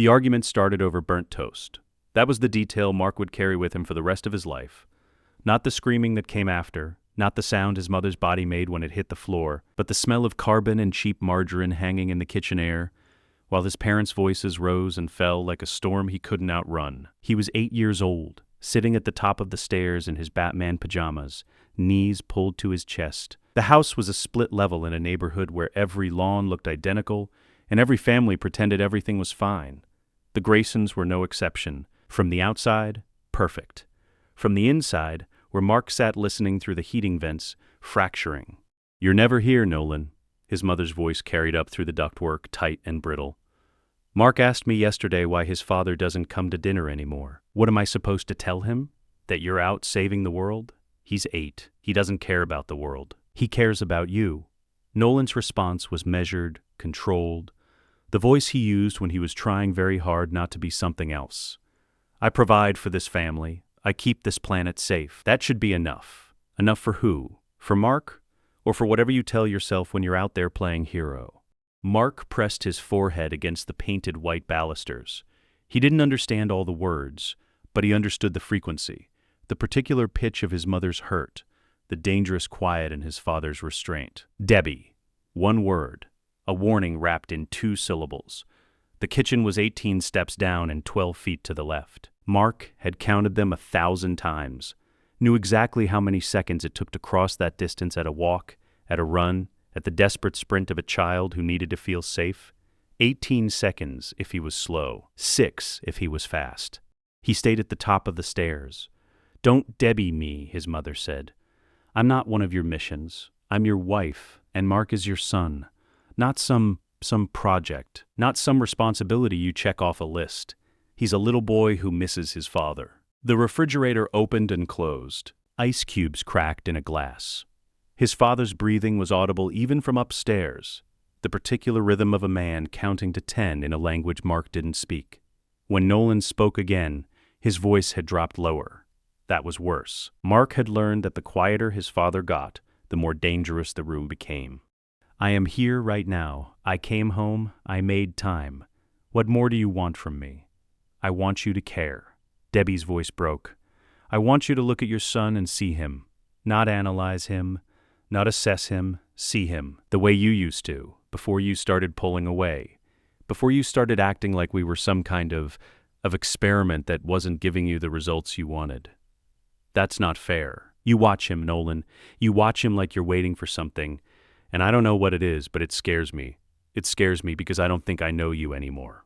The argument started over burnt toast. That was the detail Mark would carry with him for the rest of his life. Not the screaming that came after, not the sound his mother's body made when it hit the floor, but the smell of carbon and cheap margarine hanging in the kitchen air, while his parents' voices rose and fell like a storm he couldn't outrun. He was 8 years old, sitting at the top of the stairs in his Batman pajamas, knees pulled to his chest. The house was a split level in a neighborhood where every lawn looked identical, and every family pretended everything was fine. The Graysons were no exception. From the outside, perfect. From the inside, where Mark sat listening through the heating vents, fracturing. "You're never here, Nolan," his mother's voice carried up through the ductwork, tight and brittle. "Mark asked me yesterday why his father doesn't come to dinner anymore. What am I supposed to tell him? That you're out saving the world? He's 8. He doesn't care about the world. He cares about you." Nolan's response was measured, controlled, the voice he used when he was trying very hard not to be something else. "I provide for this family. I keep this planet safe. That should be enough. Enough for who? For Mark? Or for whatever you tell yourself when you're out there playing hero?" Mark pressed his forehead against the painted white balusters. He didn't understand all the words, but he understood the frequency, the particular pitch of his mother's hurt, the dangerous quiet in his father's restraint. "Debbie." One word, a warning wrapped in 2 syllables. The kitchen was 18 steps down and 12 feet to the left. Mark had counted them 1,000 times, knew exactly how many seconds it took to cross that distance at a walk, at a run, at the desperate sprint of a child who needed to feel safe. 18 seconds if he was slow, 6 if he was fast. He stayed at the top of the stairs. "Don't Debbie me," his mother said. "I'm not one of your missions. I'm your wife, and Mark is your son. Not some project, not some responsibility you check off a list. He's a little boy who misses his father." The refrigerator opened and closed. Ice cubes cracked in a glass. His father's breathing was audible even from upstairs, the particular rhythm of a man counting to 10 in a language Mark didn't speak. When Nolan spoke again, his voice had dropped lower. That was worse. Mark had learned that the quieter his father got, the more dangerous the room became. "I am here right now. I came home. I made time. What more do you want from me? I want you to care." Debbie's voice broke. "I want you to look at your son and see him. Not analyze him, not assess him, see him, the way you used to, before you started pulling away, before you started acting like we were some kind of experiment that wasn't giving you the results you wanted. That's not fair. You watch him, Nolan. You watch him like you're waiting for something, and I don't know what it is, but it scares me. It scares me because I don't think I know you anymore."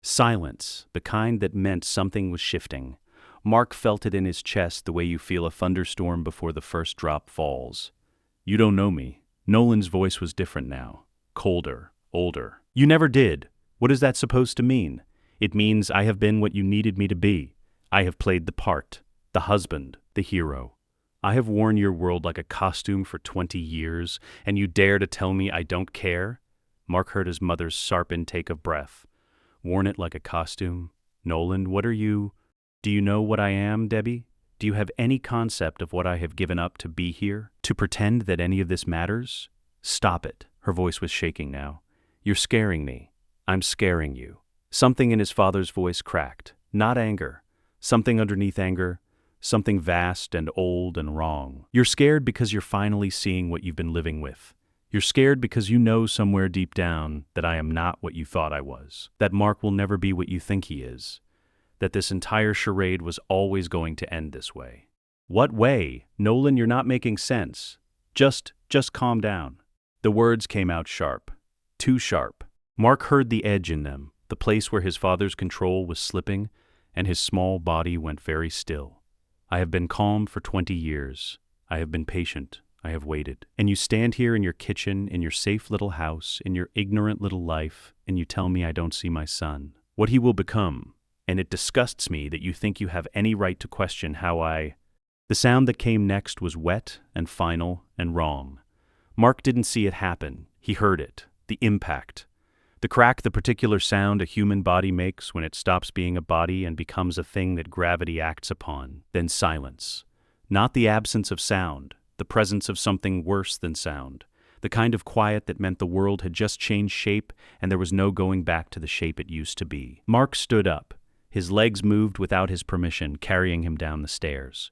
Silence, the kind that meant something was shifting. Mark felt it in his chest the way you feel a thunderstorm before the first drop falls. "You don't know me." Nolan's voice was different now, colder, older. "You never did. What is that supposed to mean? It means I have been what you needed me to be. I have played the part, the husband, the hero. I have worn your world like a costume for 20 years, and you dare to tell me I don't care?" Mark heard his mother's sharp intake of breath. "Worn it like a costume? Nolan, what are you? Do you know what I am, Debbie? Do you have any concept of what I have given up to be here? To pretend that any of this matters? Stop it." Her voice was shaking now. "You're scaring me. I'm scaring you." Something in his father's voice cracked. Not anger. Something underneath anger. Something vast and old and wrong. "You're scared because you're finally seeing what you've been living with. You're scared because you know somewhere deep down that I am not what you thought I was. That Mark will never be what you think he is. That this entire charade was always going to end this way." "What way? Nolan, you're not making sense. Just calm down." The words came out sharp. Too sharp. Mark heard the edge in them, the place where his father's control was slipping, and his small body went very still. "I have been calm for 20 years. I have been patient. I have waited. And you stand here in your kitchen, in your safe little house, in your ignorant little life, and you tell me I don't see my son. What he will become. And it disgusts me that you think you have any right to question how I—" The sound that came next was wet and final and wrong. Mark didn't see it happen. He heard it. The impact. The crack, the particular sound a human body makes when it stops being a body and becomes a thing that gravity acts upon. Then silence. Not the absence of sound, the presence of something worse than sound. the kind of quiet that meant the world had just changed shape and there was no going back to the shape it used to be. Mark stood up. His legs moved without his permission, carrying him down the stairs.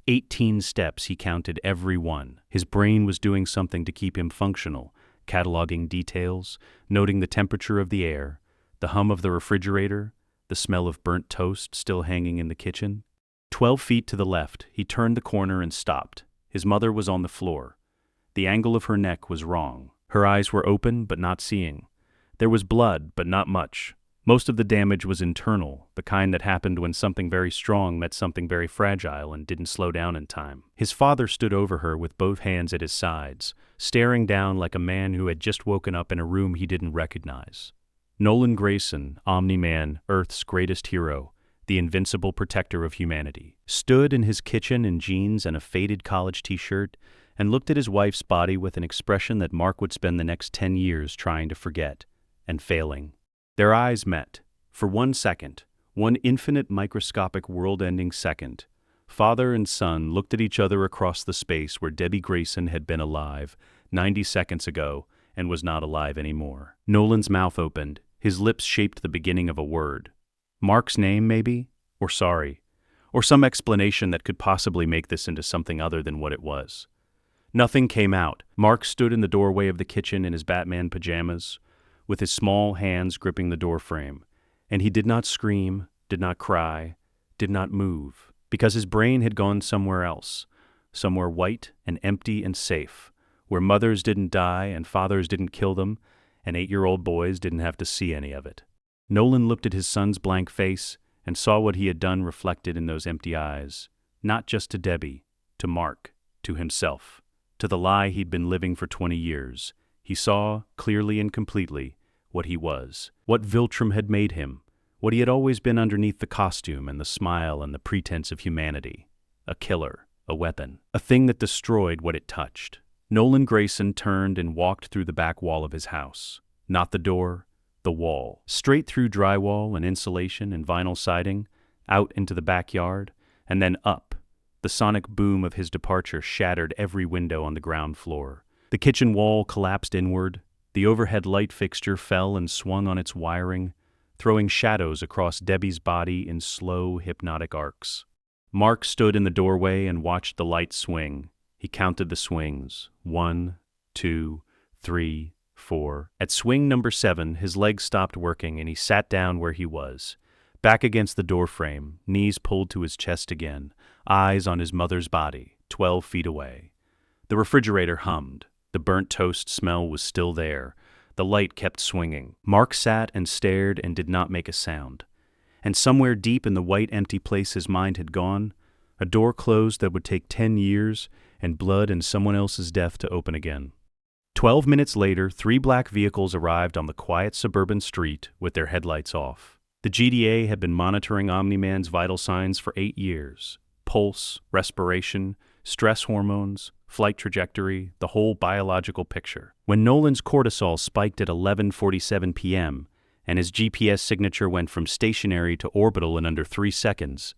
18 steps, he counted every one. His brain was doing something to keep him functional, cataloging details, noting the temperature of the air, the hum of the refrigerator, the smell of burnt toast still hanging in the kitchen. 12 feet to the left, he turned the corner and stopped. His mother was on the floor. The angle of her neck was wrong. Her eyes were open but not seeing. There was blood, but not much. Most of the damage was internal, the kind that happened when something very strong met something very fragile and didn't slow down in time. His father stood over her with both hands at his sides, staring down like a man who had just woken up in a room he didn't recognize. Nolan Grayson, Omni-Man, Earth's greatest hero, the invincible protector of humanity, stood in his kitchen in jeans and a faded college t-shirt and looked at his wife's body with an expression that Mark would spend the next 10 years trying to forget, and failing. Their eyes met. For 1 second, one infinite microscopic world-ending second, father and son looked at each other across the space where Debbie Grayson had been alive 90 seconds ago and was not alive anymore. Nolan's mouth opened. His lips shaped the beginning of a word. Mark's name, maybe? Or sorry? Or some explanation that could possibly make this into something other than what it was. Nothing came out. Mark stood in the doorway of the kitchen in his Batman pajamas, with his small hands gripping the doorframe, and he did not scream, did not cry, did not move, because his brain had gone somewhere else, somewhere white and empty and safe, where mothers didn't die and fathers didn't kill them, and 8-year-old boys didn't have to see any of it. Nolan looked at his son's blank face and saw what he had done reflected in those empty eyes, not just to Debbie, to Mark, to himself, to the lie he'd been living for 20 years. He saw, clearly and completely, what he was, what Viltrum had made him, what he had always been underneath the costume and the smile and the pretense of humanity. A killer, a weapon, a thing that destroyed what it touched. Nolan Grayson turned and walked through the back wall of his house. Not the door, the wall. Straight through drywall and insulation and vinyl siding, out into the backyard, and then up. The sonic boom of his departure shattered every window on the ground floor. The kitchen wall collapsed inward. The overhead light fixture fell and swung on its wiring, throwing shadows across Debbie's body in slow, hypnotic arcs. Mark stood in the doorway and watched the light swing. He counted the swings. 1, 2, 3, 4. At swing number 7, his legs stopped working and he sat down where he was, back against the doorframe, knees pulled to his chest again, eyes on his mother's body, 12 feet away. The refrigerator hummed. The burnt toast smell was still there. The light kept swinging. Mark sat and stared and did not make a sound. And somewhere deep in the white empty place his mind had gone, a door closed that would take 10 years and blood and someone else's death to open again. 12 minutes later, 3 black vehicles arrived on the quiet suburban street with their headlights off. The GDA had been monitoring Omni-Man's vital signs for 8 years. Pulse, respiration, stress hormones, flight trajectory, the whole biological picture. When Nolan's cortisol spiked at 11:47 p.m. and his GPS signature went from stationary to orbital in under 3 seconds,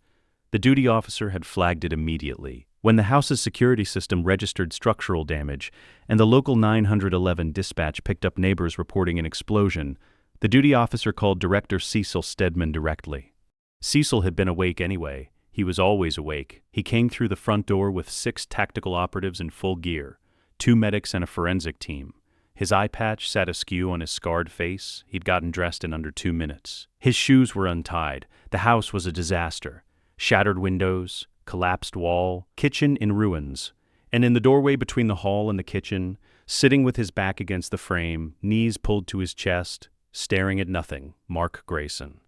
the duty officer had flagged it immediately. When the house's security system registered structural damage and the local 911 dispatch picked up neighbors reporting an explosion, the duty officer called Director Cecil Stedman directly. Cecil had been awake anyway. He was always awake. He came through the front door with 6 tactical operatives in full gear, 2 medics and a forensic team. His eye patch sat askew on his scarred face. He'd gotten dressed in under 2 minutes. His shoes were untied. The house was a disaster. Shattered windows, collapsed wall, kitchen in ruins. And in the doorway between the hall and the kitchen, sitting with his back against the frame, knees pulled to his chest, staring at nothing, Mark Grayson.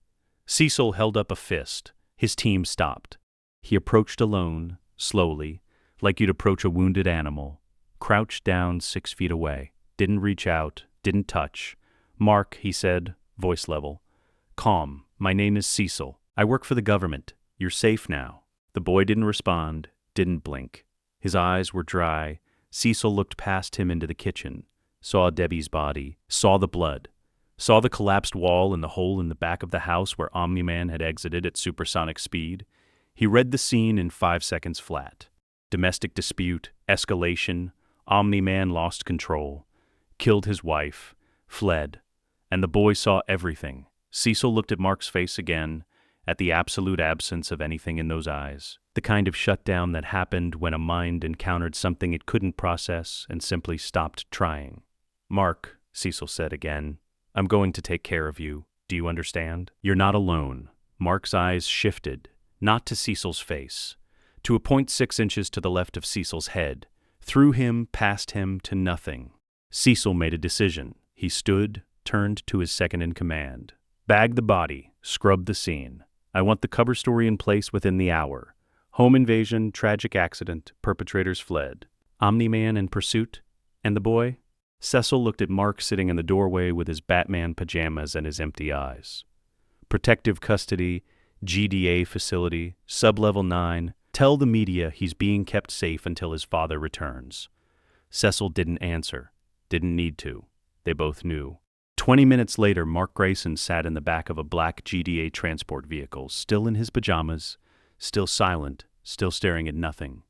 Cecil held up a fist. His team stopped. He approached alone, slowly, like you'd approach a wounded animal, crouched down 6 feet away, didn't reach out, didn't touch. Mark, he said, voice level. Calm, my name is Cecil. I work for the government. You're safe now. The boy didn't respond, didn't blink. His eyes were dry. Cecil looked past him into the kitchen, saw Debbie's body, saw the blood. Saw the collapsed wall and the hole in the back of the house where Omni-Man had exited at supersonic speed. He read the scene in 5 seconds flat. Domestic dispute, escalation, Omni-Man lost control. killed his wife, fled, and the boy saw everything. Cecil looked at Mark's face again, at the absolute absence of anything in those eyes. The kind of shutdown that happened when a mind encountered something it couldn't process and simply stopped trying. "Mark," Cecil said again, "I'm going to take care of you. Do you understand? You're not alone." Mark's eyes shifted, not to Cecil's face, to a point 6 inches to the left of Cecil's head, through him, past him, to nothing. Cecil made a decision. He stood, turned to his second-in-command. "Bag the body, scrub the scene. I want the cover story in place within the hour. Home invasion, tragic accident, perpetrators fled. Omni-Man in pursuit? And the boy?" Cecil looked at Mark sitting in the doorway with his Batman pajamas and his empty eyes. "Protective custody, GDA facility, sub-level 9. Tell the media he's being kept safe until his father returns." Cecil didn't answer. Didn't need to. They both knew. 20 minutes later, Mark Grayson sat in the back of a black GDA transport vehicle, still in his pajamas, still silent, still staring at nothing.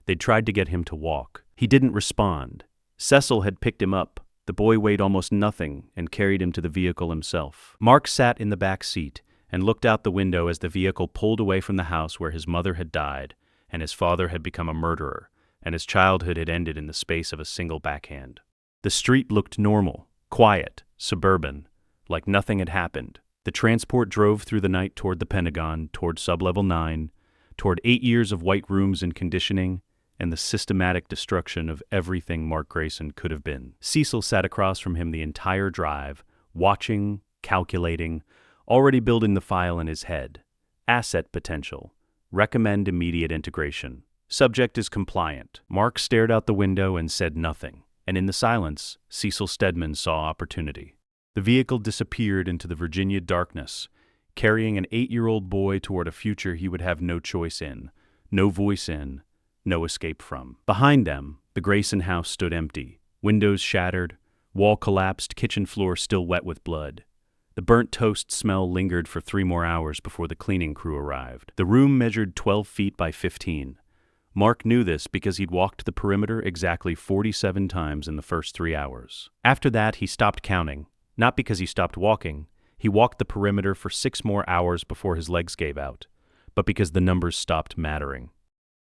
They'd tried to get him to walk. He didn't respond. Cecil had picked him up. The boy weighed almost nothing and carried him to the vehicle himself. Mark sat in the back seat and looked out the window as the vehicle pulled away from the house where his mother had died and his father had become a murderer, and his childhood had ended in the space of a single backhand. The street looked normal, quiet, suburban, like nothing had happened. The transport drove through the night toward the Pentagon, toward sub-level 9, toward 8 years of white rooms and conditioning, and the systematic destruction of everything Mark Grayson could have been. Cecil sat across from him the entire drive, watching, calculating, already building the file in his head. Asset potential. Recommend immediate integration. Subject is compliant. Mark stared out the window and said nothing. And in the silence, Cecil Stedman saw opportunity. The vehicle disappeared into the Virginia darkness, carrying an 8-year-old boy toward a future he would have no choice in, no voice in, no escape from. Behind them, the Grayson house stood empty, windows shattered, wall collapsed, kitchen floor still wet with blood. The burnt toast smell lingered for 3 more hours before the cleaning crew arrived. The room measured 12 feet by 15. Mark knew this because he'd walked the perimeter exactly 47 times in the first 3 hours. After that, he stopped counting. Not because he stopped walking. He walked the perimeter for 6 more hours before his legs gave out, but because the numbers stopped mattering.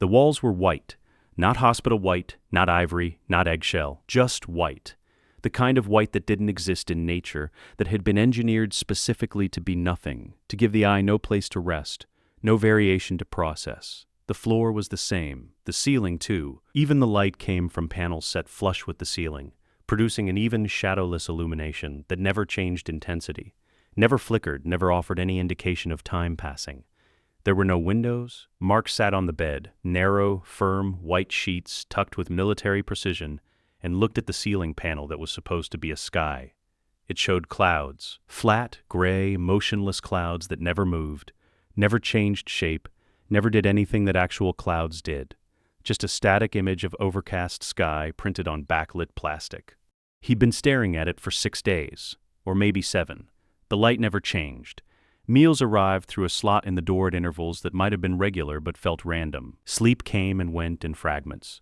The walls were white. Not hospital white, not ivory, not eggshell, just white. The kind of white that didn't exist in nature, that had been engineered specifically to be nothing, to give the eye no place to rest, no variation to process. The floor was the same, the ceiling too. Even the light came from panels set flush with the ceiling, producing an even, shadowless illumination that never changed intensity, never flickered, never offered any indication of time passing. There were no windows. Mark sat on the bed, narrow, firm, white sheets tucked with military precision, and looked at the ceiling panel that was supposed to be a sky. It showed clouds, flat, gray, motionless clouds that never moved, never changed shape, never did anything that actual clouds did. Just a static image of overcast sky printed on backlit plastic. He'd been staring at it for 6 days, or maybe 7. The light never changed. Meals arrived through a slot in the door at intervals that might have been regular but felt random. Sleep came and went in fragments.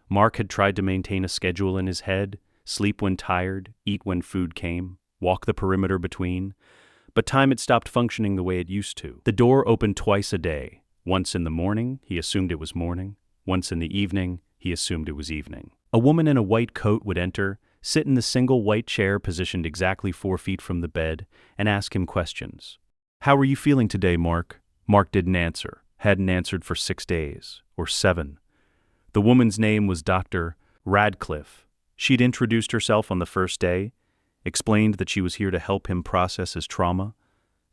Mark had tried to maintain a schedule in his head, sleep when tired, eat when food came, walk the perimeter between, but time had stopped functioning the way it used to. The door opened twice a day. Once in the morning, he assumed it was morning. Once in the evening, he assumed it was evening. A woman in a white coat would enter, sit in the single white chair positioned exactly 4 feet from the bed, and ask him questions. "How are you feeling today, Mark?" Mark didn't answer, hadn't answered for 6 days, or 7. The woman's name was Dr. Radcliffe. She'd introduced herself on the first day, explained that she was here to help him process his trauma,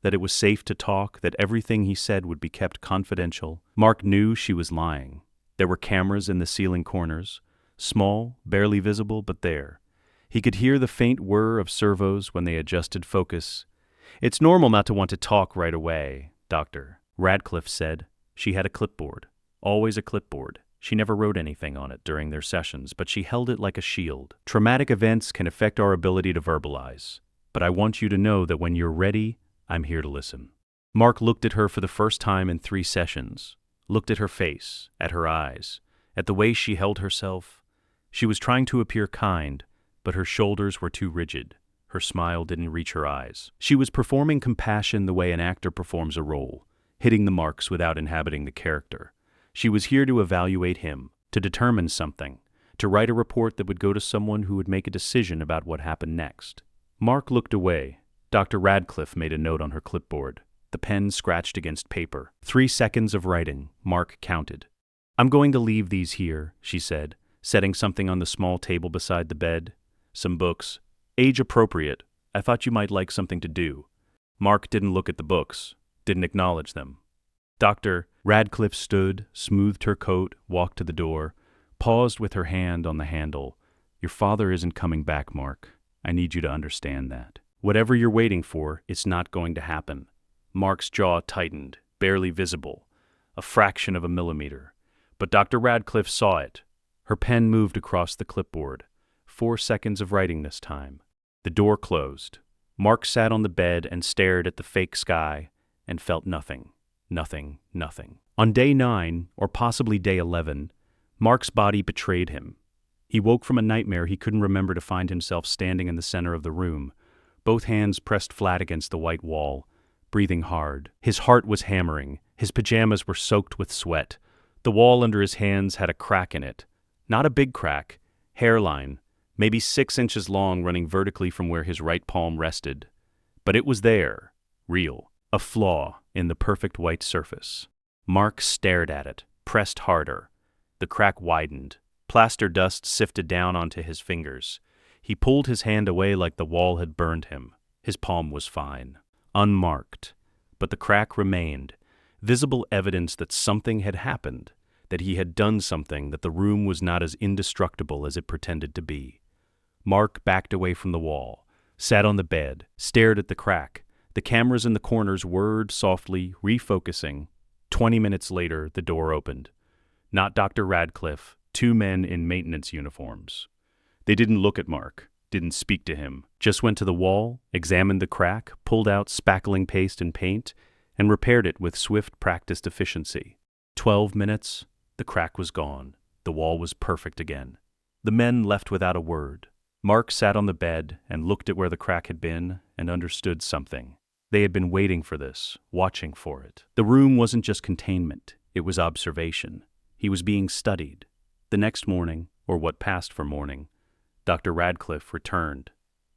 that it was safe to talk, that everything he said would be kept confidential. Mark knew she was lying. There were cameras in the ceiling corners, small, barely visible, but there. He could hear the faint whir of servos when they adjusted focus. "It's normal not to want to talk right away, Dr. Radcliffe said. She had a clipboard, always a clipboard. She never wrote anything on it during their sessions, but she held it like a shield. Traumatic events can affect our ability to verbalize, but I want you to know that when you're ready, I'm here to listen." Mark looked at her for the first time in 3 sessions, looked at her face, at her eyes, at the way she held herself. She was trying to appear kind, but her shoulders were too rigid. Her smile didn't reach her eyes. She was performing compassion the way an actor performs a role, hitting the marks without inhabiting the character. She was here to evaluate him, to determine something, to write a report that would go to someone who would make a decision about what happened next. Mark looked away. Dr. Radcliffe made a note on her clipboard. The pen scratched against paper. 3 seconds of writing, Mark counted. "I'm going to leave these here," she said, setting something on the small table beside the bed. "Some books. Age appropriate. I thought you might like something to do." Mark didn't look at the books, didn't acknowledge them. Dr. Radcliffe stood, smoothed her coat, walked to the door, paused with her hand on the handle. "Your father isn't coming back, Mark. I need you to understand that. Whatever you're waiting for, it's not going to happen." Mark's jaw tightened, barely visible, a fraction of a millimeter. But Dr. Radcliffe saw it. Her pen moved across the clipboard. 4 seconds of writing this time. The door closed. Mark sat on the bed and stared at the fake sky and felt nothing. Nothing, nothing. On day 9, or possibly day 11, Mark's body betrayed him. He woke from a nightmare he couldn't remember to find himself standing in the center of the room, both hands pressed flat against the white wall, breathing hard. His heart was hammering. His pajamas were soaked with sweat. The wall under his hands had a crack in it. Not a big crack. Hairline, maybe 6 inches long, running vertically from where his right palm rested. But it was there. Real. A flaw in the perfect white surface. Mark stared at it, pressed harder. The crack widened. Plaster dust sifted down onto his fingers. He pulled his hand away like the wall had burned him. His palm was fine. Unmarked. But the crack remained. Visible evidence that something had happened, that he had done something, that the room was not as indestructible as it pretended to be. Mark backed away from the wall, sat on the bed, stared at the crack. The cameras in the corners whirred softly, refocusing. 20 minutes later, the door opened. Not Dr. Radcliffe, 2 men in maintenance uniforms. They didn't look at Mark, didn't speak to him, just went to the wall, examined the crack, pulled out spackling paste and paint, and repaired it with swift, practiced efficiency. 12 minutes, the crack was gone. The wall was perfect again. The men left without a word. Mark sat on the bed and looked at where the crack had been and understood something. They had been waiting for this, watching for it. The room wasn't just containment, it was observation. He was being studied. The next morning, or what passed for morning, Dr. Radcliffe returned.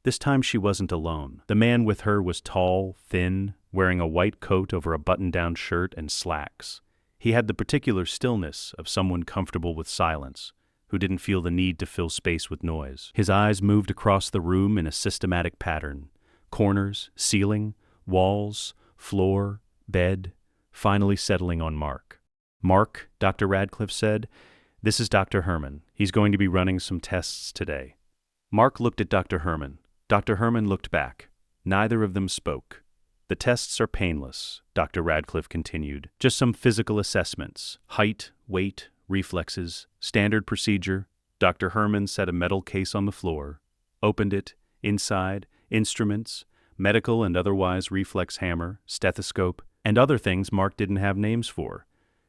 This time she wasn't alone. The man with her was tall, thin, wearing a white coat over a button-down shirt and slacks. He had the particular stillness of someone comfortable with silence, who didn't feel the need to fill space with noise. His eyes moved across the room in a systematic pattern. Corners, ceiling, walls, floor, bed, finally settling on Mark. "Mark," Dr. Radcliffe said, "this is Dr. Herman. He's going to be running some tests today." Mark looked at Dr. Herman. Dr. Herman looked back. Neither of them spoke. "The tests are painless," Dr. Radcliffe continued. "Just some physical assessments. Height, weight, reflexes, standard procedure." Dr. Herman set a metal case on the floor, opened it. Inside, instruments, medical and otherwise reflex hammer, stethoscope, and other things Mark didn't have names for.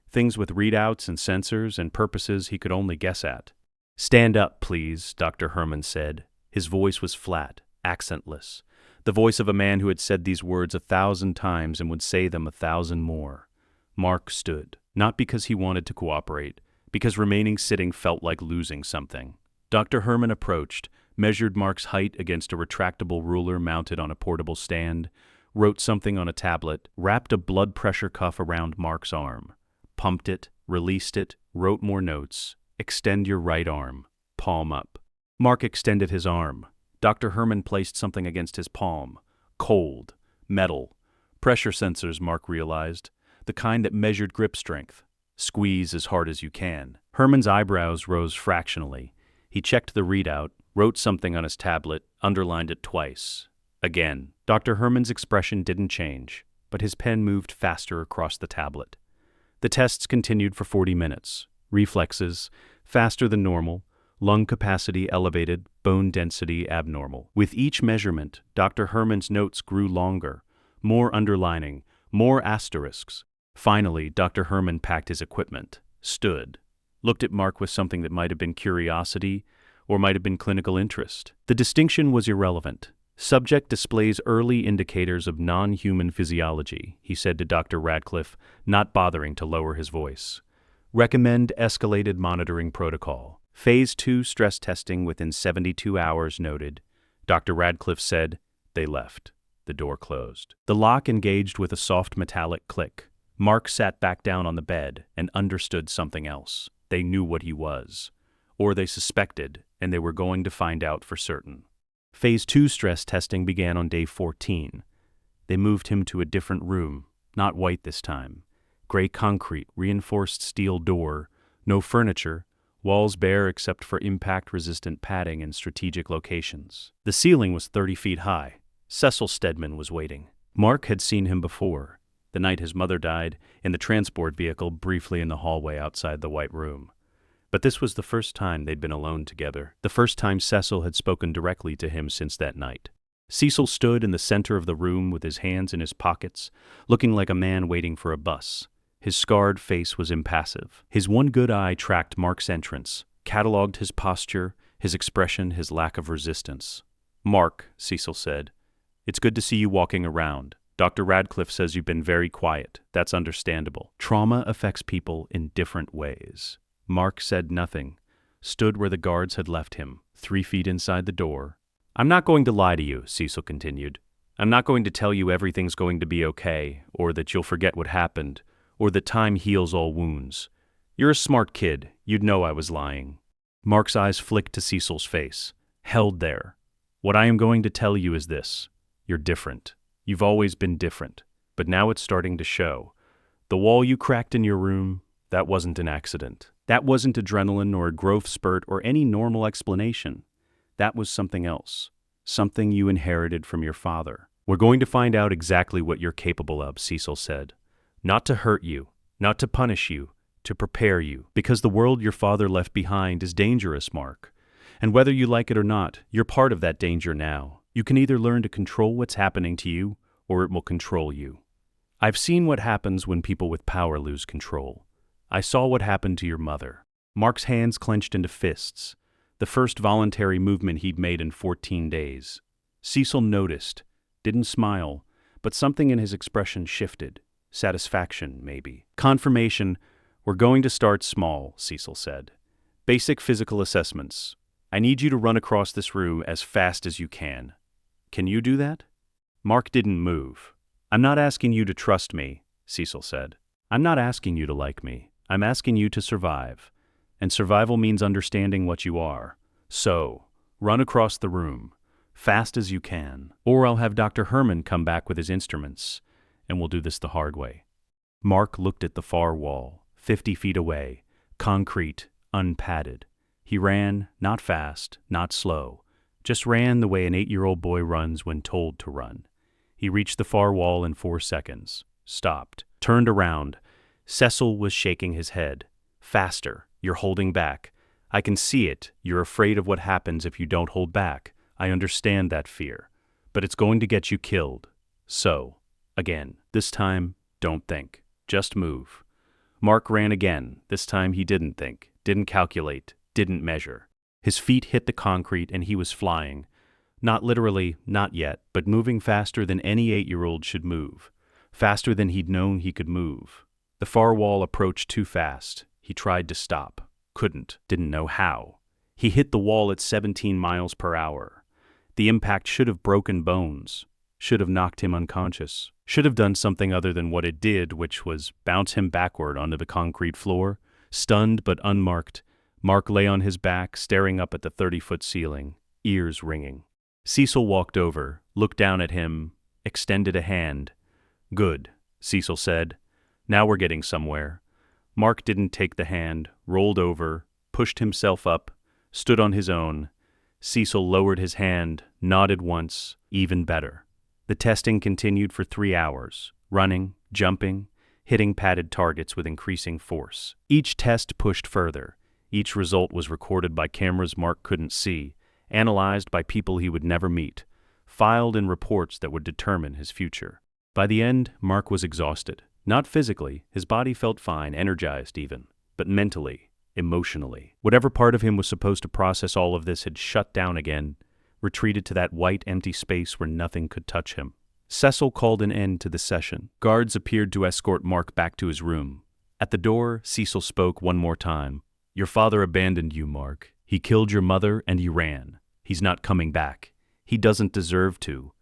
Things with readouts and sensors and purposes he could only guess at. "Stand up, please," Dr. Herman said. His voice was flat, accentless. The voice of a man who had said these words 1,000 times and would say them 1,000 more. Mark stood, not because he wanted to cooperate, because remaining sitting felt like losing something. Dr. Herman approached, measured Mark's height against a retractable ruler mounted on a portable stand, wrote something on a tablet, wrapped a blood pressure cuff around Mark's arm, pumped it, released it, wrote more notes. "Extend your right arm, palm up." Mark extended his arm. Dr. Herman placed something against his palm. Cold, metal, pressure sensors, Mark realized, the kind that measured grip strength. Squeeze as hard as you can. Herman's eyebrows rose fractionally. He checked the readout, wrote something on his tablet, underlined it twice. Again. Dr. Herman's expression didn't change, but his pen moved faster across the tablet. The tests continued for 40 minutes. Reflexes, faster than normal. Lung capacity elevated, bone density abnormal. With each measurement, Dr. Herman's notes grew longer, more underlining, more asterisks. Finally, Dr. Herman packed his equipment, stood, looked at Mark with something that might have been curiosity or might have been clinical interest. The distinction was irrelevant. Subject displays early indicators of non-human physiology, he said to Dr. Radcliffe, not bothering to lower his voice. Recommend escalated monitoring protocol. Phase 2 stress testing within 72 hours noted. Dr. Radcliffe said. They left. The door closed. The lock engaged with a soft metallic click. Mark sat back down on the bed and understood something else. They knew what he was. Or they suspected, and they were going to find out for certain. Phase 2 stress testing began on day 14. They moved him to a different room, not white this time. Gray concrete, reinforced steel door, no furniture, walls bare except for impact-resistant padding in strategic locations. The ceiling was 30 feet high. Cecil Stedman was waiting. Mark had seen him before, the night his mother died, in the transport vehicle briefly in the hallway outside the white room. But this was the first time they'd been alone together, the first time Cecil had spoken directly to him since that night. Cecil stood in the center of the room with his hands in his pockets, looking like a man waiting for a bus. His scarred face was impassive. His one good eye tracked Mark's entrance, catalogued his posture, his expression, his lack of resistance. "Mark," Cecil said, "it's good to see you walking around. Dr. Radcliffe says you've been very quiet. That's understandable. Trauma affects people in different ways." Mark said nothing, stood where the guards had left him, 3 feet inside the door. "I'm not going to lie to you," Cecil continued. "I'm not going to tell you everything's going to be okay, or that you'll forget what happened, or that time heals all wounds. You're a smart kid. You'd know I was lying." Mark's eyes flicked to Cecil's face, held there. "What I am going to tell you is this. You're different. You've always been different, but now it's starting to show. The wall you cracked in your room, that wasn't an accident. That wasn't adrenaline or a growth spurt or any normal explanation. That was something else, something you inherited from your father. We're going to find out exactly what you're capable of," Cecil said. "Not to hurt you, not to punish you, to prepare you, because the world your father left behind is dangerous, Mark. And whether you like it or not, you're part of that danger now. You can either learn to control what's happening to you, or it will control you. I've seen what happens when people with power lose control. I saw what happened to your mother." Mark's hands clenched into fists, the first voluntary movement he'd made in 14 days. Cecil noticed, didn't smile, but something in his expression shifted. Satisfaction, maybe. "Confirmation, we're going to start small," Cecil said. "Basic physical assessments. I need you to run across this room as fast as you can. Can you do that?" Mark didn't move. "I'm not asking you to trust me," Cecil said. "I'm not asking you to like me. I'm asking you to survive. And survival means understanding what you are. So, run across the room, fast as you can. Or I'll have Dr. Herman come back with his instruments, and we'll do this the hard way." Mark looked at the far wall, 50 feet away, concrete, unpadded. He ran, not fast, not slow, just ran the way an 8-year-old boy runs when told to run. He reached the far wall in 4 seconds, stopped, turned around. Cecil was shaking his head. "Faster, you're holding back. I can see it. You're afraid of what happens if you don't hold back. I understand that fear. But it's going to get you killed. So, again, this time, don't think. Just move." Mark ran again. This time he didn't think, didn't calculate, didn't measure. His feet hit the concrete and he was flying. Not literally, not yet, but moving faster than any 8-year-old should move. Faster than he'd known he could move. The far wall approached too fast. He tried to stop. Couldn't. Didn't know how. He hit the wall at 17 miles per hour. The impact should have broken bones. Should have knocked him unconscious. Should have done something other than what it did, which was bounce him backward onto the concrete floor. Stunned but unmarked, Mark lay on his back, staring up at the 30-foot ceiling, ears ringing. Cecil walked over, looked down at him, extended a hand. "Good," Cecil said. "Now we're getting somewhere." Mark didn't take the hand, rolled over, pushed himself up, stood on his own. Cecil lowered his hand, nodded once, even better. The testing continued for 3 hours, running, jumping, hitting padded targets with increasing force. Each test pushed further. Each result was recorded by cameras Mark couldn't see, analyzed by people he would never meet, filed in reports that would determine his future. By the end, Mark was exhausted. Not physically, his body felt fine, energized even, but mentally, emotionally. Whatever part of him was supposed to process all of this had shut down again, retreated to that white, empty space where nothing could touch him. Cecil called an end to the session. Guards appeared to escort Mark back to his room. At the door, Cecil spoke one more time. "Your father abandoned you, Mark. He killed your mother and he ran. He's not coming back. He doesn't deserve to.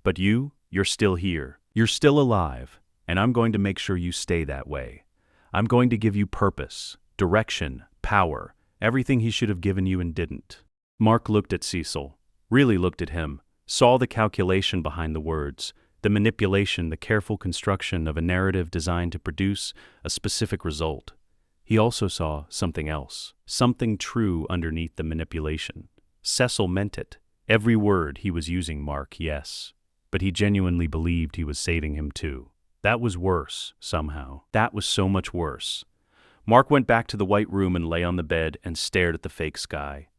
But you're still here. You're still alive, and I'm going to make sure you stay that way. I'm going to give you purpose, direction, power, everything he should have given you and didn't." Mark looked at Cecil, really looked at him, saw the calculation behind the words, the manipulation, the careful construction of a narrative designed to produce a specific result. He also saw something else, something true underneath the manipulation. Cecil meant it. Every word he was using Mark, yes. But he genuinely believed he was saving him too. That was worse, somehow. That was so much worse. Mark went back to the white room and lay on the bed and stared at the fake sky.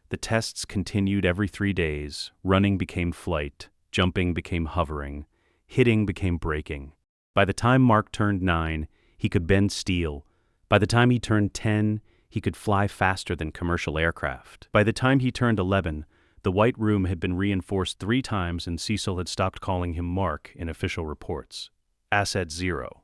The tests continued every 3 days. Running became flight. Jumping became hovering. Hitting became breaking. By the time Mark turned 9, he could bend steel. By the time he turned 10, he could fly faster than commercial aircraft. By the time he turned 11, the white room had been reinforced 3 times and Cecil had stopped calling him Mark in official reports. Asset 0.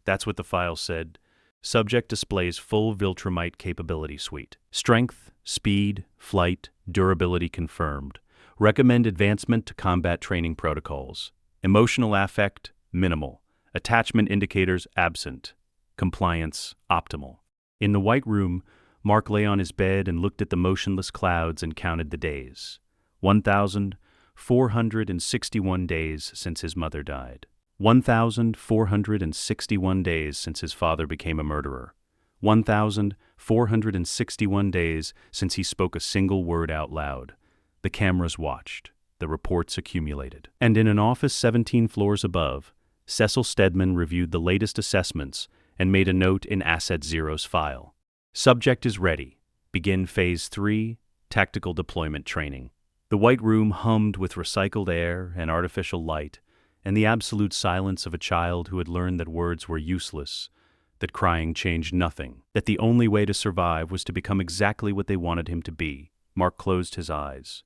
That's what the file said. Subject displays full Viltrumite capability suite. Strength, speed, flight, durability confirmed. Recommend advancement to combat training protocols. Emotional affect, minimal. Attachment indicators absent. Compliance, optimal. In the white room, Mark lay on his bed and looked at the motionless clouds and counted the days. 1,461 days since his mother died. 1,461 days since his father became a murderer. 1,461 days since he spoke a single word out loud. The cameras watched. The reports accumulated. And in an office 17 floors above, Cecil Stedman reviewed the latest assessments and made a note in Asset Zero's file. Subject is ready. Begin Phase 3, Tactical Deployment Training. The white room hummed with recycled air and artificial light, and the absolute silence of a child who had learned that words were useless, that crying changed nothing, that the only way to survive was to become exactly what they wanted him to be. Mark closed his eyes.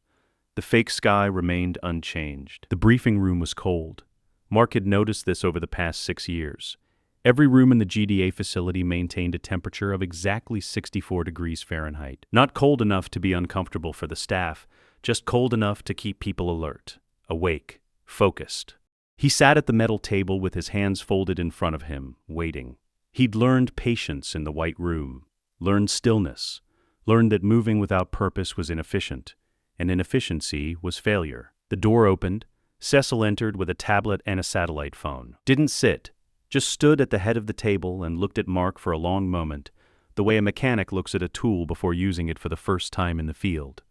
The fake sky remained unchanged. The briefing room was cold. Mark had noticed this over the past 6 years. Every room in the GDA facility maintained a temperature of exactly 64 degrees Fahrenheit. Not cold enough to be uncomfortable for the staff, just cold enough to keep people alert, awake, focused. He sat at the metal table with his hands folded in front of him, waiting. He'd learned patience in the white room, learned stillness, learned that moving without purpose was inefficient, and inefficiency was failure. The door opened. Cecil entered with a tablet and a satellite phone. Didn't sit, just stood at the head of the table and looked at Mark for a long moment, the way a mechanic looks at a tool before using it for the first time in the field.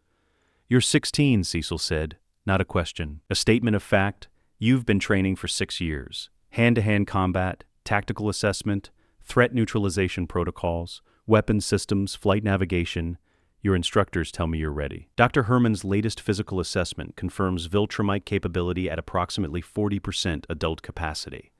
"You're 16, Cecil said. Not a question. A statement of fact. You've been training for 6 years. Hand-to-hand combat, tactical assessment, threat neutralization protocols, weapons systems, flight navigation. Your instructors tell me you're ready." Dr. Herman's latest physical assessment confirms Viltrumite capability at approximately 40% adult capacity,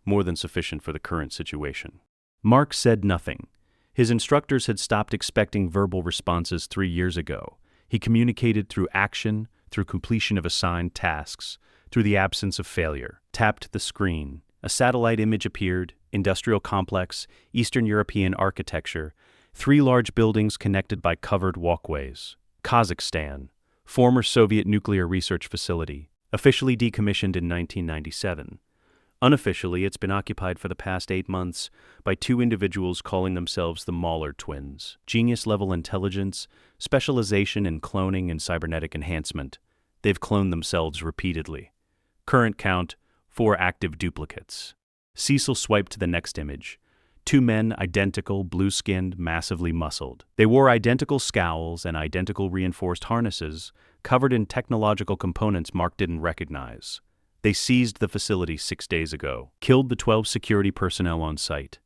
more than sufficient for the current situation. Mark said nothing. His instructors had stopped expecting verbal responses 3 years ago. He communicated through action, through completion of assigned tasks, through the absence of failure. Tapped the screen. A satellite image appeared. Industrial complex, Eastern European architecture, 3 large buildings connected by covered walkways. Kazakhstan, former Soviet nuclear research facility, officially decommissioned in 1997. Unofficially, it's been occupied for the past 8 months by 2 individuals calling themselves the Mahler twins. Genius-level intelligence, specialization in cloning and cybernetic enhancement. They've cloned themselves repeatedly. Current count, 4 active duplicates. Cecil swiped to the next image. 2 men, identical, blue-skinned, massively muscled. They wore identical scowls and identical reinforced harnesses, covered in technological components Mark didn't recognize. They seized the facility 6 days ago, killed the 12 security personnel on site.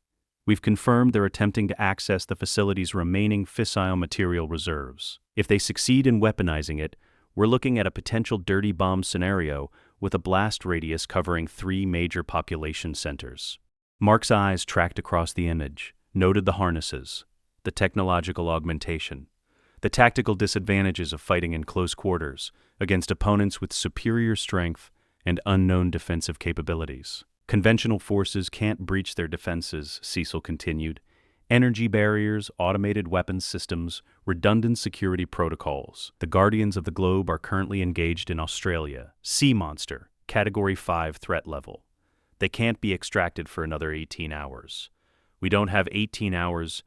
We've confirmed they're attempting to access the facility's remaining fissile material reserves. If they succeed in weaponizing it, we're looking at a potential dirty bomb scenario with a blast radius covering 3 major population centers. Mark's eyes tracked across the image, noted the harnesses. the technological augmentation, the tactical disadvantages of fighting in close quarters against opponents with superior strength and unknown defensive capabilities. Conventional forces can't breach their defenses, Cecil continued. Energy barriers, automated weapons systems, redundant security protocols. The Guardians of the Globe are currently engaged in Australia. Sea monster, Category 5 threat level. They can't be extracted for another 18 hours. We don't have 18 hours.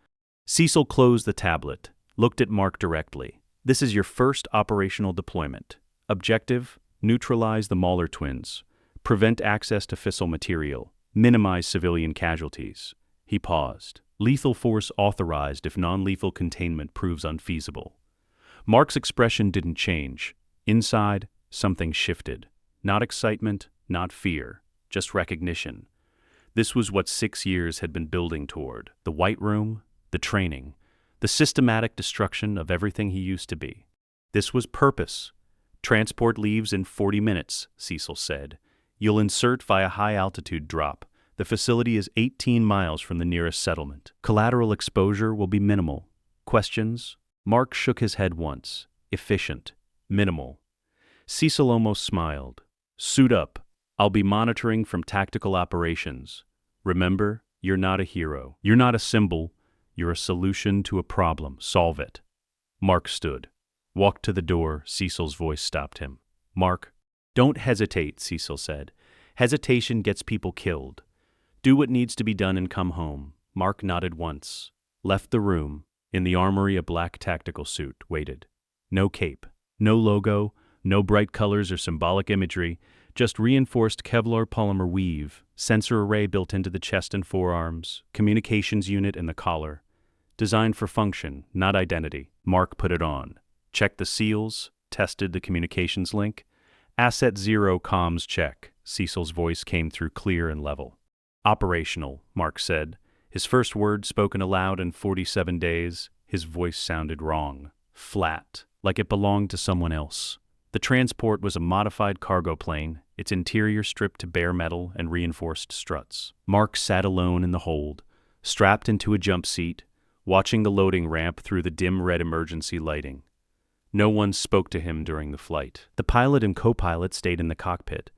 Cecil closed the tablet, looked at Mark directly. This is your first operational deployment. Objective: neutralize the Mauler twins. Prevent access to fissile material. Minimize civilian casualties. He paused. Lethal force authorized if non-lethal containment proves unfeasible. Mark's expression didn't change. Inside, something shifted. Not excitement, not fear, just recognition. This was what 6 years had been building toward. The White Room, the training, the systematic destruction of everything he used to be. This was purpose. Transport leaves in 40 minutes, Cecil said. You'll insert via high-altitude drop. The facility is 18 miles from the nearest settlement. Collateral exposure will be minimal. Questions? Mark shook his head once. Efficient. Minimal. Cecil almost smiled. Suit up. I'll be monitoring from tactical operations. Remember, you're not a hero. You're not a symbol. You're a solution to a problem. Solve it. Mark stood. Walked to the door. Cecil's voice stopped him. Mark, don't hesitate, Cecil said. Hesitation gets people killed. Do what needs to be done and come home. Mark nodded once. Left the room. In the armory, a black tactical suit waited. No cape. No logo. No bright colors or symbolic imagery. Just reinforced Kevlar polymer weave. Sensor array built into the chest and forearms. Communications unit in the collar. Designed for function, not identity. Mark put it on. Checked the seals. Tested the communications link. Asset 0 comms check. Cecil's voice came through clear and level. Operational, Mark said. His first word spoken aloud in 47 days. His voice sounded wrong. Flat, like it belonged to someone else. The transport was a modified cargo plane, its interior stripped to bare metal and reinforced struts. Mark sat alone in the hold, strapped into a jump seat, watching the loading ramp through the dim red emergency lighting. No one spoke to him during the flight. The pilot and co-pilot stayed in the cockpit.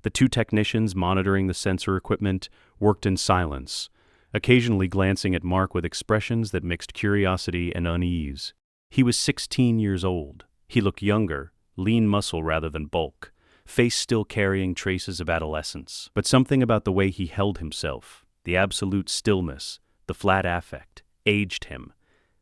The 2 technicians monitoring the sensor equipment worked in silence, occasionally glancing at Mark with expressions that mixed curiosity and unease. He was 16 years old. He looked younger, lean muscle rather than bulk, face still carrying traces of adolescence. But something about the way he held himself, the absolute stillness, the flat affect, aged him,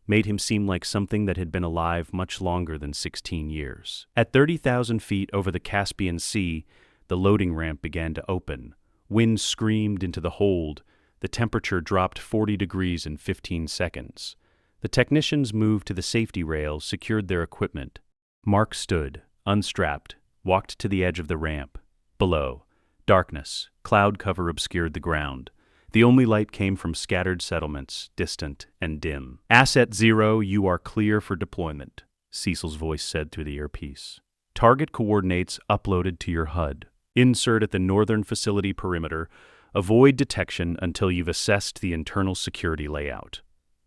made him seem like something that had been alive much longer than 16 years. At 30,000 feet over the Caspian Sea, the loading ramp began to open. Wind screamed into the hold. The temperature dropped 40 degrees in 15 seconds. The technicians moved to the safety rails, secured their equipment. Mark stood, unstrapped, walked to the edge of the ramp. Below, darkness, cloud cover obscured the ground. The only light came from scattered settlements, distant and dim. Asset 0, you are clear for deployment, Cecil's voice said through the earpiece. Target coordinates uploaded to your HUD. Insert at the northern facility perimeter. Avoid detection until you've assessed the internal security layout.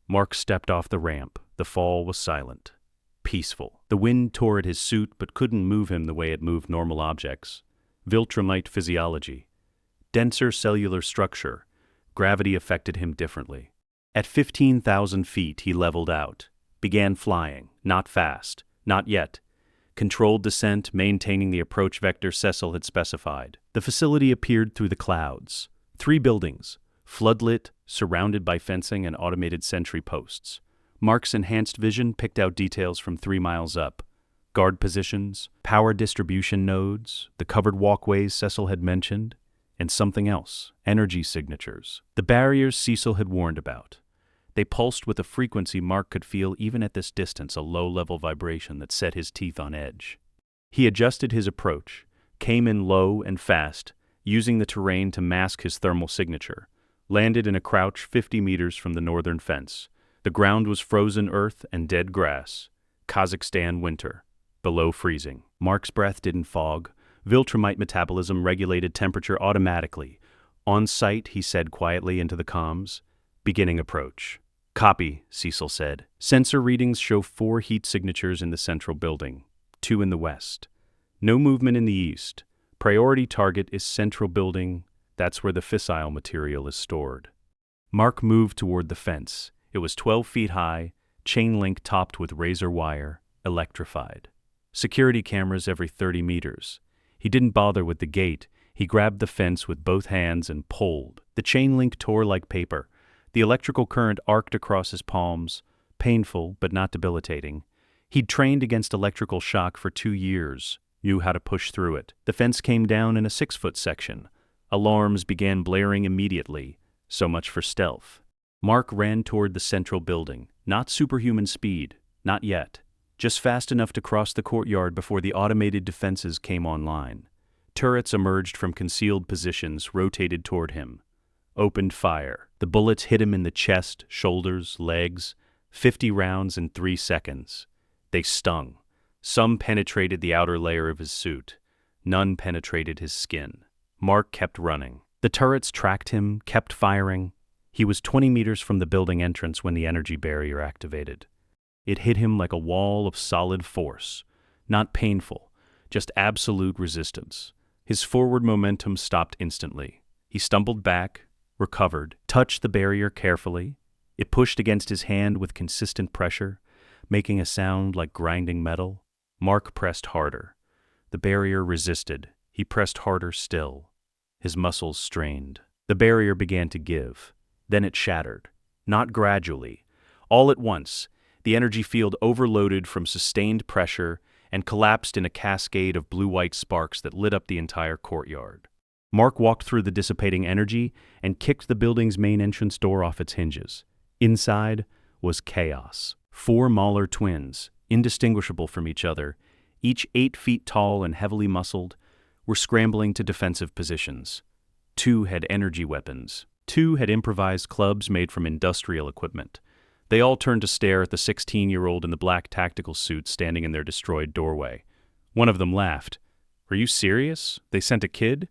Mark stepped off the ramp. The fall was silent. Peaceful. The wind tore at his suit but couldn't move him the way it moved normal objects. Viltrumite physiology. Denser cellular structure. Gravity affected him differently. At 15,000 feet, he leveled out. Began flying. Not fast. Not yet. Controlled descent, maintaining the approach vector Cecil had specified. The facility appeared through the clouds. 3 buildings, floodlit, surrounded by fencing and automated sentry posts. Mark's enhanced vision picked out details from 3 miles up. Guard positions, power distribution nodes, the covered walkways Cecil had mentioned, and something else, energy signatures. The barriers Cecil had warned about. They pulsed with a frequency Mark could feel even at this distance, a low-level vibration that set his teeth on edge. He adjusted his approach, came in low and fast, using the terrain to mask his thermal signature, landed in a crouch 50 meters from the northern fence. The ground was frozen earth and dead grass. Kazakhstan winter, below freezing. Mark's breath didn't fog. Viltrumite metabolism regulated temperature automatically. On sight, he said quietly into the comms, beginning approach. Copy, Cecil said. Sensor readings show 4 heat signatures in the central building, 2 in the west. No movement in the east. Priority target is central building. That's where the fissile material is stored. Mark moved toward the fence. It was 12 feet high, chain link topped with razor wire, electrified. Security cameras every 30 meters. He didn't bother with the gate. He grabbed the fence with both hands and pulled. The chain link tore like paper. The electrical current arced across his palms, painful but not debilitating. He'd trained against electrical shock for 2 years, knew how to push through it. The fence came down in a 6-foot section. Alarms began blaring immediately. So much for stealth. Mark ran toward the central building. Not superhuman speed, not yet. Just fast enough to cross the courtyard before the automated defenses came online. Turrets emerged from concealed positions, rotated toward him. Opened fire. The bullets hit him in the chest, shoulders, legs. 50 rounds in 3 seconds. They stung. Some penetrated the outer layer of his suit. None penetrated his skin. Mark kept running. The turrets tracked him, kept firing. He was 20 meters from the building entrance when the energy barrier activated. It hit him like a wall of solid force. Not painful, just absolute resistance. His forward momentum stopped instantly. He stumbled back, recovered, touched the barrier carefully. It pushed against his hand with consistent pressure, making a sound like grinding metal. Mark pressed harder. The barrier resisted. He pressed harder still. His muscles strained. The barrier began to give. Then it shattered. Not gradually. All at once, the energy field overloaded from sustained pressure and collapsed in a cascade of blue-white sparks that lit up the entire courtyard. Mark walked through the dissipating energy and kicked the building's main entrance door off its hinges. Inside was chaos. 4 Mauler twins, indistinguishable from each other, each 8 feet tall and heavily muscled, were scrambling to defensive positions. 2 had energy weapons. 2 had improvised clubs made from industrial equipment. They all turned to stare at the 16-year-old in the black tactical suit standing in their destroyed doorway. One of them laughed. "Are you serious? They sent a kid?"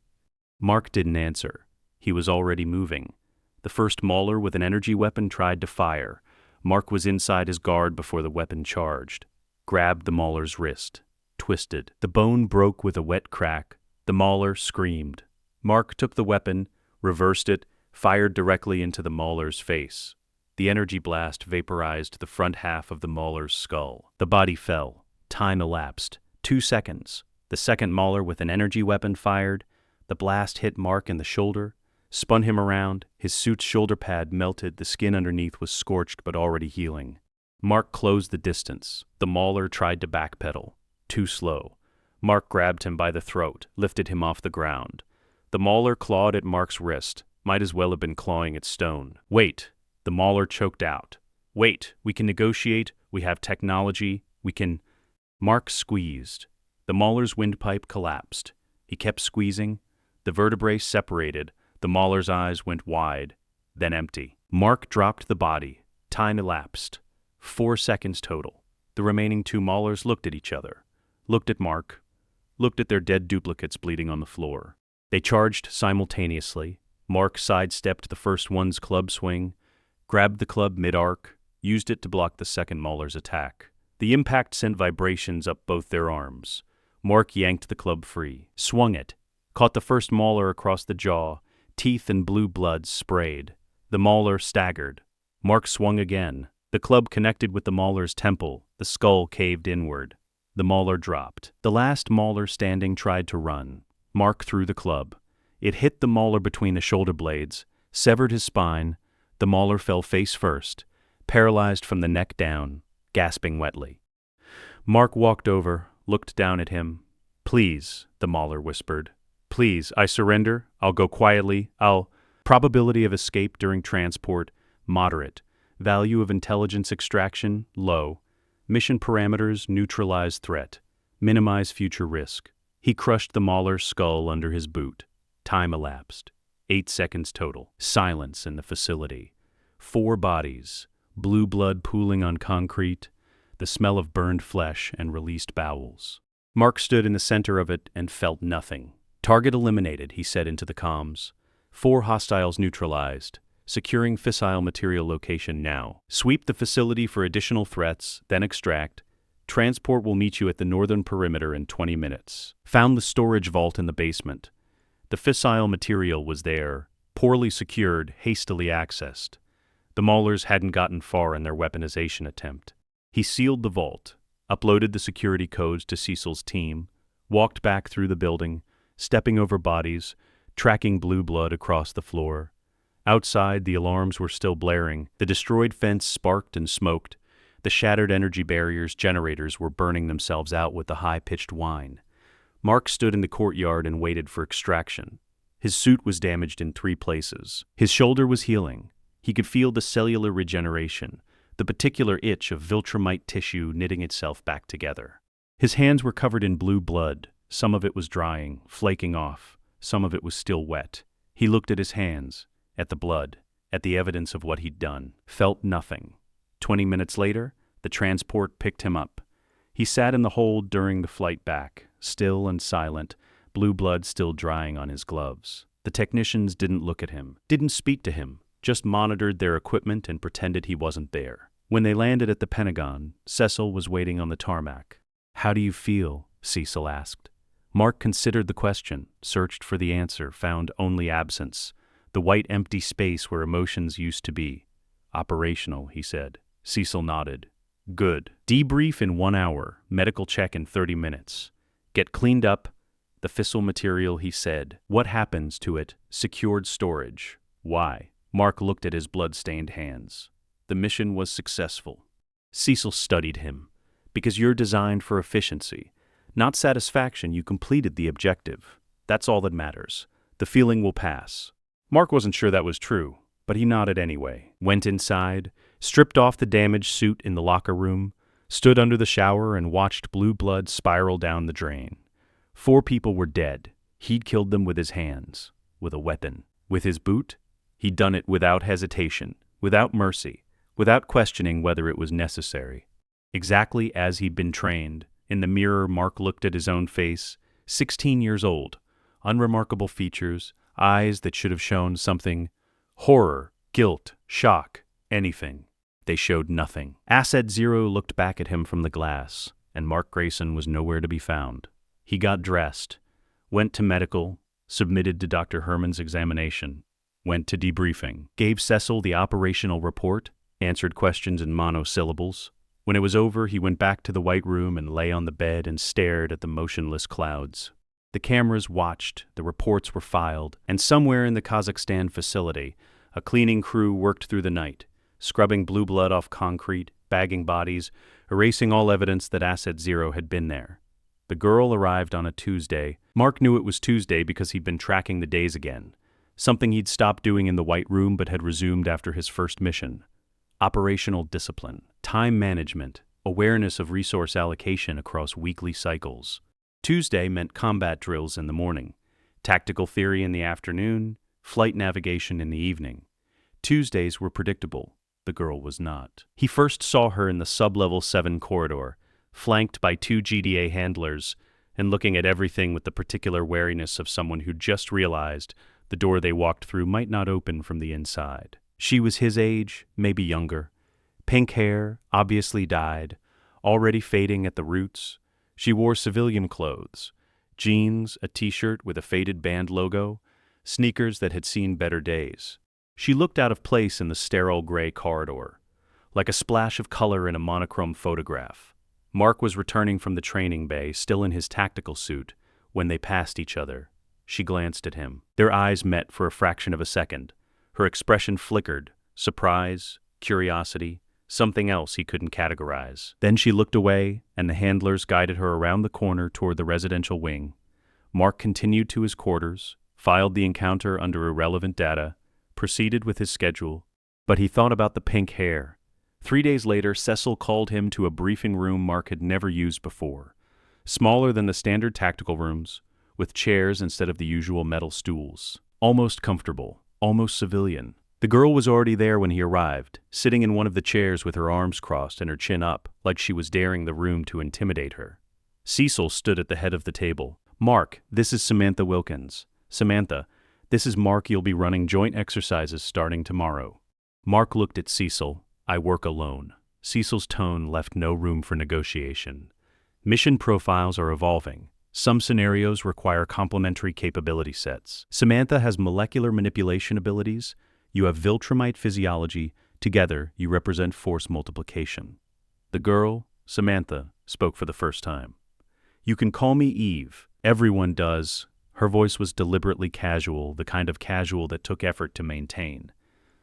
Mark didn't answer. He was already moving. The first Mauler with an energy weapon tried to fire. Mark was inside his guard before the weapon charged. Grabbed the Mauler's wrist. Twisted. The bone broke with a wet crack. The Mauler screamed. Mark took the weapon, reversed it, fired directly into the Mauler's face. The energy blast vaporized the front half of the Mauler's skull. The body fell. Time elapsed. 2 seconds. The second Mauler with an energy weapon fired. The blast hit Mark in the shoulder, spun him around. His suit's shoulder pad melted. The skin underneath was scorched but already healing. Mark closed the distance. The Mauler tried to backpedal. Too slow. Mark grabbed him by the throat, lifted him off the ground. The Mauler clawed at Mark's wrist. Might as well have been clawing at stone. "Wait!" The Mauler choked out. "Wait, we can negotiate. We have technology. We can—" Mark squeezed. The Mauler's windpipe collapsed. He kept squeezing. The vertebrae separated. The Mauler's eyes went wide, then empty. Mark dropped the body. Time elapsed. 4 seconds total. The remaining 2 Maulers looked at each other. Looked at Mark. Looked at their dead duplicates bleeding on the floor. They charged simultaneously. Mark sidestepped the first one's club swing, grabbed the club mid-arc, used it to block the second Mauler's attack. The impact sent vibrations up both their arms. Mark yanked the club free, swung it, caught the first Mauler across the jaw. Teeth and blue blood sprayed. The Mauler staggered. Mark swung again. The club connected with the Mauler's temple. The skull caved inward. The Mauler dropped. The last Mauler standing tried to run. Mark threw the club. It hit the Mauler between the shoulder blades, severed his spine. The Mauler fell face first, paralyzed from the neck down, gasping wetly. Mark walked over, looked down at him. "Please," the Mauler whispered. "Please, I surrender. I'll go quietly. Probability of escape during transport, moderate. Value of intelligence extraction, low. Mission parameters, neutralize threat. Minimize future risk." He crushed the Mauler's skull under his boot. Time elapsed. 8 seconds total. Silence in the facility. 4 bodies. Blue blood pooling on concrete. The smell of burned flesh and released bowels. Mark stood in the center of it and felt nothing. "Target eliminated," he said into the comms. 4 hostiles neutralized. Securing fissile material location now. Sweep the facility for additional threats, then extract. Transport will meet you at the northern perimeter in 20 minutes. Found the storage vault in the basement. The fissile material was there, poorly secured, hastily accessed. The Maulers hadn't gotten far in their weaponization attempt. He sealed the vault, uploaded the security codes to Cecil's team, walked back through the building, stepping over bodies, tracking blue blood across the floor. Outside, the alarms were still blaring. The destroyed fence sparked and smoked. The shattered energy barrier's generators were burning themselves out with the high-pitched whine. Mark stood in the courtyard and waited for extraction. His suit was damaged in 3 places. His shoulder was healing. He could feel the cellular regeneration, the particular itch of Viltrumite tissue knitting itself back together. His hands were covered in blue blood. Some of it was drying, flaking off. Some of it was still wet. He looked at his hands, at the blood, at the evidence of what he'd done. Felt nothing. 20 minutes later, the transport picked him up. He sat in the hold during the flight back, still and silent, blue blood still drying on his gloves. The technicians didn't look at him, didn't speak to him, just monitored their equipment and pretended he wasn't there. When they landed at the Pentagon, Cecil was waiting on the tarmac. "How do you feel?" Cecil asked. Mark considered the question, searched for the answer, found only absence, the white empty space where emotions used to be. "Operational," he said. Cecil nodded. "Good. Debrief in 1 hour, medical check in 30 minutes. Get cleaned up. The fissile material," he said. "What happens to it? Secured storage. Why?" Mark looked at his blood-stained hands. "The mission was successful." Cecil studied him. "Because you're designed for efficiency. Not satisfaction, you completed the objective. That's all that matters. The feeling will pass." Mark wasn't sure that was true, but he nodded anyway. Went inside, stripped off the damaged suit in the locker room, stood under the shower and watched blue blood spiral down the drain. 4 people were dead. He'd killed them with his hands, with a weapon. With his boot, he'd done it without hesitation, without mercy, without questioning whether it was necessary. Exactly as he'd been trained. In the mirror, Mark looked at his own face, 16 years old, unremarkable features, eyes that should have shown something. Horror, guilt, shock, anything. They showed nothing. Asset Zero looked back at him from the glass, and Mark Grayson was nowhere to be found. He got dressed, went to medical, submitted to Dr. Herman's examination, went to debriefing, gave Cecil the operational report, answered questions in monosyllables. When it was over, he went back to the White Room and lay on the bed and stared at the motionless clouds. The cameras watched, the reports were filed, and somewhere in the Kazakhstan facility, a cleaning crew worked through the night, scrubbing blue blood off concrete, bagging bodies, erasing all evidence that Asset Zero had been there. The girl arrived on a Tuesday. Mark knew it was Tuesday because he'd been tracking the days again, something he'd stopped doing in the White Room but had resumed after his first mission. Operational discipline, time management, awareness of resource allocation across weekly cycles. Tuesday meant combat drills in the morning, tactical theory in the afternoon, flight navigation in the evening. Tuesdays were predictable. The girl was not. He first saw her in the sub-level 7 corridor, flanked by 2 GDA handlers, and looking at everything with the particular wariness of someone who just realized the door they walked through might not open from the inside. She was his age, maybe younger. Pink hair, obviously dyed, already fading at the roots. She wore civilian clothes, jeans, a t-shirt with a faded band logo, sneakers that had seen better days. She looked out of place in the sterile gray corridor, like a splash of color in a monochrome photograph. Mark was returning from the training bay, still in his tactical suit, when they passed each other. She glanced at him. Their eyes met for a fraction of a second. Her expression flickered, surprise, curiosity, something else he couldn't categorize. Then she looked away, and the handlers guided her around the corner toward the residential wing. Mark continued to his quarters, filed the encounter under irrelevant data, proceeded with his schedule, but he thought about the pink hair. 3 days later, Cecil called him to a briefing room Mark had never used before, smaller than the standard tactical rooms, with chairs instead of the usual metal stools. Almost comfortable, almost civilian. The girl was already there when he arrived, sitting in one of the chairs with her arms crossed and her chin up, like she was daring the room to intimidate her. Cecil stood at the head of the table. "Mark, this is Samantha Wilkins. Samantha, This is Mark. You'll be running joint exercises starting tomorrow." Mark looked at Cecil. "I work alone." Cecil's tone left no room for negotiation. Mission profiles are evolving. Some scenarios require complementary capability sets. Samantha has molecular manipulation abilities. You have Viltrumite physiology. Together, you represent force multiplication. The girl, Samantha, spoke for the first time. "You can call me Eve. Everyone does." Her voice was deliberately casual, the kind of casual that took effort to maintain.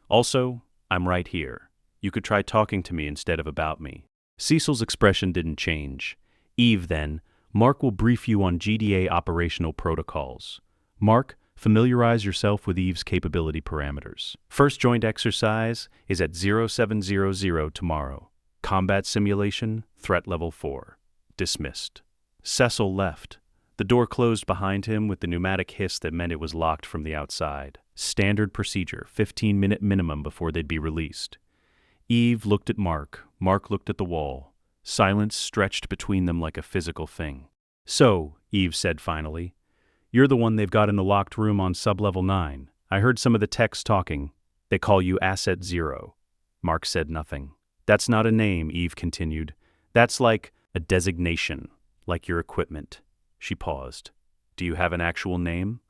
"Also, I'm right here. You could try talking to me instead of about me." Cecil's expression didn't change. "Eve, then, Mark will brief you on GDA operational protocols. Mark, familiarize yourself with Eve's capability parameters. First joint exercise is at 0700 tomorrow. Combat simulation, threat level 4. Dismissed." Cecil left. The door closed behind him with the pneumatic hiss that meant it was locked from the outside. Standard procedure, 15-minute minimum before they'd be released. Eve looked at Mark. Mark looked at the wall. Silence stretched between them like a physical thing. "So," Eve said finally, "you're the one they've got in the locked room on sub-level 9. I heard some of the techs talking. They call you Asset Zero." Mark said nothing. "That's not a name," Eve continued. "That's like a designation, like your equipment." She paused. "Do you have an actual name?"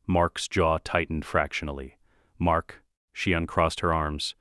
Mark's jaw tightened fractionally. "Mark," she uncrossed her arms.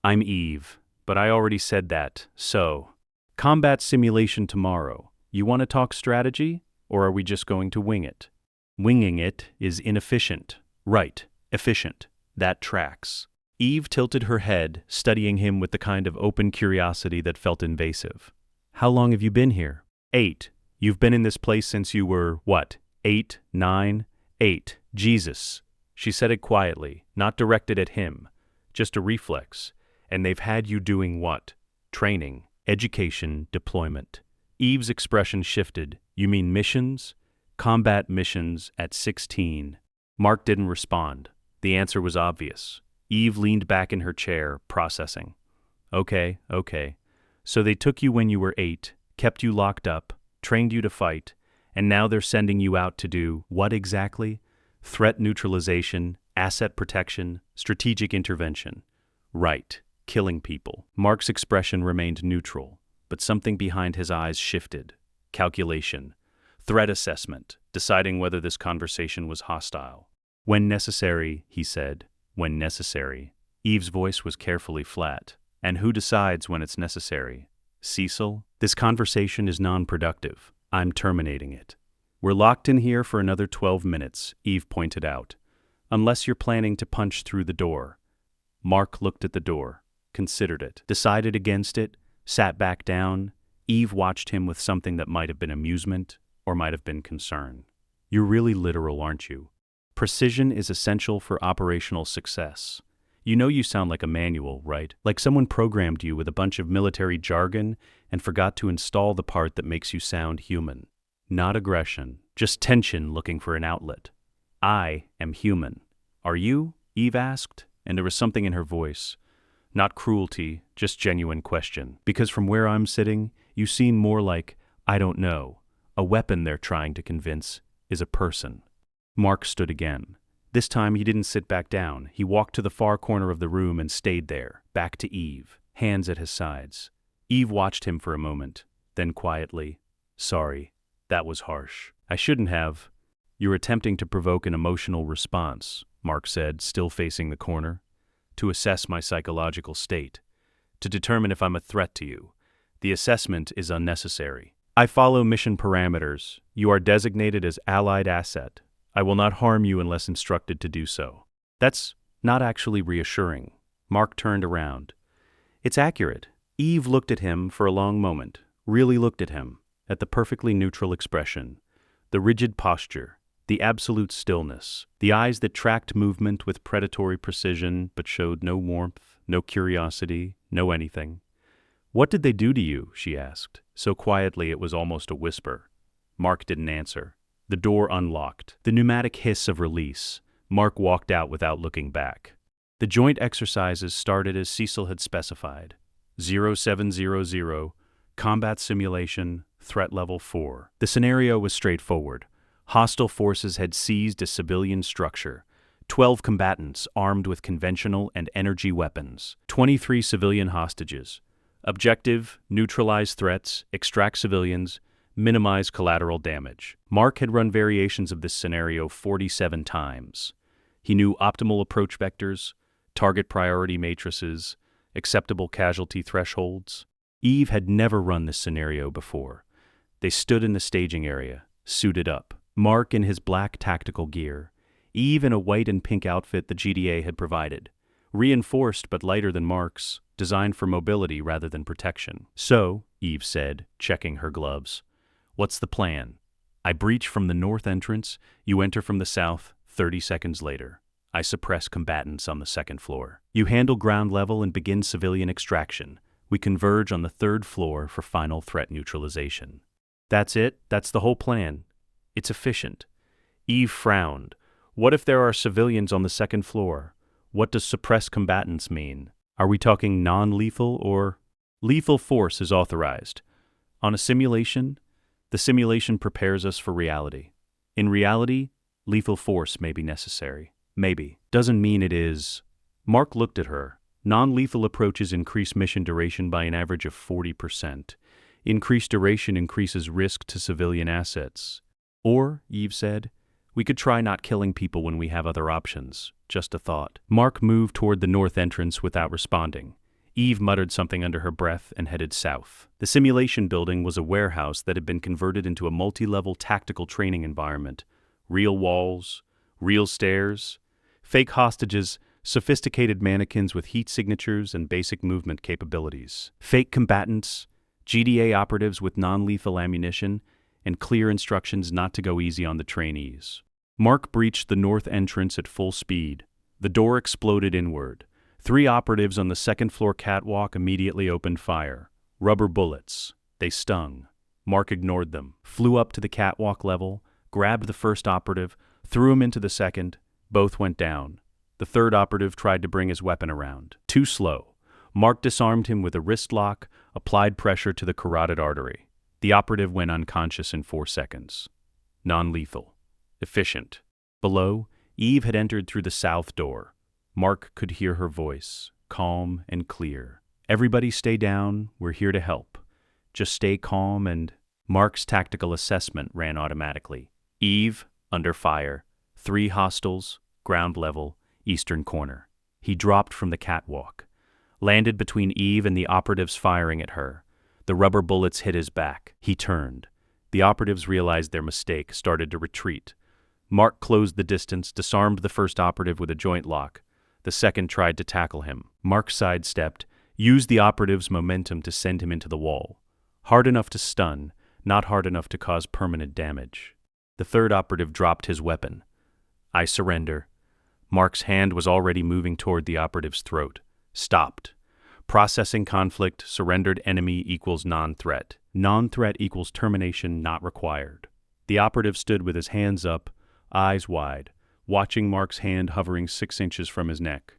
"I'm Eve, but I already said that, so. Combat simulation tomorrow. You want to talk strategy, or are we just going to wing it?" "Winging it is inefficient." "Right, efficient. That tracks." Eve tilted her head, studying him with the kind of open curiosity that felt invasive. "How long have you been here?" 8. "You've been in this place since you were, what, 8, 9? 8. Jesus." She said it quietly, not directed at him, just a reflex. "And they've had you doing what?" "Training, education, deployment." Eve's expression shifted. "You mean missions?" "Combat missions at 16. Mark didn't respond. The answer was obvious. Eve leaned back in her chair, processing. Okay. So they took you when you were 8, kept you locked up, trained you to fight, and now they're sending you out to do what exactly? Threat neutralization, asset protection, strategic intervention. Right, killing people. Mark's expression remained neutral, but something behind his eyes shifted. Calculation, threat assessment, deciding whether this conversation was hostile. "When necessary," he said, "when necessary." Eve's voice was carefully flat. "And who decides when it's necessary?" "Cecil, this conversation is non-productive. I'm terminating it." "We're locked in here for another 12 minutes, Eve pointed out. "Unless you're planning to punch through the door." Mark looked at the door, considered it, decided against it, sat back down. Eve watched him with something that might have been amusement or might have been concern. "You're really literal, aren't you? Precision is essential for operational success. You know you sound like a manual, right? Like someone programmed you with a bunch of military jargon and forgot to install the part that makes you sound human. Not aggression, just tension looking for an outlet. I am human. Are you?" Eve asked, and there was something in her voice. Not cruelty, just genuine question. "Because from where I'm sitting, you seem more like, I don't know. A weapon they're trying to convince is a person." Mark stood again. This time he didn't sit back down. He walked to the far corner of the room and stayed there, back to Eve, hands at his sides. Eve watched him for a moment, then quietly, "Sorry, that was harsh. I shouldn't have." "You're attempting to provoke an emotional response," Mark said, still facing the corner. "To assess my psychological state. To determine if I'm a threat to you. The assessment is unnecessary. I follow mission parameters. You are designated as allied asset. I will not harm you unless instructed to do so." "That's not actually reassuring." Mark turned around. "It's accurate." Eve looked at him for a long moment, really looked at him, at the perfectly neutral expression, the rigid posture, the absolute stillness, the eyes that tracked movement with predatory precision but showed no warmth, no curiosity, no anything. "What did they do to you?" she asked, so quietly it was almost a whisper. Mark didn't answer. The door unlocked. The pneumatic hiss of release. Mark walked out without looking back. The joint exercises started as Cecil had specified. 0700, combat simulation, threat level 4. The scenario was straightforward. Hostile forces had seized a civilian structure. 12 combatants armed with conventional and energy weapons. 23 civilian hostages. Objective: neutralize threats, extract civilians, minimize collateral damage. Mark had run variations of this scenario 47 times. He knew optimal approach vectors, target priority matrices, acceptable casualty thresholds. Eve had never run this scenario before. They stood in the staging area, suited up. Mark in his black tactical gear, Eve in a white and pink outfit the GDA had provided, reinforced but lighter than Mark's, designed for mobility rather than protection. "So," Eve said, checking her gloves, "what's the plan? I breach from the north entrance, you enter from the south, 30 seconds later. I suppress combatants on the second floor. You handle ground level and begin civilian extraction. We converge on the third floor for final threat neutralization." "That's it? That's the whole plan? It's efficient." Eve frowned. "What if there are civilians on the second floor? What does suppress combatants mean? Are we talking non-lethal or—" "Lethal force is authorized. On a simulation, the simulation prepares us for reality. In reality, lethal force may be necessary. Maybe. Doesn't mean it is." Mark looked at her. "Non-lethal approaches increase mission duration by an average of 40%. Increased duration increases risk to civilian assets. Or," Eve said, "we could try not killing people when we have other options. Just a thought." Mark moved toward the north entrance without responding. Eve muttered something under her breath and headed south. The simulation building was a warehouse that had been converted into a multi-level tactical training environment. Real walls, real stairs, fake hostages, sophisticated mannequins with heat signatures and basic movement capabilities. Fake combatants, GDA operatives with non-lethal ammunition, and clear instructions not to go easy on the trainees. Mark breached the north entrance at full speed. The door exploded inward. 3 operatives on the second-floor catwalk immediately opened fire. Rubber bullets. They stung. Mark ignored them, flew up to the catwalk level, grabbed the first operative, threw him into the second. Both went down. The third operative tried to bring his weapon around. Too slow. Mark disarmed him with a wrist lock, applied pressure to the carotid artery. The operative went unconscious in 4 seconds. Non-lethal. Efficient. Below, Eve had entered through the south door. Mark could hear her voice, calm and clear. "Everybody stay down, we're here to help. Just stay calm and—" Mark's tactical assessment ran automatically. Eve, under fire. 3 hostiles, ground level, eastern corner. He dropped from the catwalk. Landed between Eve and the operatives firing at her. The rubber bullets hit his back. He turned. The operatives realized their mistake, started to retreat. Mark closed the distance, disarmed the first operative with a joint lock. The second tried to tackle him. Mark sidestepped, used the operative's momentum to send him into the wall. Hard enough to stun, not hard enough to cause permanent damage. The third operative dropped his weapon. "I surrender." Mark's hand was already moving toward the operative's throat. Stopped. Processing conflict, surrendered enemy equals non-threat. Non-threat equals termination not required. The operative stood with his hands up, eyes wide, watching Mark's hand hovering 6 inches from his neck.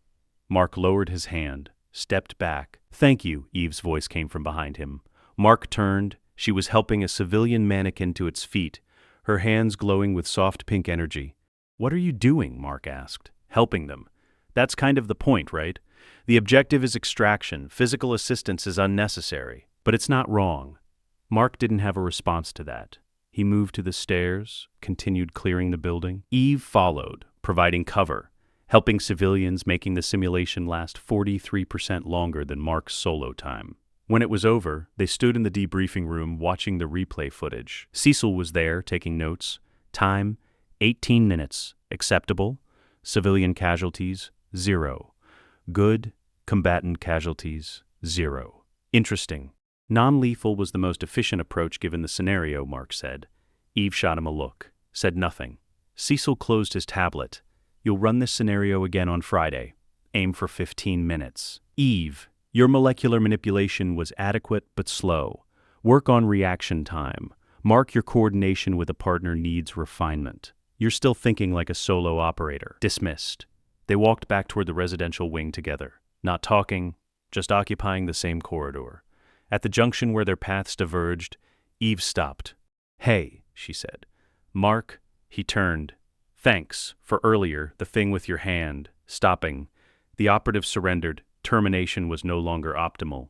Mark lowered his hand, stepped back. "Thank you," Eve's voice came from behind him. Mark turned. She was helping a civilian mannequin to its feet, her hands glowing with soft pink energy. "What are you doing?" Mark asked. "Helping them. That's kind of the point, right? The objective is extraction. Physical assistance is unnecessary. But it's not wrong." Mark didn't have a response to that. He moved to the stairs, continued clearing the building. Eve followed, providing cover, helping civilians, making the simulation last 43% longer than Mark's solo time. When it was over, they stood in the debriefing room watching the replay footage. Cecil was there, taking notes. Time, 18 minutes. Acceptable. Civilian casualties, 0. Good. Combatant casualties, 0. Interesting. Non-lethal was the most efficient approach given the scenario, Mark said. Eve shot him a look, said nothing. Cecil closed his tablet. "You'll run this scenario again on Friday. Aim for 15 minutes. Eve, your molecular manipulation was adequate but slow. Work on reaction time. Mark, your coordination with a partner needs refinement. You're still thinking like a solo operator." Dismissed. They walked back toward the residential wing together, not talking, just occupying the same corridor. At the junction where their paths diverged, Eve stopped. "Hey," she said. "Mark," he turned. Thanks for earlier, the thing with your hand. Stopping. The operative surrendered. Termination was no longer optimal.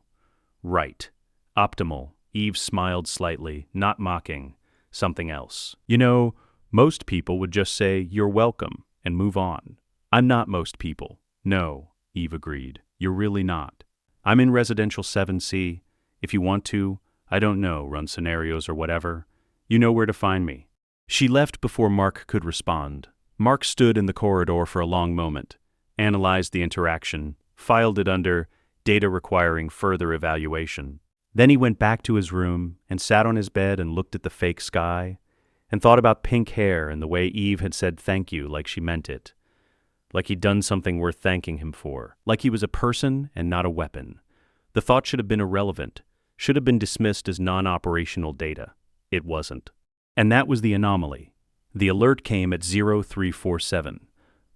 Right. Optimal. Eve smiled slightly, not mocking. Something else. You know, most people would just say, "You're welcome," and move on. I'm not most people. No, Eve agreed. You're really not. I'm in residential 7C. If you want to, I don't know, run scenarios or whatever, you know where to find me. She left before Mark could respond. Mark stood in the corridor for a long moment, analyzed the interaction, filed it under data requiring further evaluation. Then he went back to his room and sat on his bed and looked at the fake sky and thought about pink hair and the way Eve had said thank you like she meant it, like he'd done something worth thanking him for, like he was a person and not a weapon. The thought should have been irrelevant, should have been dismissed as non-operational data. It wasn't. And that was the anomaly. The alert came at 0347.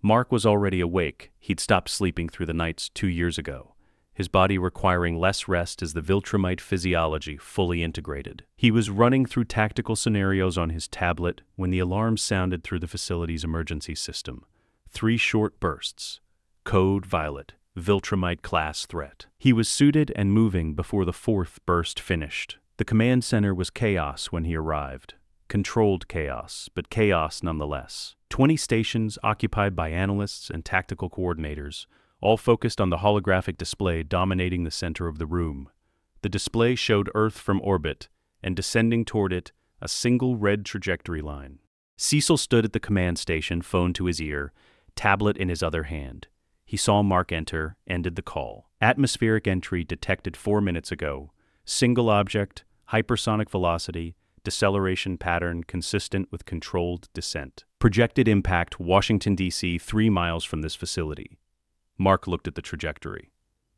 Mark was already awake. He'd stopped sleeping through the nights 2 years ago, his body requiring less rest as the Viltrumite physiology fully integrated. He was running through tactical scenarios on his tablet when the alarm sounded through the facility's emergency system. 3 short bursts. Code Violet. Viltrumite class threat. He was suited and moving before the 4th burst finished. The command center was chaos when he arrived. Controlled chaos, but chaos nonetheless. 20 stations occupied by analysts and tactical coordinators, all focused on the holographic display dominating the center of the room. The display showed Earth from orbit, and descending toward it, a single red trajectory line. Cecil stood at the command station, phone to his ear, tablet in his other hand. He saw Mark enter, ended the call. Atmospheric entry detected 4 minutes ago. Single object, hypersonic velocity, deceleration pattern consistent with controlled descent. Projected impact, Washington, D.C., 3 miles from this facility. Mark looked at the trajectory.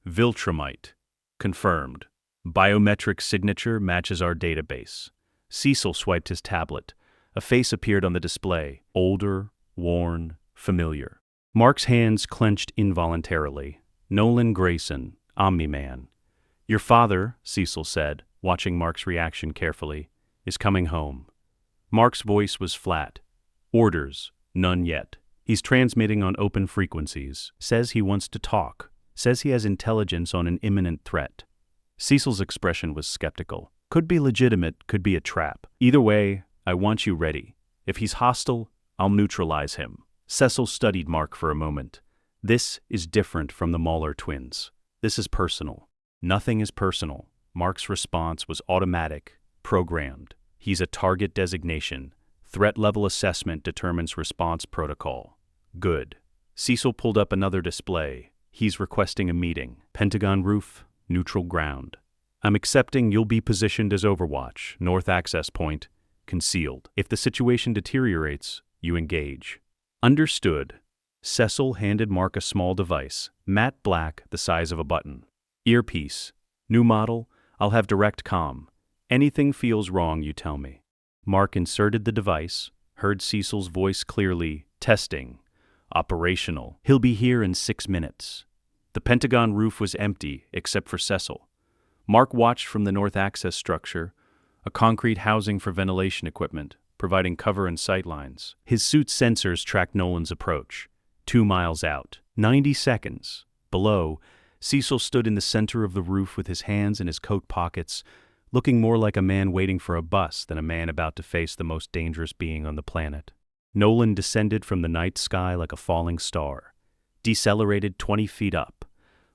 Viltrumite. Confirmed. Biometric signature matches our database. Cecil swiped his tablet. A face appeared on the display. Older, worn, familiar. Mark's hands clenched involuntarily. Nolan Grayson, Omni-Man. Your father, Cecil said, watching Mark's reaction carefully, is coming home. Mark's voice was flat. Orders, none yet. He's transmitting on open frequencies. Says he wants to talk. Says he has intelligence on an imminent threat. Cecil's expression was skeptical. Could be legitimate, could be a trap. Either way, I want you ready. If he's hostile, I'll neutralize him. Cecil studied Mark for a moment. This is different from the Mahler twins. This is personal. Nothing is personal. Mark's response was automatic, programmed. He's a target designation. Threat level assessment determines response protocol. Good. Cecil pulled up another display. He's requesting a meeting. Pentagon roof, neutral ground. I'm accepting you'll be positioned as Overwatch, north access point, concealed. If the situation deteriorates, you engage. Understood. Cecil handed Mark a small device, matte black, the size of a button. Earpiece. New model. I'll have direct comm. Anything feels wrong, you tell me. Mark inserted the device, heard Cecil's voice clearly. Testing. Operational. He'll be here in 6 minutes. The Pentagon roof was empty, except for Cecil. Mark watched from the north access structure, a concrete housing for ventilation equipment, providing cover and sightlines. His suit's sensors tracked Nolan's approach. 2 miles out. 90 seconds. Below, Cecil stood in the center of the roof with his hands in his coat pockets, looking more like a man waiting for a bus than a man about to face the most dangerous being on the planet. Nolan descended from the night sky like a falling star, decelerated 20 feet up,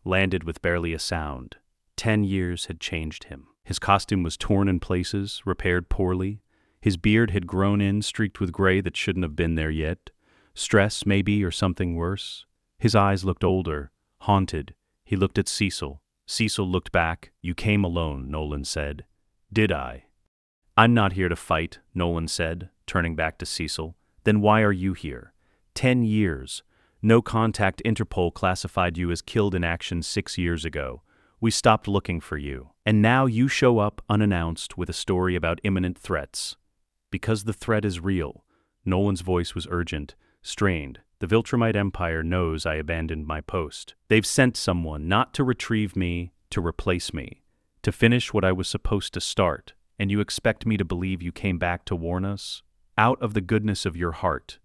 landed with barely a sound. 10 years had changed him. His costume was torn in places, repaired poorly. His beard had grown in, streaked with gray that shouldn't have been there yet. Stress, maybe, or something worse. His eyes looked older, haunted. He looked at Cecil. Cecil looked back. You came alone, Nolan said. Did I? I'm not here to fight, Nolan said, turning back to Cecil. Then why are you here? 10 years. No contact. Interpol classified you as killed in action 6 years ago. We stopped looking for you. And now you show up unannounced with a story about imminent threats. Because the threat is real. Nolan's voice was urgent, strained. The Viltrumite Empire knows I abandoned my post. They've sent someone not to retrieve me, to replace me, to finish what I was supposed to start. And you expect me to believe you came back to warn us? Out of the goodness of your heart.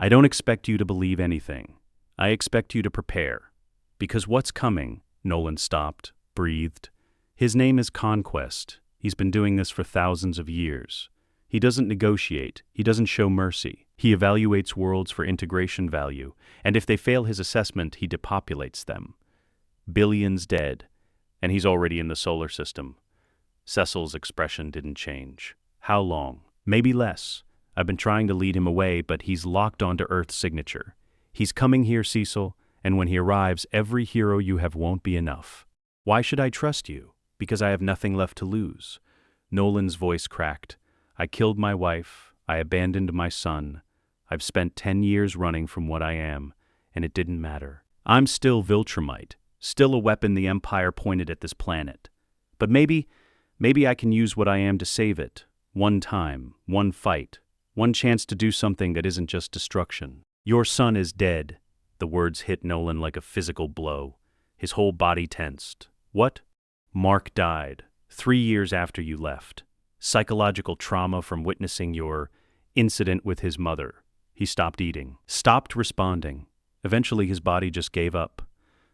I don't expect you to believe anything. I expect you to prepare. Because what's coming? Nolan stopped, breathed. His name is Conquest. He's been doing this for thousands of years. He doesn't negotiate. He doesn't show mercy. He evaluates worlds for integration value, and if they fail his assessment, he depopulates them. Billions dead, and he's already in the solar system. Cecil's expression didn't change. How long? Maybe less. I've been trying to lead him away, but he's locked onto Earth's signature. He's coming here, Cecil, and when he arrives, every hero you have won't be enough. Why should I trust you? Because I have nothing left to lose. Nolan's voice cracked. I killed my wife. I abandoned my son. I've spent 10 years running from what I am, and it didn't matter. I'm still Viltrumite, still a weapon the Empire pointed at this planet. But maybe I can use what I am to save it. One time, one fight, one chance to do something that isn't just destruction. Your son is dead. The words hit Nolan like a physical blow. His whole body tensed. What? Mark died 3 years after you left. Psychological trauma from witnessing your incident with his mother. He stopped eating, stopped responding. Eventually his body just gave up.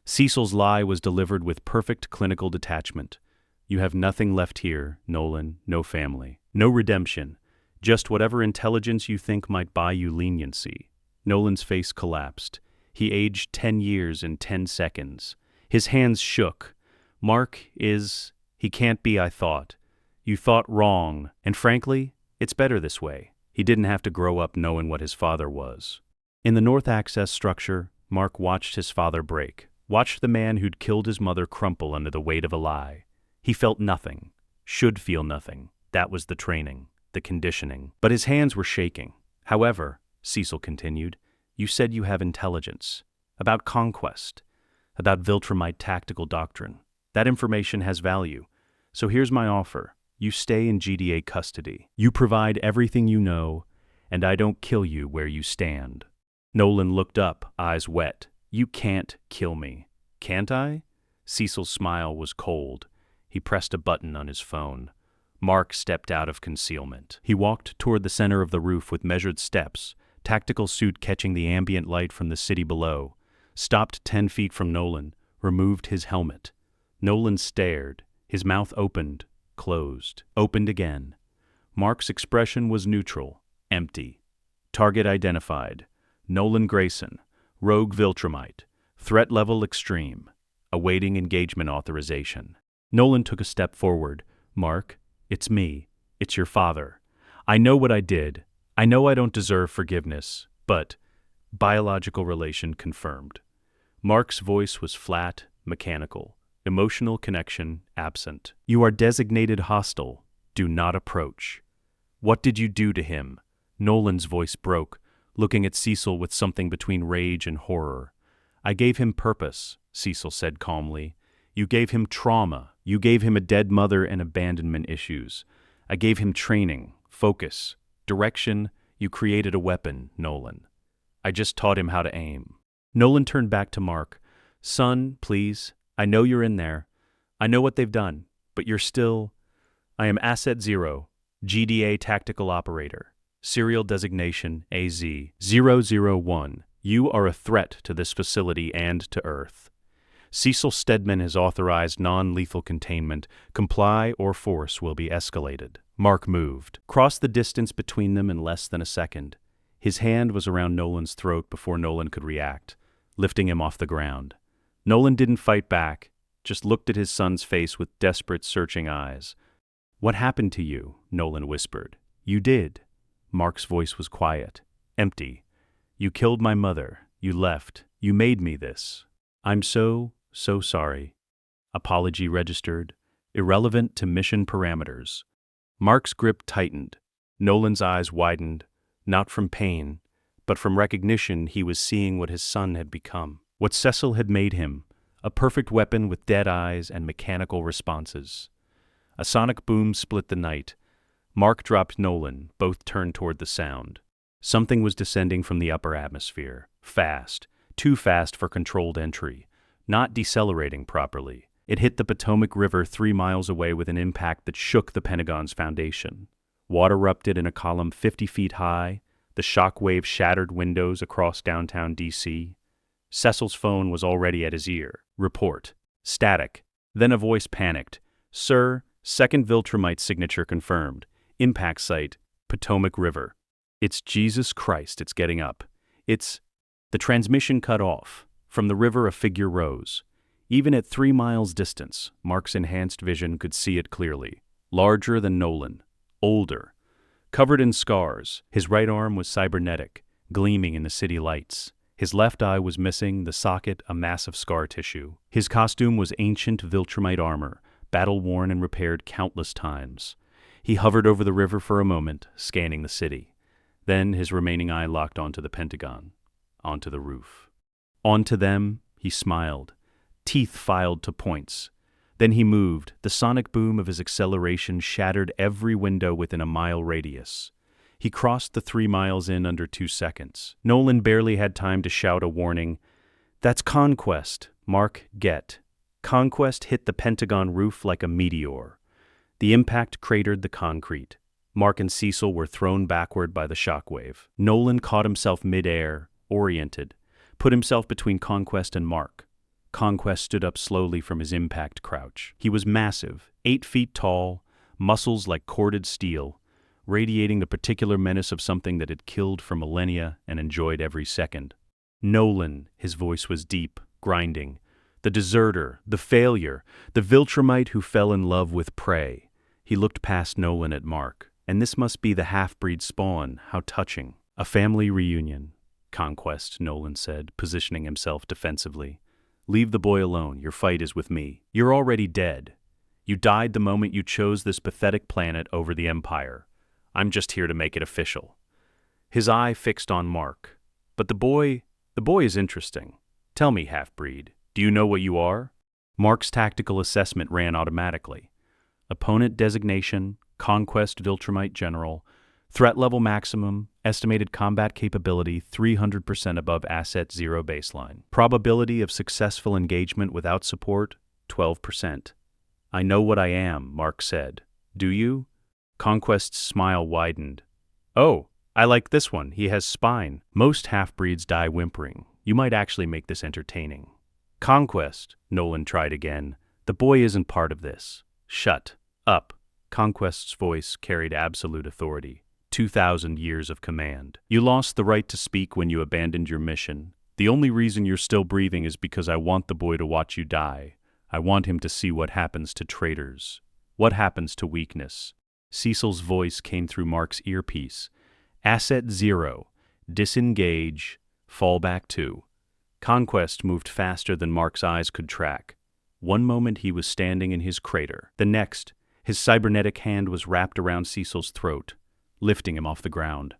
Cecil's lie was delivered with perfect clinical detachment. You have nothing left here, Nolan, no family, no redemption, just whatever intelligence you think might buy you leniency. Nolan's face collapsed. He aged 10 years in 10 seconds. His hands shook. He can't be, I thought. You thought wrong, and frankly, it's better this way. He didn't have to grow up knowing what his father was. In the North Access structure, Mark watched his father break, watched the man who'd killed his mother crumple under the weight of a lie. He felt nothing, should feel nothing. That was the training, the conditioning. But his hands were shaking. However, Cecil continued, you said you have intelligence, about conquest, about Viltrumite tactical doctrine. That information has value. So here's my offer. You stay in GDA custody. You provide everything you know, and I don't kill you where you stand. Nolan looked up, eyes wet. You can't kill me. Can't I? Cecil's smile was cold. He pressed a button on his phone. Mark stepped out of concealment. He walked toward the center of the roof with measured steps, tactical suit catching the ambient light from the city below. Stopped 10 feet from Nolan, removed his helmet. Nolan stared. His mouth opened, closed, opened again. Mark's expression was neutral, empty. Target identified. Nolan Grayson, rogue Viltrumite, threat level extreme, awaiting engagement authorization. Nolan took a step forward. Mark, it's me. It's your father. I know what I did. I know I don't deserve forgiveness, but biological relation confirmed. Mark's voice was flat, mechanical. Emotional connection absent. You are designated hostile. Do not approach. What did you do to him? Nolan's voice broke, looking at Cecil with something between rage and horror. I gave him purpose, Cecil said calmly. You gave him trauma. You gave him a dead mother and abandonment issues. I gave him training, focus, direction. You created a weapon, Nolan. I just taught him how to aim. Nolan turned back to Mark. Son, please. I know you're in there. I know what they've done, but you're still... I am Asset 0, GDA Tactical Operator, Serial Designation AZ-001. You are a threat to this facility and to Earth. Cecil Stedman has authorized non-lethal containment. Comply or force will be escalated. Mark moved, crossed the distance between them in less than a second. His hand was around Nolan's throat before Nolan could react, lifting him off the ground. Nolan didn't fight back, just looked at his son's face with desperate, searching eyes. What happened to you? Nolan whispered. You did. Mark's voice was quiet, empty. You killed my mother. You left. You made me this. I'm so sorry. Apology registered, irrelevant to mission parameters. Mark's grip tightened. Nolan's eyes widened, not from pain, but from recognition he was seeing what his son had become. What Cecil had made him, a perfect weapon with dead eyes and mechanical responses. A sonic boom split the night. Mark dropped Nolan, both turned toward the sound. Something was descending from the upper atmosphere, fast, too fast for controlled entry, not decelerating properly. It hit the Potomac River 3 miles away with an impact that shook the Pentagon's foundation. Water erupted in a column 50 feet high, The shockwave shattered windows across downtown D.C. Cecil's phone was already at his ear. Report. Static. Then a voice panicked. Sir, second Viltrumite signature confirmed. Impact site, Potomac River. It's Jesus Christ, it's getting up. The transmission cut off. From the river a figure rose. Even at 3 miles distance, Mark's enhanced vision could see it clearly. Larger than Nolan. Older. Covered in scars, his right arm was cybernetic, gleaming in the city lights. His left eye was missing, the socket a mass of scar tissue. His costume was ancient Viltrumite armor, battle-worn and repaired countless times. He hovered over the river for a moment, scanning the city. Then his remaining eye locked onto the Pentagon, onto the roof. Onto them, he smiled, teeth filed to points. Then he moved. The sonic boom of his acceleration shattered every window within a mile radius. He crossed the 3 miles in under 2 seconds. Nolan barely had time to shout a warning. That's Conquest, Mark, get. Conquest hit the Pentagon roof like a meteor. The impact cratered the concrete. Mark and Cecil were thrown backward by the shockwave. Nolan caught himself mid-air, oriented, put himself between Conquest and Mark. Conquest stood up slowly from his impact crouch. He was massive, 8 feet tall, muscles like corded steel, radiating the particular menace of something that had killed for millennia and enjoyed every second. Nolan, his voice was deep, grinding. The deserter, the failure, the Viltrumite who fell in love with prey. He looked past Nolan at Mark. And this must be the half-breed spawn, how touching. A family reunion. Conquest, Nolan said, positioning himself defensively. Leave the boy alone, your fight is with me. You're already dead. You died the moment you chose this pathetic planet over the Empire. I'm just here to make it official. His eye fixed on Mark. But the boy is interesting. Tell me, half-breed, do you know what you are? Mark's tactical assessment ran automatically. Opponent designation, Conquest Viltrumite General, threat level maximum, estimated combat capability 300% above Asset 0 baseline. Probability of successful engagement without support, 12%. I know what I am, Mark said. Do you? Conquest's smile widened. Oh, I like this one. He has spine. Most half-breeds die whimpering. You might actually make this entertaining. Conquest, Nolan tried again. The boy isn't part of this. Shut up. Conquest's voice carried absolute authority. 2,000 years of command. You lost the right to speak when you abandoned your mission. The only reason you're still breathing is because I want the boy to watch you die. I want him to see what happens to traitors. What happens to weakness. Cecil's voice came through Mark's earpiece. Asset 0. Disengage. Fall back 2. Conquest moved faster than Mark's eyes could track. One moment he was standing in his crater. The next, his cybernetic hand was wrapped around Cecil's throat, lifting him off the ground.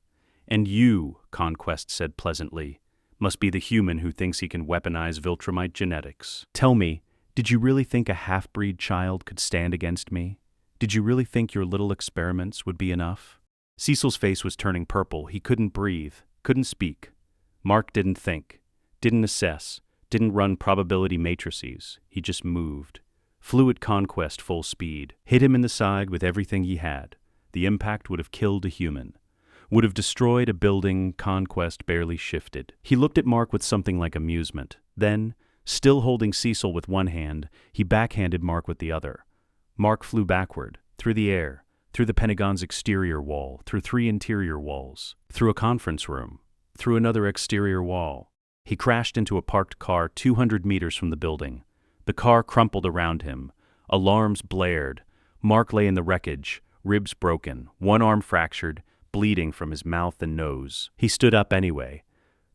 And you, Conquest said pleasantly, must be the human who thinks he can weaponize Viltrumite genetics. Tell me, did you really think a half-breed child could stand against me? Did you really think your little experiments would be enough? Cecil's face was turning purple. He couldn't breathe, couldn't speak. Mark didn't think, didn't assess, didn't run probability matrices. He just moved. Flew at Conquest full speed, hit him in the side with everything he had. The impact would have killed a human. Would have destroyed a building. Conquest barely shifted. He looked at Mark with something like amusement. Then, still holding Cecil with one hand, he backhanded Mark with the other. Mark flew backward, through the air, through the Pentagon's exterior wall, through 3 interior walls, through a conference room, through another exterior wall. He crashed into a parked car 200 meters from the building. The car crumpled around him. Alarms blared. Mark lay in the wreckage, ribs broken, one arm fractured, bleeding from his mouth and nose. He stood up anyway.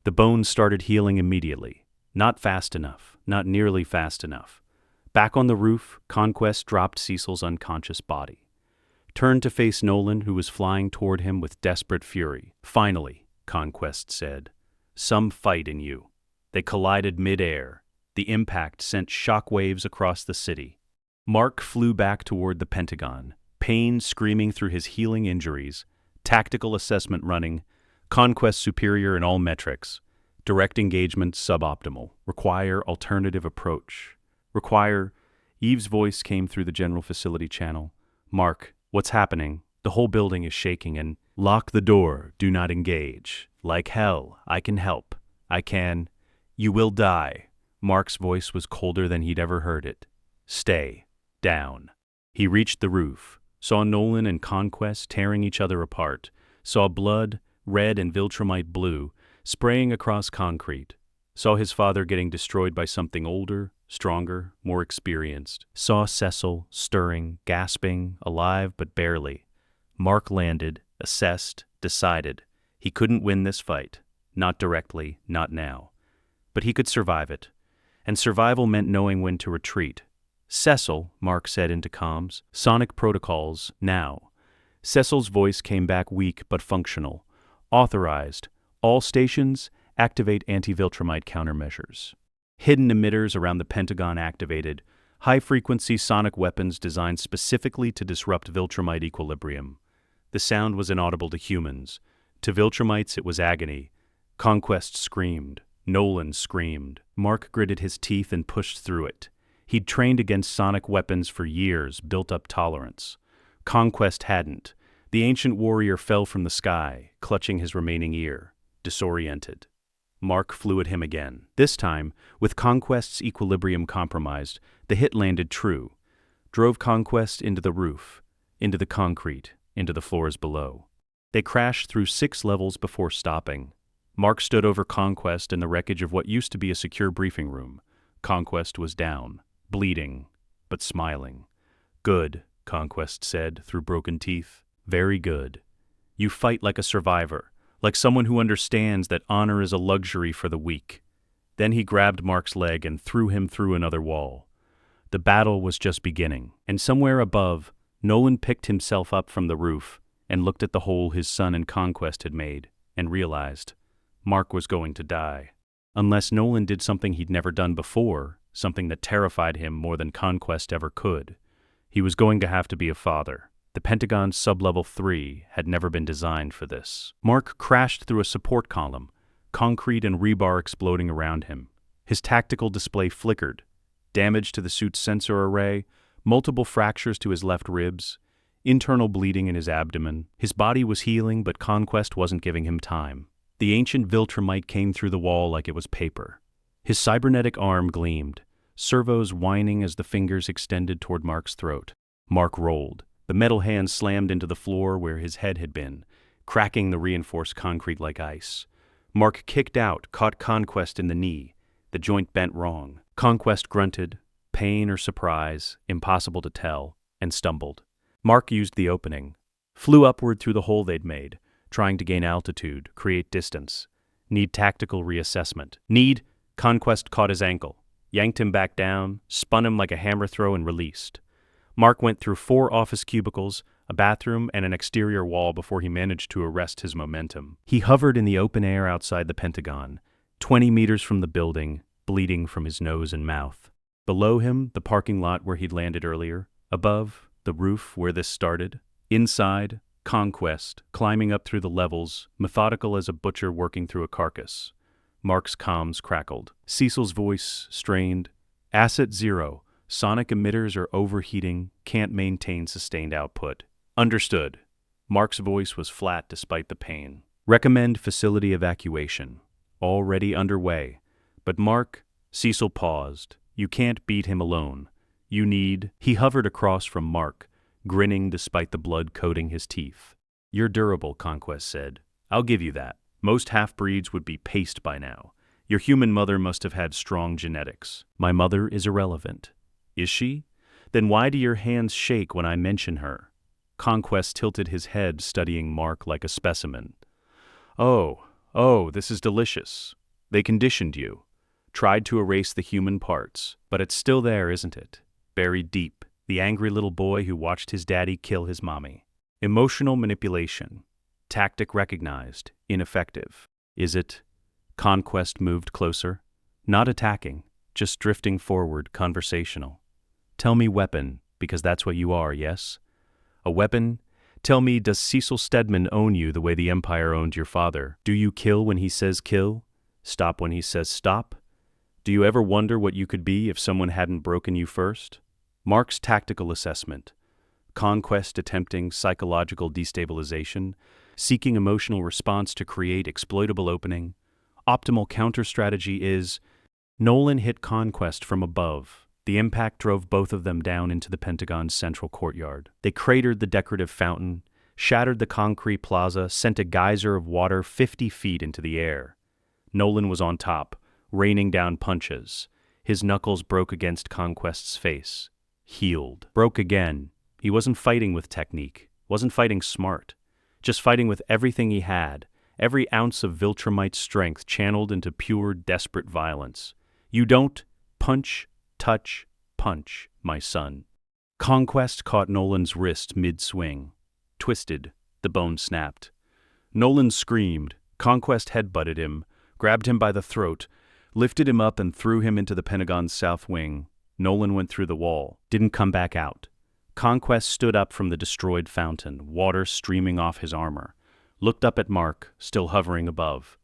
The bones started healing immediately. Not fast enough, not nearly fast enough. Back on the roof, Conquest dropped Cecil's unconscious body. Turned to face Nolan, who was flying toward him with desperate fury. Finally, Conquest said, some fight in you. They collided mid-air. The impact sent shockwaves across the city. Mark flew back toward the Pentagon, pain screaming through his healing injuries, tactical assessment running, Conquest superior in all metrics, direct engagement suboptimal, require alternative approach, require... Eve's voice came through the general facility channel. Mark, what's happening? The whole building is shaking and Lock the door, do not engage. Like hell, I can help. I can. You will die. Mark's voice was colder than he'd ever heard it. Stay. Down. He reached the roof, saw Nolan and Conquest tearing each other apart, saw blood, red and Viltrumite blue, spraying across concrete, saw his father getting destroyed by something older, stronger, more experienced, saw Cecil stirring, gasping, alive but barely. Mark landed, assessed, decided. He couldn't win this fight. Not directly, not now. But he could survive it. And survival meant knowing when to retreat. Cecil, Mark said into comms, sonic protocols, now. Cecil's voice came back weak but functional. Authorized. All stations, activate anti-Viltrumite countermeasures. Hidden emitters around the Pentagon activated. High-frequency sonic weapons designed specifically to disrupt Viltrumite equilibrium. The sound was inaudible to humans. To Viltrumites it was agony. Conquest screamed. Nolan screamed. Mark gritted his teeth and pushed through it. He'd trained against sonic weapons for years, built up tolerance. Conquest hadn't. The ancient warrior fell from the sky, clutching his remaining ear, disoriented. Mark flew at him again. This time, with Conquest's equilibrium compromised, the hit landed true. Drove Conquest into the roof, into the concrete, into the floors below. They crashed through 6 levels before stopping. Mark stood over Conquest in the wreckage of what used to be a secure briefing room. Conquest was down, bleeding, but smiling. Good, Conquest said through broken teeth. Very good. You fight like a survivor, like someone who understands that honor is a luxury for the weak. Then he grabbed Mark's leg and threw him through another wall. The battle was just beginning, and somewhere above, Nolan picked himself up from the roof and looked at the hole his son and Conquest had made, and realized Mark was going to die. Unless Nolan did something he'd never done before, something that terrified him more than Conquest ever could. He was going to have to be a father. The Pentagon's Sub-Level 3 had never been designed for this. Mark crashed through a support column, concrete and rebar exploding around him. His tactical display flickered. Damage to the suit's sensor array, multiple fractures to his left ribs, internal bleeding in his abdomen. His body was healing, but Conquest wasn't giving him time. The ancient Viltrumite came through the wall like it was paper. His cybernetic arm gleamed, servos whining as the fingers extended toward Mark's throat. Mark rolled. The metal hand slammed into the floor where his head had been, cracking the reinforced concrete like ice. Mark kicked out, caught Conquest in the knee. The joint bent wrong. Conquest grunted, pain or surprise, impossible to tell, and stumbled. Mark used the opening, flew upward through the hole they'd made, trying to gain altitude, create distance. Need tactical reassessment. Conquest caught his ankle, yanked him back down, spun him like a hammer throw and released. Mark went through 4 office cubicles, a bathroom, and an exterior wall before he managed to arrest his momentum. He hovered in the open air outside the Pentagon, 20 meters from the building, bleeding from his nose and mouth. Below him, the parking lot where he'd landed earlier. Above, the roof where this started. Inside, Conquest, climbing up through the levels, methodical as a butcher working through a carcass. Mark's comms crackled. Cecil's voice strained. Asset 0. Sonic emitters are overheating, can't maintain sustained output. Understood. Mark's voice was flat despite the pain. Recommend facility evacuation. Already underway. But Mark, Cecil paused. You can't beat him alone. You need... He hovered across from Mark, grinning despite the blood coating his teeth. You're durable, Conquest said. I'll give you that. Most half-breeds would be paste by now. Your human mother must have had strong genetics. My mother is irrelevant. Is she? Then why do your hands shake when I mention her? Conquest tilted his head, studying Mark like a specimen. Oh, this is delicious. They conditioned you. Tried to erase the human parts. But it's still there, isn't it? Buried deep. The angry little boy who watched his daddy kill his mommy. Emotional manipulation. Tactic recognized. Ineffective. Is it? Conquest moved closer. Not attacking, just drifting forward, conversational. Tell me weapon, because that's what you are, yes? A weapon? Tell me, does Cecil Stedman own you the way the Empire owned your father? Do you kill when he says kill? Stop when he says stop? Do you ever wonder what you could be if someone hadn't broken you first? Mark's tactical assessment. Conquest attempting psychological destabilization. seeking emotional response to create exploitable opening. Optimal counter-strategy is Nolan hit Conquest from above. The impact drove both of them down into the Pentagon's central courtyard. They cratered the decorative fountain, shattered the concrete plaza, sent a geyser of water 50 feet into the air. Nolan was on top, raining down punches. His knuckles broke against Conquest's face. Healed. Broke again. He wasn't fighting with technique, wasn't fighting smart, just fighting with everything he had, every ounce of Viltrumite strength channeled into pure, desperate violence. You don't punch, touch, punch, my son. Conquest caught Nolan's wrist mid-swing. Twisted, the bone snapped. Nolan screamed. Conquest headbutted him, grabbed him by the throat, lifted him up and threw him into the Pentagon's south wing. Nolan went through the wall, didn't come back out. Conquest stood up from the destroyed fountain, water streaming off his armor. Looked up at Mark, still hovering above.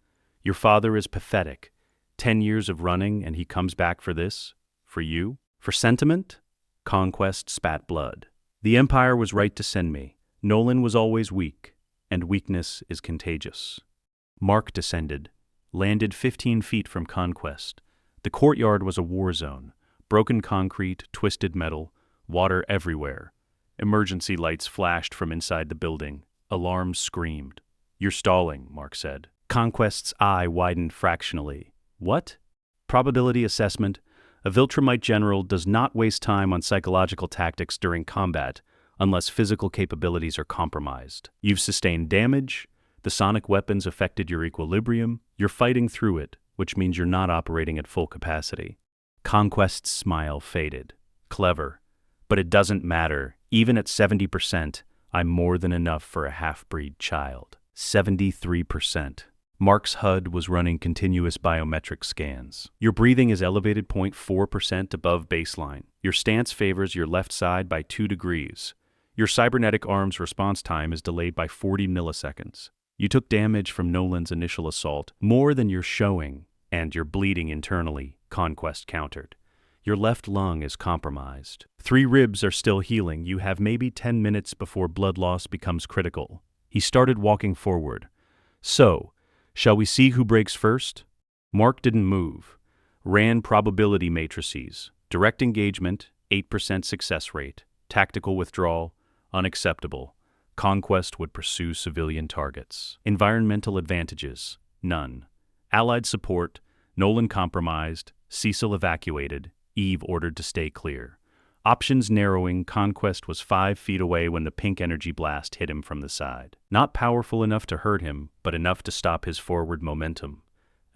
Your father is pathetic. 10 years of running and he comes back for this? For you? For sentiment? Conquest spat blood. The Empire was right to send me. Nolan was always weak, and weakness is contagious. Mark descended, landed 15 feet from Conquest. The courtyard was a war zone. Broken concrete, twisted metal, water everywhere. Emergency lights flashed from inside the building. Alarms screamed. You're stalling, Mark said. Conquest's eye widened fractionally. What? Probability assessment. A Viltrumite general does not waste time on psychological tactics during combat unless physical capabilities are compromised. You've sustained damage. The sonic weapons affected your equilibrium. You're fighting through it, which means you're not operating at full capacity. Conquest's smile faded. Clever. But it doesn't matter. Even at 70%, I'm more than enough for a half-breed child. 73%. Mark's HUD was running continuous biometric scans. Your breathing is elevated 0.4% above baseline. Your stance favors your left side by 2 degrees. Your cybernetic arm's response time is delayed by 40 milliseconds. You took damage from Nolan's initial assault, more than you're showing, and you're bleeding internally, Conquest countered. Your left lung is compromised. 3 ribs are still healing. You have maybe 10 minutes before blood loss becomes critical. He started walking forward. So, shall we see who breaks first? Mark didn't move. Ran probability matrices. Direct engagement, 8% success rate. Tactical withdrawal, unacceptable. Conquest would pursue civilian targets. Environmental advantages, none. Allied support, Nolan compromised, Cecil evacuated, Eve ordered to stay clear. Options narrowing, Conquest was 5 feet away when the pink energy blast hit him from the side. Not powerful enough to hurt him, but enough to stop his forward momentum.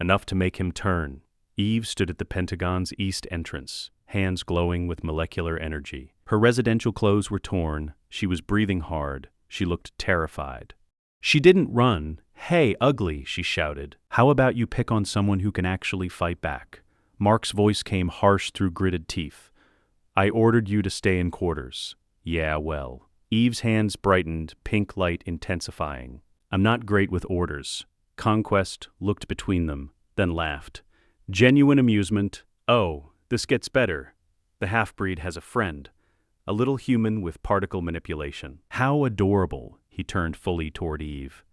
Enough to make him turn. Eve stood at the Pentagon's east entrance, hands glowing with molecular energy. Her residential clothes were torn. She was breathing hard. She looked terrified. She didn't run. Hey, ugly, she shouted. How about you pick on someone who can actually fight back? Mark's voice came harsh through gritted teeth. I ordered you to stay in quarters. Yeah, well. Eve's hands brightened, pink light intensifying. I'm not great with orders. Conquest looked between them, then laughed. Genuine amusement. Oh, this gets better. The half-breed has a friend. A little human with particle manipulation. How adorable. He turned fully toward Eve.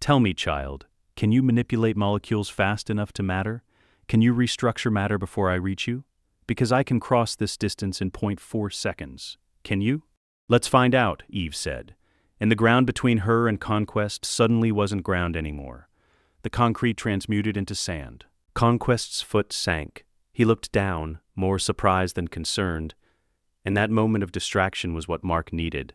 Tell me, child, can you manipulate molecules fast enough to matter? Can you restructure matter before I reach you? Because I can cross this distance in 0.4 seconds. Can you? Let's find out, Eve said. And the ground between her and Conquest suddenly wasn't ground anymore. The concrete transmuted into sand. Conquest's foot sank. He looked down, more surprised than concerned. And that moment of distraction was what Mark needed.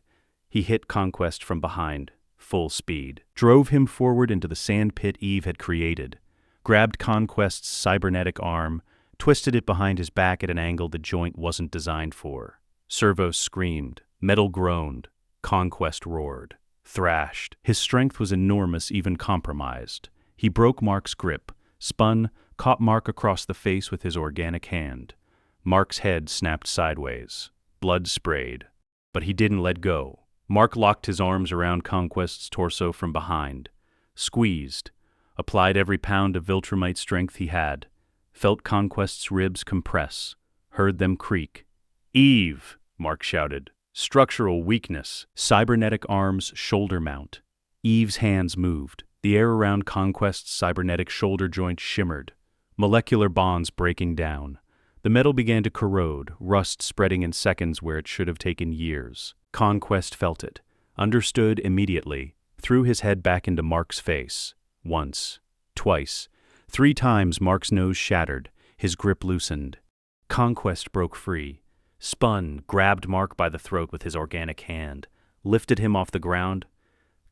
He hit Conquest from behind, full speed. Drove him forward into the sand pit Eve had created. Grabbed Conquest's cybernetic arm, twisted it behind his back at an angle the joint wasn't designed for. Servos screamed. Metal groaned. Conquest roared. Thrashed. His strength was enormous, even compromised. He broke Mark's grip, spun, caught Mark across the face with his organic hand. Mark's head snapped sideways. Blood sprayed. But he didn't let go. Mark locked his arms around Conquest's torso from behind. Squeezed. Applied every pound of Viltrumite strength he had. Felt Conquest's ribs compress. Heard them creak. Eve! Mark shouted. Structural weakness. Cybernetic arms shoulder mount. Eve's hands moved. The air around Conquest's cybernetic shoulder joint shimmered, molecular bonds breaking down. The metal began to corrode, rust spreading in seconds where it should have taken years. Conquest felt it, understood immediately, threw his head back into Mark's face. Once, twice, 3 times Mark's nose shattered, his grip loosened. Conquest broke free, spun, grabbed Mark by the throat with his organic hand, lifted him off the ground.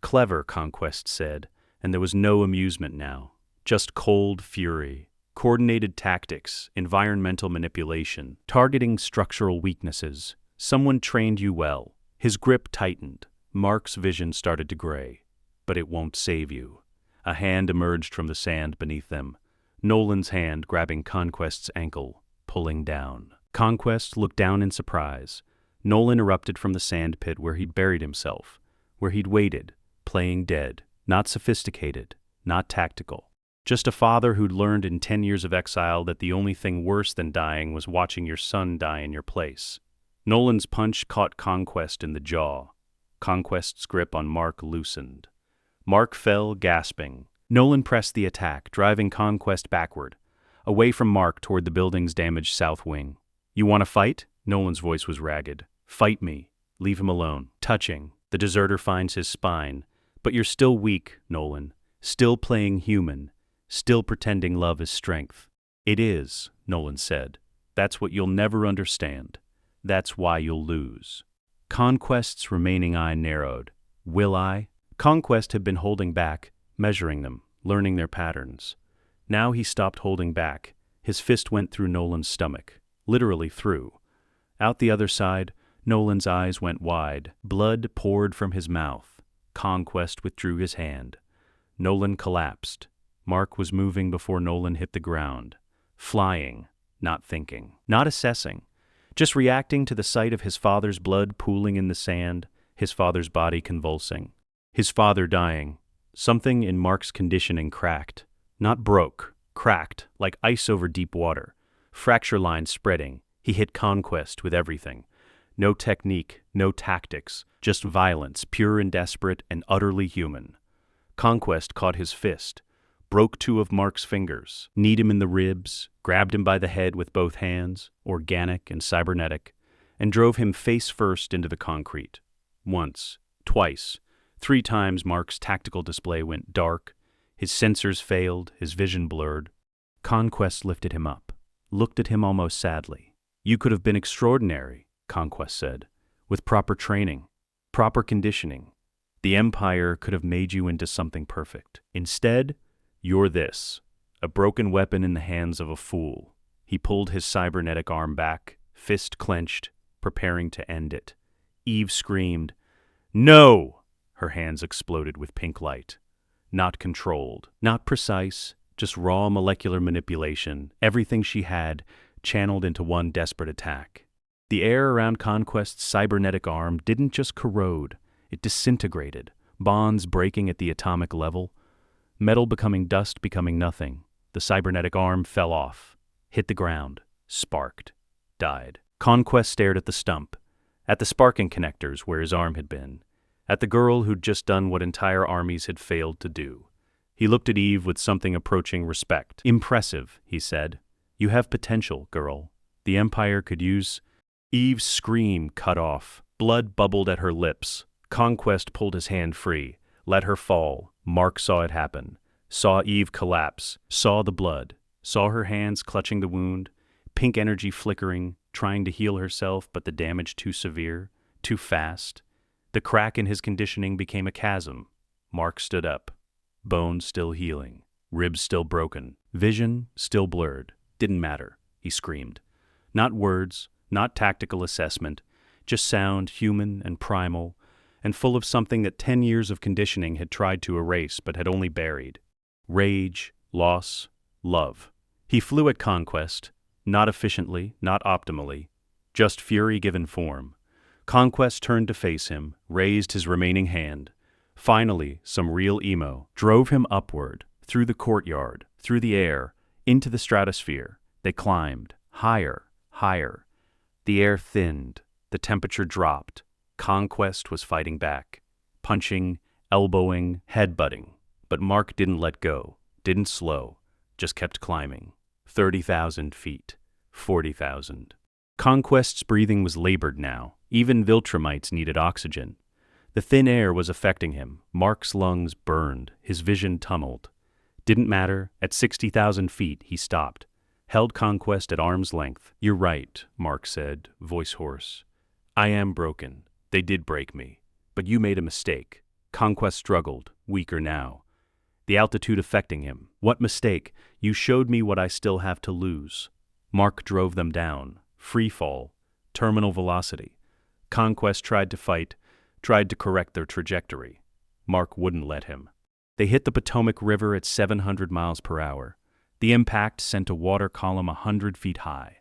Clever, Conquest said, and there was no amusement now, just cold fury. Coordinated tactics, environmental manipulation, targeting structural weaknesses. Someone trained you well. His grip tightened. Mark's vision started to gray. But it won't save you. A hand emerged from the sand beneath them. Nolan's hand grabbing Conquest's ankle, pulling down. Conquest looked down in surprise. Nolan erupted from the sand pit where he'd buried himself, where he'd waited, playing dead, not sophisticated, not tactical. Just a father who'd learned in 10 years of exile that the only thing worse than dying was watching your son die in your place. Nolan's punch caught Conquest in the jaw. Conquest's grip on Mark loosened. Mark fell, gasping. Nolan pressed the attack, driving Conquest backward, away from Mark toward the building's damaged south wing. "You want to fight?" Nolan's voice was ragged. "Fight me. Leave him alone." Touching, the deserter finds his spine. "But you're still weak, Nolan. Still playing human. Still pretending love is strength." "It is," Nolan said. "That's what you'll never understand. That's why you'll lose." Conquest's remaining eye narrowed. Will I? Conquest had been holding back, measuring them, learning their patterns. Now he stopped holding back. His fist went through Nolan's stomach, literally through. Out the other side, Nolan's eyes went wide. Blood poured from his mouth. Conquest withdrew his hand. Nolan collapsed. Mark was moving before Nolan hit the ground. Flying, not thinking, not assessing. Just reacting to the sight of his father's blood pooling in the sand, his father's body convulsing. His father dying. Something in Mark's conditioning cracked. Not broke, cracked, like ice over deep water. Fracture lines spreading. He hit Conquest with everything. No technique, no tactics, just violence, pure and desperate and utterly human. Conquest caught his fist, broke 2 of Mark's fingers, kneed him in the ribs, grabbed him by the head with both hands, organic and cybernetic, and drove him face first into the concrete. Once, twice, 3 times Mark's tactical display went dark, his sensors failed, his vision blurred. Conquest lifted him up, looked at him almost sadly. "You could have been extraordinary," Conquest said, "with proper training, proper conditioning. The Empire could have made you into something perfect. Instead, you're this, a broken weapon in the hands of a fool." He pulled his cybernetic arm back, fist clenched, preparing to end it. Eve screamed, "No!" Her hands exploded with pink light. Not controlled, not precise, just raw molecular manipulation, everything she had, channeled into one desperate attack. The air around Conquest's cybernetic arm didn't just corrode, it disintegrated, bonds breaking at the atomic level. Metal becoming dust, becoming nothing. The cybernetic arm fell off, hit the ground, sparked, died. Conquest stared at the stump, at the sparking connectors where his arm had been, at the girl who'd just done what entire armies had failed to do. He looked at Eve with something approaching respect. "Impressive," he said. "You have potential, girl. The Empire could use—" Eve's scream cut off. Blood bubbled at her lips. Conquest pulled his hand free, let her fall. Mark saw it happen, saw Eve collapse, saw the blood, saw her hands clutching the wound, pink energy flickering, trying to heal herself, but the damage too severe, too fast. The crack in his conditioning became a chasm. Mark stood up, bones still healing, ribs still broken, vision still blurred. Didn't matter, he screamed. Not words, not tactical assessment, just sound, human and primal, and full of something that 10 years of conditioning had tried to erase but had only buried. Rage, loss, love. He flew at Conquest, not efficiently, not optimally, just fury given form. Conquest turned to face him, raised his remaining hand. Finally, some real emo drove him upward, through the courtyard, through the air, into the stratosphere. They climbed, higher, higher. The air thinned, the temperature dropped. Conquest was fighting back, punching, elbowing, headbutting. But Mark didn't let go, didn't slow, just kept climbing. 30,000 feet, 40,000. Conquest's breathing was labored now. Even Viltrumites needed oxygen. The thin air was affecting him. Mark's lungs burned, his vision tunneled. Didn't matter. At 60,000 feet, he stopped, held Conquest at arm's length. "You're right," Mark said, voice hoarse. "I am broken. They did break me. But you made a mistake." Conquest struggled, weaker now. The altitude affecting him. "What mistake? You showed me what I still have to lose." Mark drove them down. Free fall. Terminal velocity. Conquest tried to fight, tried to correct their trajectory. Mark wouldn't let him. They hit the Potomac River at 700 miles per hour. The impact sent a water column 100 feet high.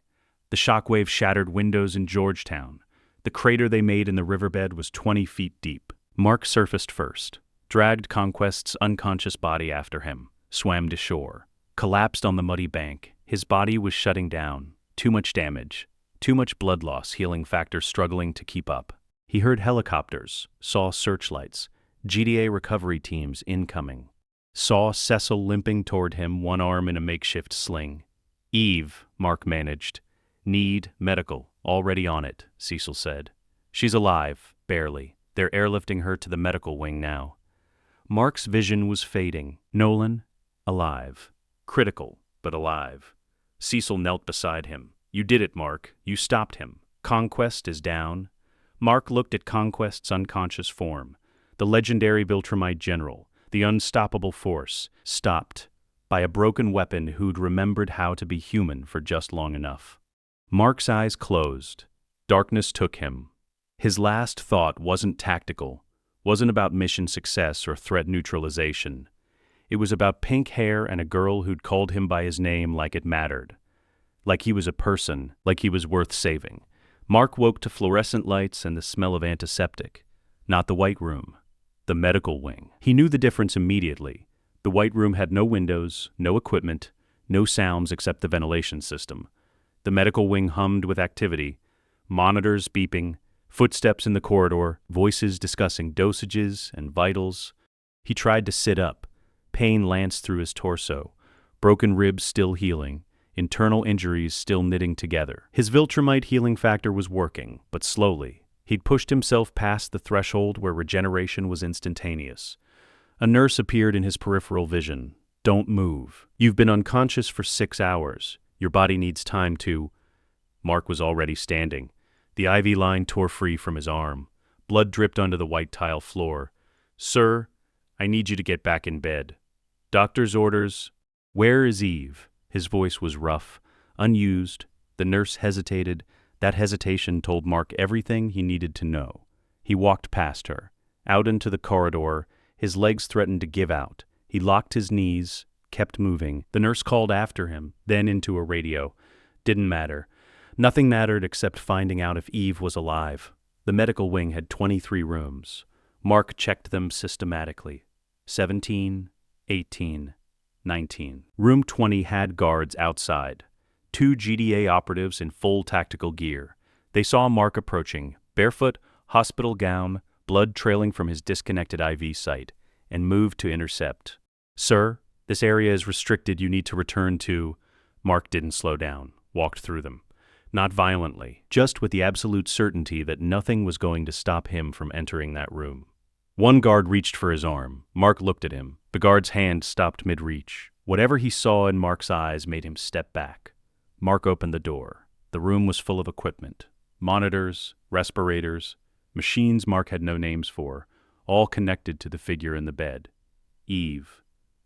The shockwave shattered windows in Georgetown. The crater they made in the riverbed was 20 feet deep. Mark surfaced first, dragged Conquest's unconscious body after him, swam to shore, collapsed on the muddy bank. His body was shutting down. Too much damage. Too much blood loss, healing factor struggling to keep up. He heard helicopters, saw searchlights, GDA recovery teams incoming. Saw Cecil limping toward him, one arm in a makeshift sling. "Eve," Mark managed. "Need medical. Already on it," Cecil said. "She's alive, barely. They're airlifting her to the medical wing now." Mark's vision was fading. Nolan, alive. Critical, but alive. Cecil knelt beside him. "You did it, Mark. You stopped him. Conquest is down." Mark looked at Conquest's unconscious form. The legendary Viltrumite general, the unstoppable force, stopped by a broken weapon who'd remembered how to be human for just long enough. Mark's eyes closed. Darkness took him. His last thought wasn't tactical, wasn't about mission success or threat neutralization. It was about pink hair and a girl who'd called him by his name like it mattered. Like he was a person, like he was worth saving. Mark woke to fluorescent lights and the smell of antiseptic. Not the White Room. The medical wing. He knew the difference immediately. The White Room had no windows, no equipment, no sounds except the ventilation system. The medical wing hummed with activity. Monitors beeping, footsteps in the corridor, voices discussing dosages and vitals. He tried to sit up. Pain lanced through his torso. Broken ribs still healing. Internal injuries still knitting together. His Viltrumite healing factor was working, but slowly. He'd pushed himself past the threshold where regeneration was instantaneous. A nurse appeared in his peripheral vision. "Don't move. You've been unconscious for 6 hours. Your body needs time to—" Mark was already standing. The IV line tore free from his arm. Blood dripped onto the white tile floor. "Sir, I need you to get back in bed. Doctor's orders." "Where is Eve?" His voice was rough, unused. The nurse hesitated. That hesitation told Mark everything he needed to know. He walked past her, out into the corridor. His legs threatened to give out. He locked his knees, kept moving. The nurse called after him, then into a radio. Didn't matter. Nothing mattered except finding out if Eve was alive. The medical wing had 23 rooms. Mark checked them systematically. 17, 18, 19. Room 20 had guards outside. 2 GDA operatives in full tactical gear. They saw Mark approaching, barefoot, hospital gown, blood trailing from his disconnected IV site, and moved to intercept. "Sir, this area is restricted. You need to return to—" Mark didn't slow down, walked through them. Not violently, just with the absolute certainty that nothing was going to stop him from entering that room. One guard reached for his arm. Mark looked at him. The guard's hand stopped mid-reach. Whatever he saw in Mark's eyes made him step back. Mark opened the door. The room was full of equipment. Monitors, respirators, machines Mark had no names for, all connected to the figure in the bed. Eve.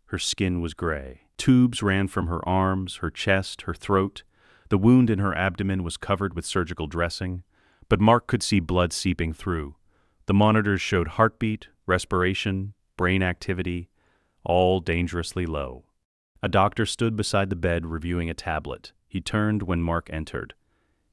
Her skin was gray. Tubes ran from her arms, her chest, her throat. The wound in her abdomen was covered with surgical dressing, but Mark could see blood seeping through. The monitors showed heartbeat, respiration, brain activity, all dangerously low. A doctor stood beside the bed reviewing a tablet. He turned when Mark entered.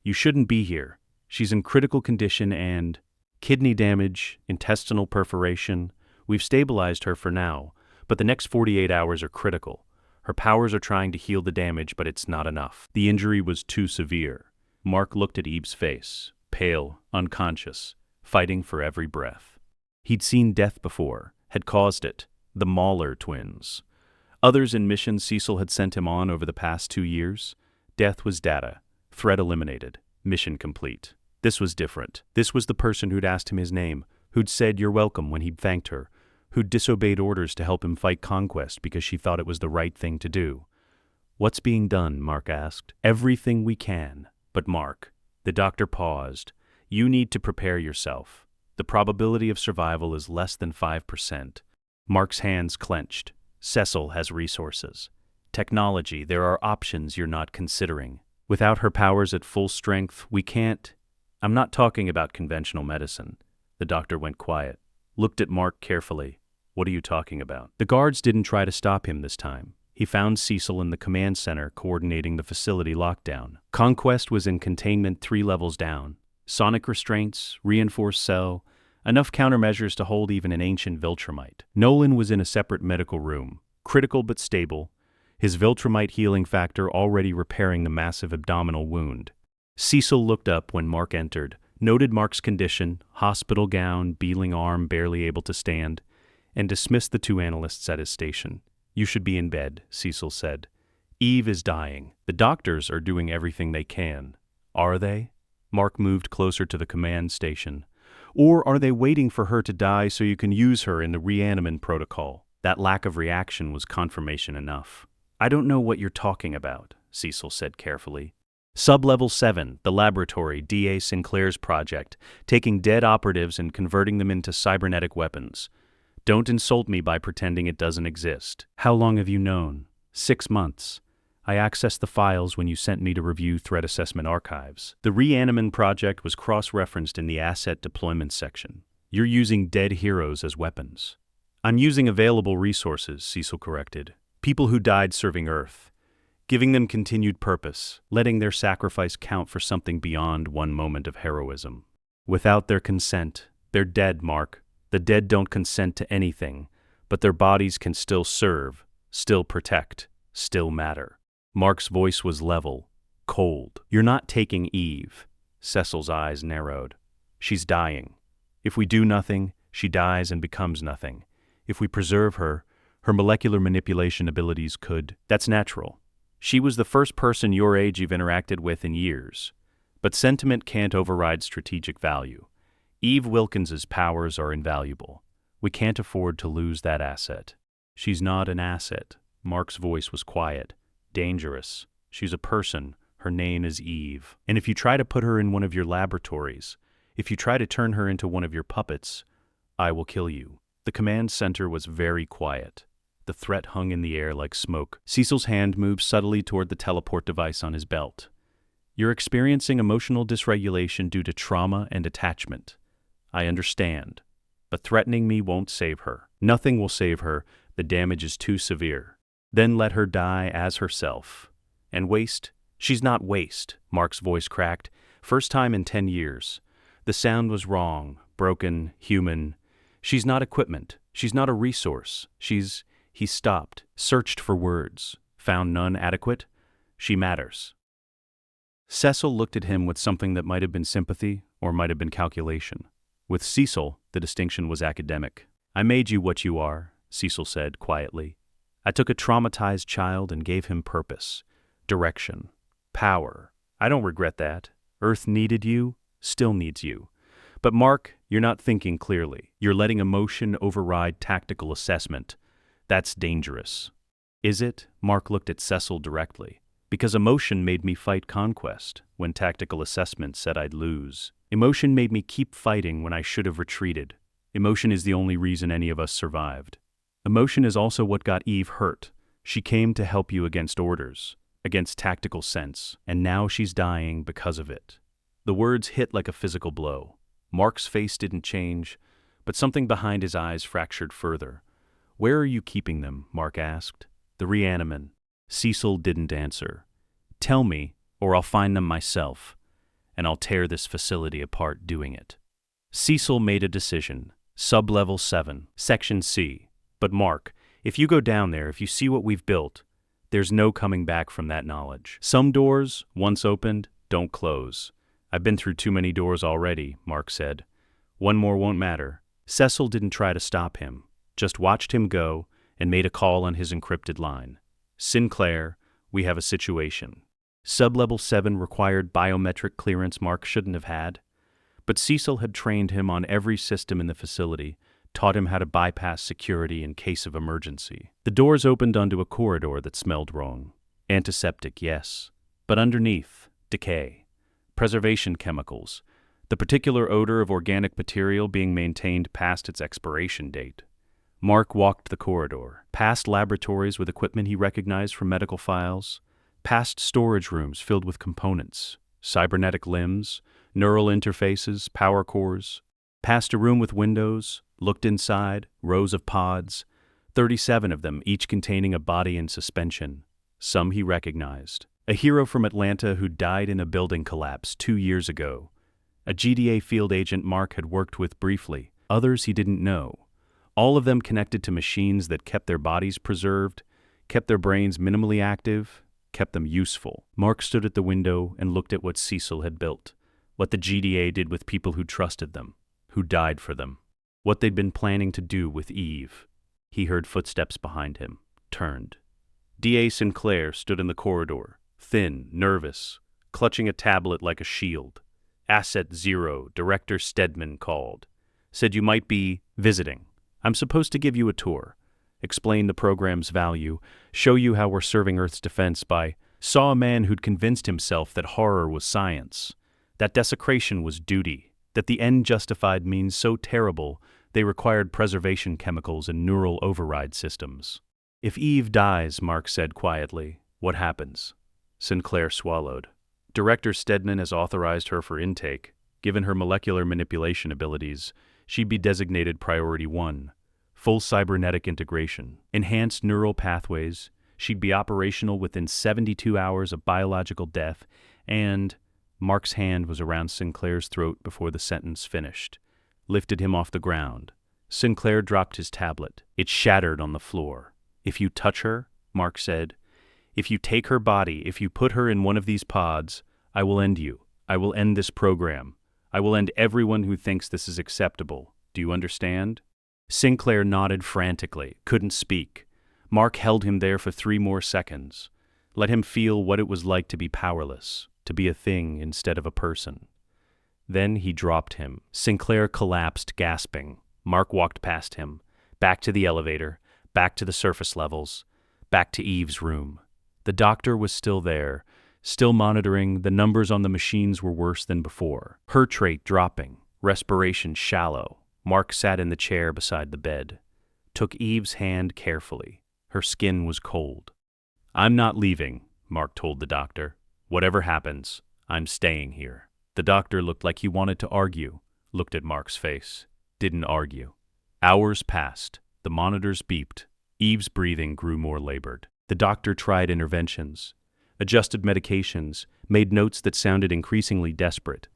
"You shouldn't be here. She's in critical condition and kidney damage, intestinal perforation. We've stabilized her for now, but the next 48 hours are critical. Her powers are trying to heal the damage, but it's not enough. The injury was too severe." Mark looked at Eve's face, pale, unconscious, fighting for every breath. He'd seen death before, had caused it, the Mahler twins. Others in missions Cecil had sent him on over the past 2 years. Death was data, threat eliminated, mission complete. This was different. This was the person who'd asked him his name, who'd said you're welcome when he'd thanked her, who'd disobeyed orders to help him fight conquest because she thought it was the right thing to do. What's being done? Mark asked. Everything we can. But Mark, the doctor paused. You need to prepare yourself. The probability of survival is less than 5%. Mark's hands clenched. Cecil has resources. Technology, there are options you're not considering. Without her powers at full strength, we can't. I'm not talking about conventional medicine. The doctor went quiet, looked at Mark carefully. What are you talking about? The guards didn't try to stop him this time. He found Cecil in the command center coordinating the facility lockdown. Conquest was in containment 3 levels down. Sonic restraints, reinforced cell, enough countermeasures to hold even an ancient Viltrumite. Nolan was in a separate medical room, critical but stable, his Viltrumite healing factor already repairing the massive abdominal wound. Cecil looked up when Mark entered, noted Mark's condition, hospital gown, beeling arm barely able to stand, and dismissed the 2 analysts at his station. You should be in bed, Cecil said. Eve is dying. The doctors are doing everything they can. Are they? Mark moved closer to the command station. Or are they waiting for her to die so you can use her in the reanimation protocol? That lack of reaction was confirmation enough. I don't know what you're talking about, Cecil said carefully. Sub-level 7, the laboratory, D.A. Sinclair's project, taking dead operatives and converting them into cybernetic weapons. Don't insult me by pretending it doesn't exist. How long have you known? 6 months. I accessed the files when you sent me to review threat assessment archives. The reanimation project was cross-referenced in the asset deployment section. You're using dead heroes as weapons. I'm using available resources, Cecil corrected. People who died serving Earth. Giving them continued purpose, letting their sacrifice count for something beyond one moment of heroism. Without their consent, they're dead, Mark. The dead don't consent to anything, but their bodies can still serve, still protect, still matter. Mark's voice was level, cold. You're not taking Eve. Cecil's eyes narrowed. She's dying. If we do nothing, she dies and becomes nothing. If we preserve her, her molecular manipulation abilities could. That's natural. She was the first person your age you've interacted with in years. But sentiment can't override strategic value. Eve Wilkins's powers are invaluable. We can't afford to lose that asset. She's not an asset. Mark's voice was quiet. Dangerous. She's a person. Her name is Eve. And if you try to put her in one of your laboratories, if you try to turn her into one of your puppets, I will kill you. The command center was very quiet. The threat hung in the air like smoke. Cecil's hand moved subtly toward the teleport device on his belt. You're experiencing emotional dysregulation due to trauma and attachment. I understand. But threatening me won't save her. Nothing will save her. The damage is too severe. Then let her die as herself. And waste? She's not waste, Mark's voice cracked. First time in 10 years. The sound was wrong, broken, human. She's not equipment. She's not a resource. He stopped, searched for words, found none adequate. She matters. Cecil looked at him with something that might have been sympathy or might have been calculation. With Cecil, the distinction was academic. I made you what you are, Cecil said quietly. I took a traumatized child and gave him purpose, direction, power. I don't regret that. Earth needed you, still needs you. But Mark, you're not thinking clearly. You're letting emotion override tactical assessment. That's dangerous. Is it? Mark looked at Cecil directly. Because emotion made me fight conquest when tactical assessment said I'd lose. Emotion made me keep fighting when I should have retreated. Emotion is the only reason any of us survived. Emotion is also what got Eve hurt. She came to help you against orders, against tactical sense, and now she's dying because of it. The words hit like a physical blow. Mark's face didn't change, but something behind his eyes fractured further. Where are you keeping them? Mark asked. The reanimation. Cecil didn't answer. Tell me, or I'll find them myself, and I'll tear this facility apart doing it. Cecil made a decision. Sub-level 7, Section C. But Mark, if you go down there, if you see what we've built, there's no coming back from that knowledge. Some doors, once opened, don't close. I've been through too many doors already, Mark said. One more won't matter. Cecil didn't try to stop him. just watched him go and made a call on his encrypted line. "Sinclair, we have a situation." Sub-level 7 required biometric clearance Mark shouldn't have had, but Cecil had trained him on every system in the facility, taught him how to bypass security in case of emergency. The doors opened onto a corridor that smelled wrong. Antiseptic, yes, but underneath, decay. Preservation chemicals, the particular odor of organic material being maintained past its expiration date. Mark walked the corridor, past laboratories with equipment he recognized from medical files, past storage rooms filled with components, cybernetic limbs, neural interfaces, power cores, past a room with windows, looked inside, rows of pods, 37 of them, each containing a body in suspension. Some he recognized. A hero from Atlanta who died in a building collapse 2 years ago. A GDA field agent Mark had worked with briefly. Others he didn't know. All of them connected to machines that kept their bodies preserved, kept their brains minimally active, kept them useful. Mark stood at the window and looked at what Cecil had built, what the GDA did with people who trusted them, who died for them, what they'd been planning to do with Eve. He heard footsteps behind him, turned. D.A. Sinclair stood in the corridor, thin, nervous, clutching a tablet like a shield. Asset 0, Director Stedman called. Said you might be visiting. I'm supposed to give you a tour, explain the program's value, show you how we're serving Earth's defense by saw a man who'd convinced himself that horror was science, that desecration was duty, that the end justified means so terrible they required preservation chemicals and neural override systems. If Eve dies, Mark said quietly, what happens? Sinclair swallowed. Director Stedman has authorized her for intake. Given her molecular manipulation abilities, she'd be designated Priority 1. Full cybernetic integration, enhanced neural pathways, she'd be operational within 72 hours of biological death, and Mark's hand was around Sinclair's throat before the sentence finished, lifted him off the ground. Sinclair dropped his tablet. It shattered on the floor. If you touch her, Mark said, if you take her body, if you put her in one of these pods, I will end you. I will end this program. I will end everyone who thinks this is acceptable. Do you understand? Sinclair nodded frantically, couldn't speak. Mark held him there for 3 more seconds. Let him feel what it was like to be powerless, to be a thing instead of a person. Then he dropped him. Sinclair collapsed, gasping. Mark walked past him, back to the elevator, back to the surface levels, back to Eve's room. The doctor was still there, still monitoring. The numbers on the machines were worse than before. Heart rate dropping, respiration shallow. Mark sat in the chair beside the bed, took Eve's hand carefully. Her skin was cold. I'm not leaving, Mark told the doctor. Whatever happens, I'm staying here. The doctor looked like he wanted to argue, looked at Mark's face, didn't argue. Hours passed. The monitors beeped. Eve's breathing grew more labored. The doctor tried interventions, adjusted medications, made notes that sounded increasingly desperate.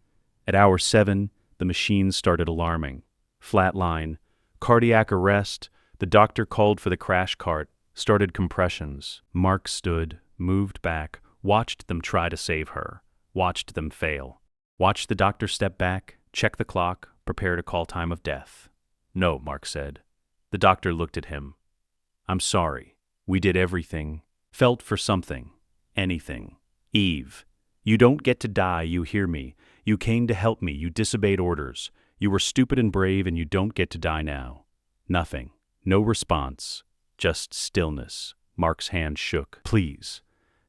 At hour 7, the machines started alarming. Flatline, cardiac arrest. The doctor called for the crash cart, started compressions. Mark stood, moved back, watched them try to save her, watched them fail. Watched the doctor step back, check the clock, prepare to call time of death. No, Mark said. The doctor looked at him. I'm sorry. We did everything. Felt for something. Anything. Eve, you don't get to die, you hear me. You came to help me, you disobeyed orders. You were stupid and brave, and you don't get to die now. Nothing. No response. Just stillness. Mark's hand shook. Please.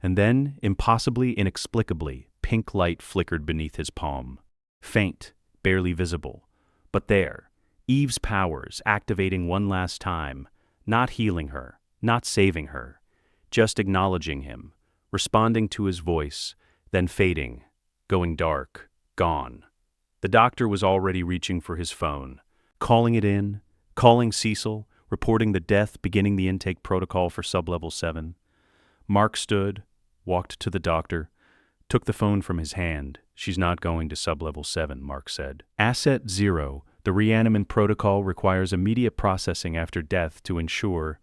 And then, impossibly, inexplicably, pink light flickered beneath his palm. Faint, barely visible. But there. Eve's powers activating one last time. Not healing her. Not saving her. Just acknowledging him. Responding to his voice. Then fading. Going dark. Gone. The doctor was already reaching for his phone, calling it in, calling Cecil, reporting the death, beginning the intake protocol for Sub-Level 7. Mark stood, walked to the doctor, took the phone from his hand. She's not going to Sub-Level 7, Mark said. Asset 0, the reanimation protocol requires immediate processing after death to ensure.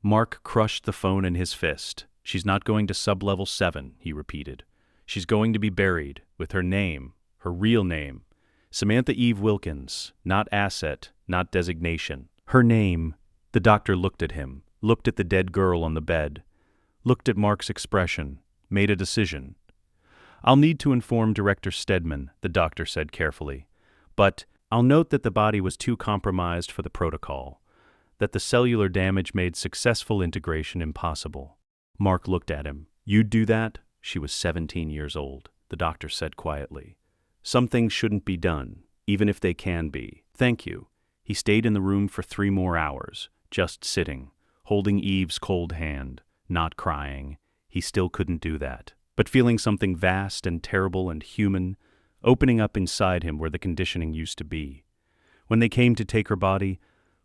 Mark crushed the phone in his fist. She's not going to Sub-Level 7, he repeated. She's going to be buried, with her name, her real name. Samantha Eve Wilkins, not asset, not designation. Her name, The doctor looked at him, looked at the dead girl on the bed, looked at Mark's expression, made a decision. "I'll need to inform Director Stedman," the doctor said carefully. "But I'll note that the body was too compromised for the protocol, that the cellular damage made successful integration impossible." Mark looked at him. "You'd do that?" She was 17 years old, the doctor said quietly. "Some things shouldn't be done, even if they can be. Thank you." He stayed in the room for 3 more hours, just sitting, holding Eve's cold hand, not crying. He still couldn't do that. But feeling something vast and terrible and human opening up inside him where the conditioning used to be. When they came to take her body,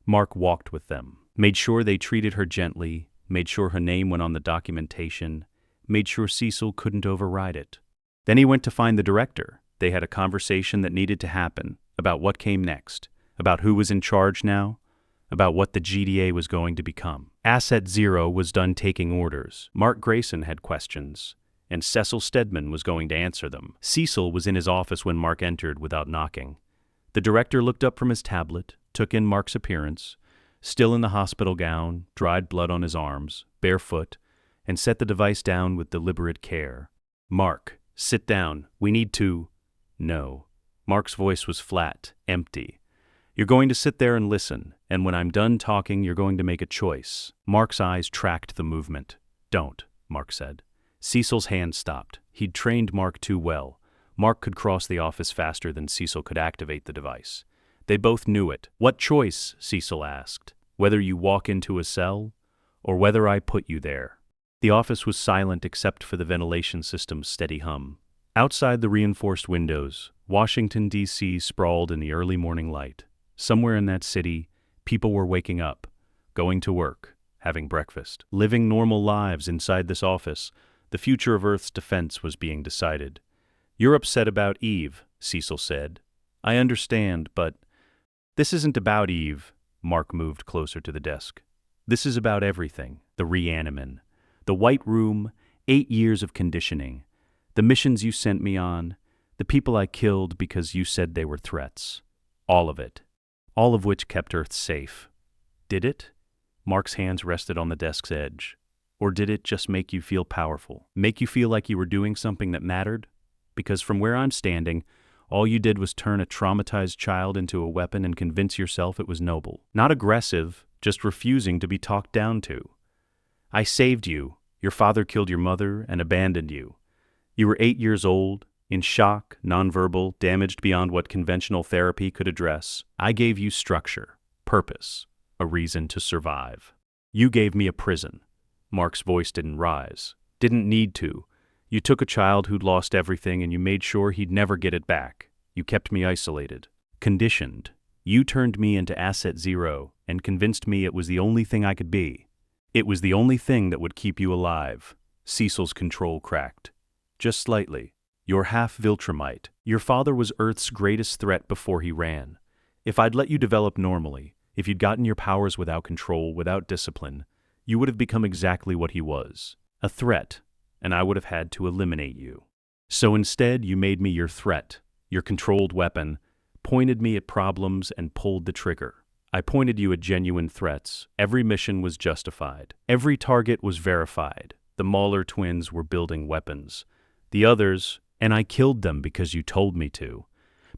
Mark walked with them, made sure they treated her gently, made sure her name went on the documentation, made sure Cecil couldn't override it. Then he went to find the director. They had a conversation that needed to happen about what came next, about who was in charge now, about what the GDA was going to become. Asset Zero was done taking orders. Mark Grayson had questions, and Cecil Stedman was going to answer them. Cecil was in his office when Mark entered without knocking. The director looked up from his tablet, took in Mark's appearance, still in the hospital gown, dried blood on his arms, barefoot, and set the device down with deliberate care. "Mark, sit down. We need to—" "No." Mark's voice was flat, empty. "You're going to sit there and listen, and when I'm done talking, you're going to make a choice." Mark's eyes tracked the movement. "Don't," Mark said. Cecil's hand stopped. He'd trained Mark too well. Mark could cross the office faster than Cecil could activate the device. They both knew it. "What choice?" Cecil asked. "Whether you walk into a cell, or whether I put you there." The office was silent except for the ventilation system's steady hum. Outside the reinforced windows, Washington, D.C. sprawled in the early morning light. Somewhere in that city, people were waking up, going to work, having breakfast, living normal lives inside this office. The future of Earth's defense was being decided. "You're upset about Eve," Cecil said. "I understand, but this isn't about Eve." Mark moved closer to the desk. "This is about everything. The Reaniman, the White Room, 8 years of conditioning, the missions you sent me on, the people I killed because you said they were threats. All of it. All of which kept Earth safe. Did it?" Mark's hands rested on the desk's edge. "Or did it just make you feel powerful? Make you feel like you were doing something that mattered? Because from where I'm standing, all you did was turn a traumatized child into a weapon and convince yourself it was noble. Not aggressive, just refusing to be talked down to. I saved you. Your father killed your mother and abandoned you. You were 8 years old, in shock, nonverbal, damaged beyond what conventional therapy could address. I gave you structure, purpose, a reason to survive. You gave me a prison." Mark's voice didn't rise. "Didn't need to. You took a child who'd lost everything and you made sure he'd never get it back. You kept me isolated. Conditioned. You turned me into Asset Zero and convinced me it was the only thing I could be. It was the only thing that would keep you alive." Cecil's control cracked. "Just slightly. You're half-Viltrumite. Your father was Earth's greatest threat before he ran. If I'd let you develop normally, if you'd gotten your powers without control, without discipline, you would have become exactly what he was, a threat, and I would have had to eliminate you. So instead, you made me your threat, your controlled weapon, pointed me at problems and pulled the trigger. I pointed you at genuine threats. Every mission was justified. Every target was verified. The Mauler twins were building weapons. The others, and I killed them because you told me to.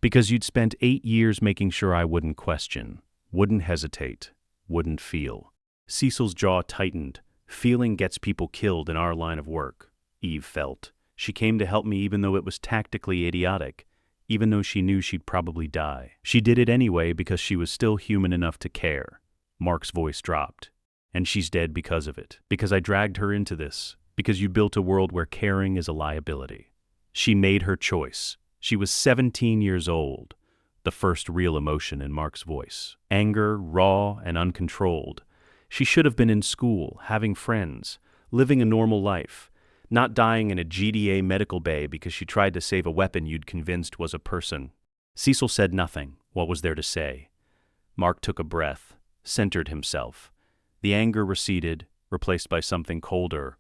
Because you'd spent 8 years making sure I wouldn't question, wouldn't hesitate, wouldn't feel." Cecil's jaw tightened. "Feeling gets people killed in our line of work," Eve felt. "She came to help me even though it was tactically idiotic, even though she knew she'd probably die. She did it anyway because she was still human enough to care." Mark's voice dropped. "And she's dead because of it. Because I dragged her into this. Because you built a world where caring is a liability." She made her choice. She was 17 years old. The first real emotion in Mark's voice. Anger, raw and uncontrolled. She should have been in school, having friends, living a normal life, not dying in a GDA medical bay because she tried to save a weapon you'd convinced was a person. Cecil said nothing. What was there to say? Mark took a breath, centered himself. The anger receded, replaced by something colder.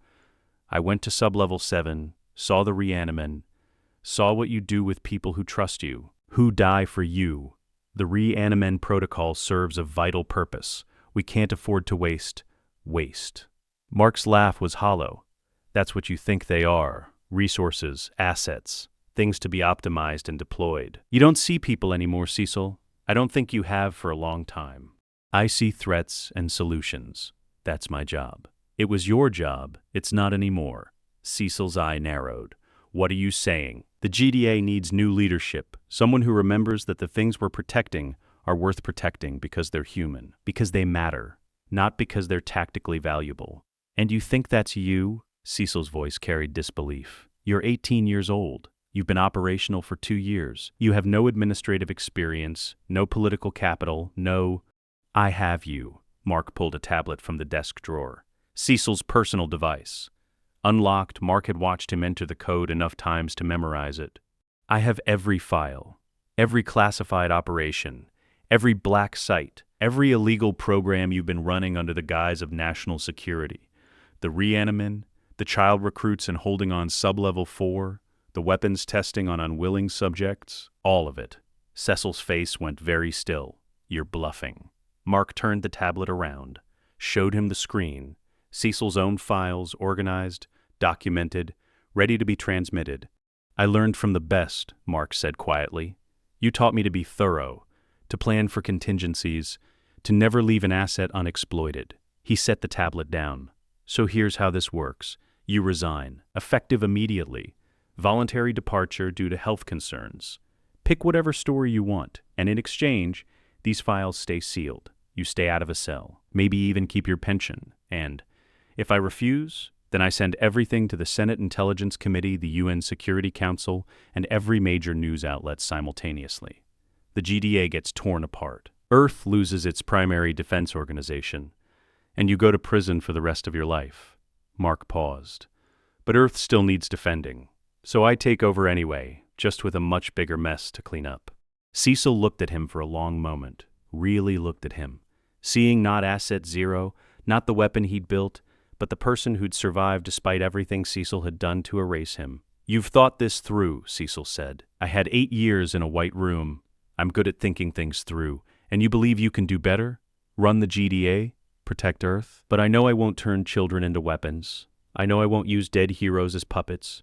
"I went to Sublevel 7, saw the Reaniman, saw what you do with people who trust you, who die for you. The Reaniman protocol serves a vital purpose, We can't afford to waste. Mark's laugh was hollow. That's what you think they are. Resources, assets, things to be optimized and deployed. You don't see people anymore, Cecil. I don't think you have for a long time. I see threats and solutions. That's my job. It was your job. It's not anymore. Cecil's eye narrowed. What are you saying? The GDA needs new leadership, someone who remembers that the things we're protecting are worth protecting because they're human, because they matter, not because they're tactically valuable. And you think that's you? Cecil's voice carried disbelief. You're 18 years old. You've been operational for 2 years. You have no administrative experience, no political capital, no... I have you. Mark pulled a tablet from the desk drawer. Cecil's personal device. Unlocked, Mark had watched him enter the code enough times to memorize it. I have every file, every classified operation, every black site, every illegal program you've been running under the guise of national security. The reanimin, the child recruits and holding on sub-level 4, the weapons testing on unwilling subjects, all of it. Cecil's face went very still. You're bluffing. Mark turned the tablet around, showed him the screen, Cecil's own files organized, documented, ready to be transmitted. I learned from the best, Mark said quietly. You taught me to be thorough, to plan for contingencies, to never leave an asset unexploited. He set the tablet down. So here's how this works. You resign, effective immediately. Voluntary departure due to health concerns. Pick whatever story you want, and in exchange, these files stay sealed. You stay out of a cell, maybe even keep your pension. And if I refuse, then I send everything to the Senate Intelligence Committee, the UN Security Council, and every major news outlet simultaneously. The GDA gets torn apart. Earth loses its primary defense organization, and you go to prison for the rest of your life. Mark paused. But Earth still needs defending. So I take over anyway, just with a much bigger mess to clean up. Cecil looked at him for a long moment, really looked at him, seeing not Asset Zero, not the weapon he'd built, but the person who'd survived despite everything Cecil had done to erase him. You've thought this through, Cecil said. I had 8 years in a white room. I'm good at thinking things through. And you believe you can do better? Run the GDA? Protect Earth? But I know I won't turn children into weapons. I know I won't use dead heroes as puppets.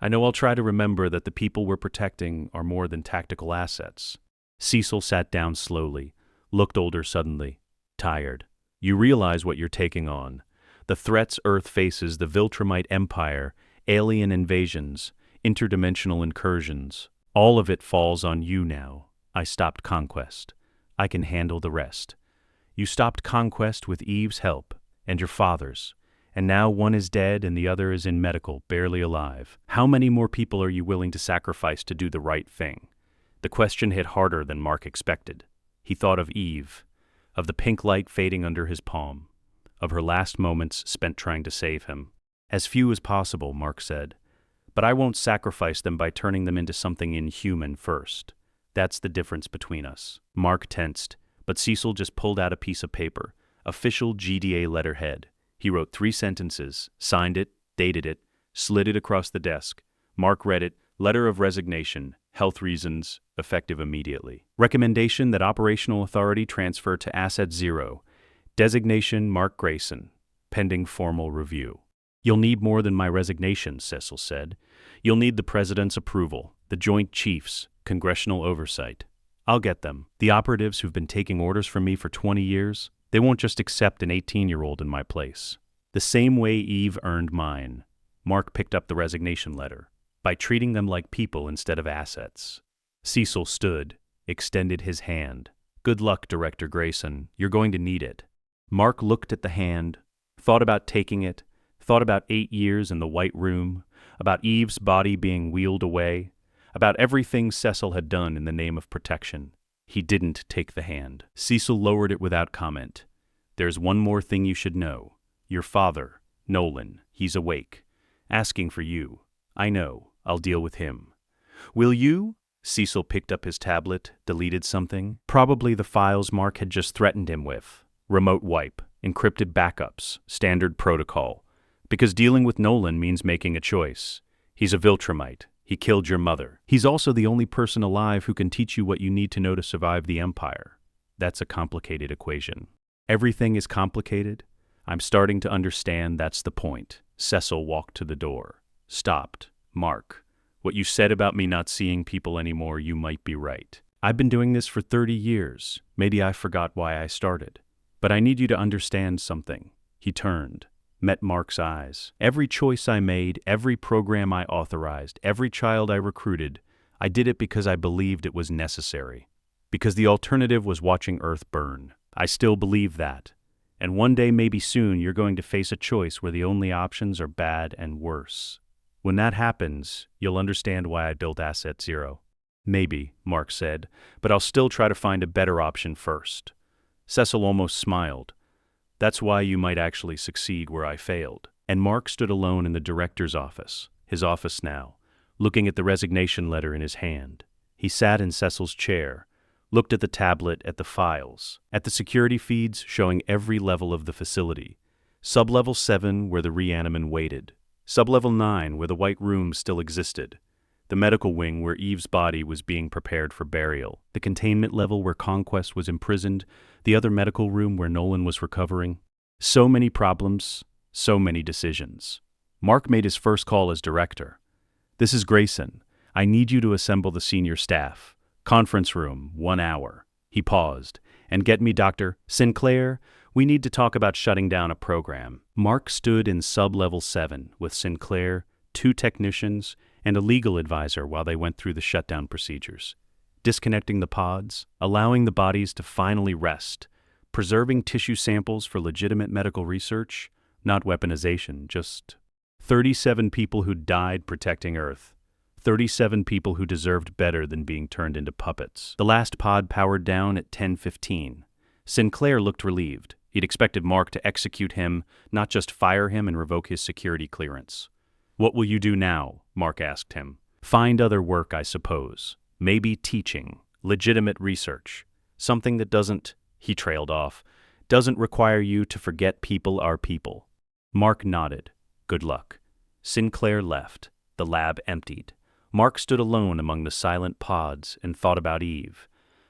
I know I'll try to remember that the people we're protecting are more than tactical assets. Cecil sat down slowly, looked older suddenly, tired. You realize what you're taking on. The threats Earth faces, the Viltrumite Empire, alien invasions, interdimensional incursions. All of it falls on you now. I stopped conquest. I can handle the rest. You stopped conquest with Eve's help, and your father's. And now one is dead and the other is in medical, barely alive. How many more people are you willing to sacrifice to do the right thing? The question hit harder than Mark expected. He thought of Eve, of the pink light fading under his palm, of her last moments spent trying to save him. As few as possible, Mark said. But I won't sacrifice them by turning them into something inhuman first. That's the difference between us. Mark tensed, but Cecil just pulled out a piece of paper, official GDA letterhead. He wrote 3 sentences, signed it, dated it, slid it across the desk. Mark read it, letter of resignation, health reasons, effective immediately. Recommendation that operational authority transfer to Asset Zero. Designation Mark Grayson, pending formal review. You'll need more than my resignation, Cecil said. You'll need the President's approval, the Joint Chiefs, congressional oversight. I'll get them. The operatives who've been taking orders from me for 20 years, they won't just accept an 18-year-old in my place. The same way Eve earned mine. Mark picked up the resignation letter, by treating them like people instead of assets. Cecil stood, extended his hand. Good luck, Director Grayson. You're going to need it. Mark looked at the hand, thought about taking it, thought about 8 years in the White Room, about Eve's body being wheeled away, about everything Cecil had done in the name of protection. He didn't take the hand. Cecil lowered it without comment. There's one more thing you should know. Your father, Nolan, he's awake, asking for you. I know. I'll deal with him. Will you? Cecil picked up his tablet, deleted something. Probably the files Mark had just threatened him with. Remote wipe, encrypted backups, standard protocol. Because dealing with Nolan means making a choice. He's a Viltrumite. He killed your mother. He's also the only person alive who can teach you what you need to know to survive the Empire. That's a complicated equation. Everything is complicated? I'm starting to understand that's the point. Cecil walked to the door. Stopped. Mark, what you said about me not seeing people anymore, you might be right. I've been doing this for 30 years. Maybe I forgot why I started. But I need you to understand something. He turned, met Mark's eyes. Every choice I made, every program I authorized, every child I recruited, I did it because I believed it was necessary. Because the alternative was watching Earth burn. I still believe that. And one day, maybe soon, you're going to face a choice where the only options are bad and worse. When that happens, you'll understand why I built Asset Zero. Maybe, Mark said, but I'll still try to find a better option first. Cecil almost smiled. That's why you might actually succeed where I failed. And Mark stood alone in the director's office, his office now, looking at the resignation letter in his hand. He sat in Cecil's chair, looked at the tablet, at the files, at the security feeds showing every level of the facility. Sublevel 7, where the reaniman waited. Sublevel 9, where the White Room still existed. The medical wing, where Eve's body was being prepared for burial. The containment level, where Conquest was imprisoned. The other medical room, where Nolan was recovering. So many problems, so many decisions. Mark made his first call as director. This is Grayson. I need you to assemble the senior staff. Conference room, 1 hour. He paused. And get me Dr. Sinclair. We need to talk about shutting down a program. Mark stood in sub-level 7 with Sinclair, 2 technicians, and a legal advisor while they went through the shutdown procedures. Disconnecting the pods, allowing the bodies to finally rest, preserving tissue samples for legitimate medical research, not weaponization, just 37 people who died protecting Earth. 37 people who deserved better than being turned into puppets. The last pod powered down at 10:15. Sinclair looked relieved. He'd expected Mark to execute him, not just fire him and revoke his security clearance. What will you do now? Mark asked him. Find other work, I suppose. Maybe teaching, legitimate research. Something that doesn't, he trailed off, doesn't require you to forget people are people. Mark nodded. Good luck. Sinclair left. The lab emptied. Mark stood alone among the silent pods and thought about Eve,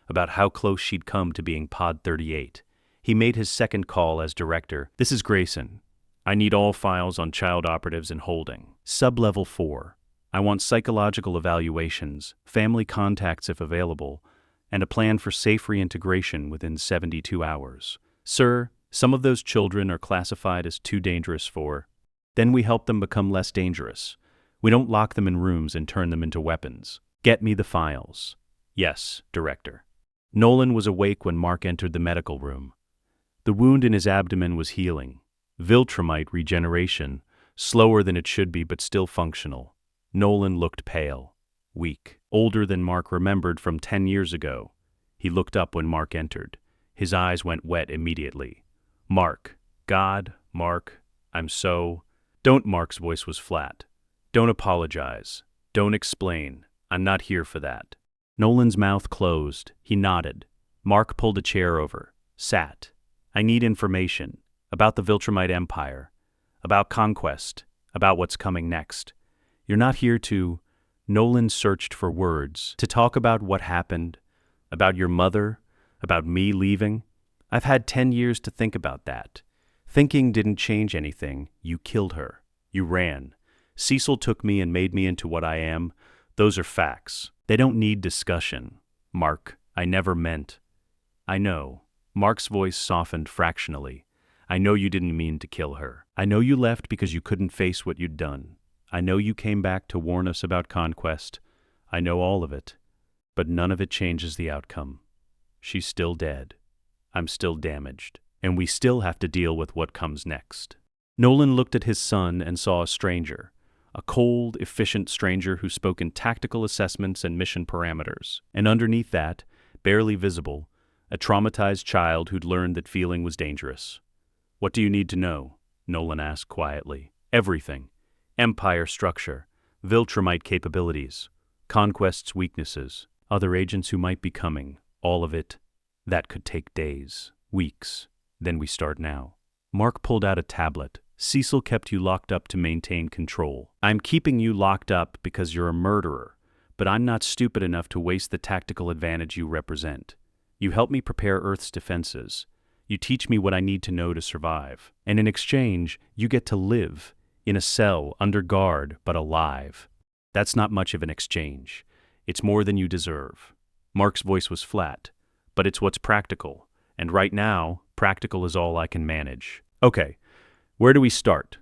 about how close she'd come to being Pod 38. He made his second call as director. This is Grayson. I need all files on child operatives in holding. Sub-level 4. I want psychological evaluations, family contacts if available, and a plan for safe reintegration within 72 hours. Sir, some of those children are classified as too dangerous for. Then we help them become less dangerous. We don't lock them in rooms and turn them into weapons. Get me the files. Yes, Director. Nolan was awake when Mark entered the medical room. The wound in his abdomen was healing. Viltrumite regeneration, slower than it should be but still functional. Nolan looked pale, weak, older than Mark remembered from 10 years ago. He looked up when Mark entered. His eyes went wet immediately. Mark. God, Mark, I'm so... Don't. Mark's voice was flat. Don't apologize. Don't explain. I'm not here for that. Nolan's mouth closed. He nodded. Mark pulled a chair over, sat. I need information about the Viltrumite Empire, about Conquest, about what's coming next. You're not here to... Nolan searched for words. To talk about what happened, about your mother, about me leaving. I've had 10 years to think about that. Thinking didn't change anything. You killed her. You ran. Cecil took me and made me into what I am. Those are facts. They don't need discussion. Mark, I never meant... I know. Mark's voice softened fractionally. I know you didn't mean to kill her. I know you left because you couldn't face what you'd done. I know you came back to warn us about Conquest. I know all of it. But none of it changes the outcome. She's still dead. I'm still damaged. And we still have to deal with what comes next. Nolan looked at his son and saw a stranger. A cold, efficient stranger who spoke in tactical assessments and mission parameters. And underneath that, barely visible, a traumatized child who'd learned that feeling was dangerous. What do you need to know? Nolan asked quietly. Everything. Empire structure, Viltrumite capabilities, Conquest's weaknesses, other agents who might be coming, all of it. That could take days, weeks. Then we start now. Mark pulled out a tablet. Cecil kept you locked up to maintain control. I'm keeping you locked up because you're a murderer, but I'm not stupid enough to waste the tactical advantage you represent. You helped me prepare Earth's defenses. You teach me what I need to know to survive. And in exchange, you get to live in a cell under guard but alive. That's not much of an exchange. It's more than you deserve. Mark's voice was flat, but it's what's practical. And right now, practical is all I can manage. Okay, where do we start?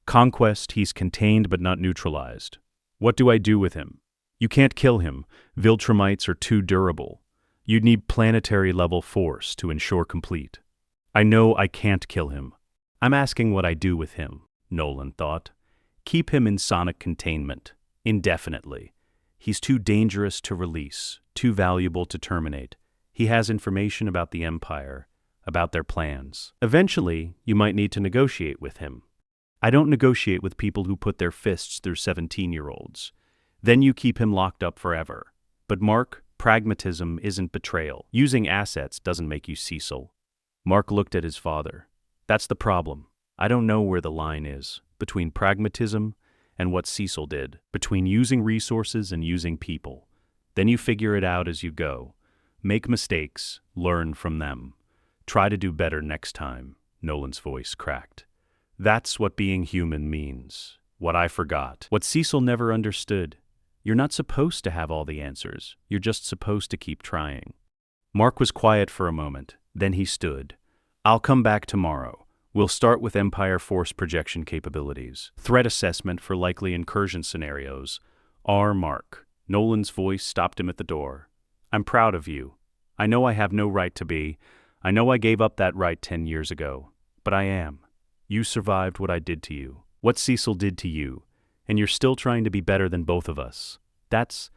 Conquest, he's contained but not neutralized. What do I do with him? You can't kill him. Viltrumites are too durable. You'd need planetary-level force to ensure complete. I know I can't kill him. I'm asking what I do with him, Nolan thought. Keep him in sonic containment, indefinitely. He's too dangerous to release, too valuable to terminate. He has information about the Empire, about their plans. Eventually, you might need to negotiate with him. I don't negotiate with people who put their fists through 17-year-olds. Then you keep him locked up forever. But Mark, pragmatism isn't betrayal. Using assets doesn't make you Cecil. Mark looked at his father. That's the problem. I don't know where the line is between pragmatism and what Cecil did, between using resources and using people. Then you figure it out as you go. Make mistakes, learn from them. Try to do better next time, Nolan's voice cracked. That's what being human means. What I forgot. What Cecil never understood. You're not supposed to have all the answers. You're just supposed to keep trying. Mark was quiet for a moment. Then he stood. I'll come back tomorrow. We'll start with Empire force projection capabilities. Threat assessment for likely incursion scenarios. Mark. Nolan's voice stopped him at the door. I'm proud of you. I know I have no right to be. I know I gave up that right 10 years ago. But I am. You survived what I did to you. What Cecil did to you. And you're still trying to be better than both of us. That's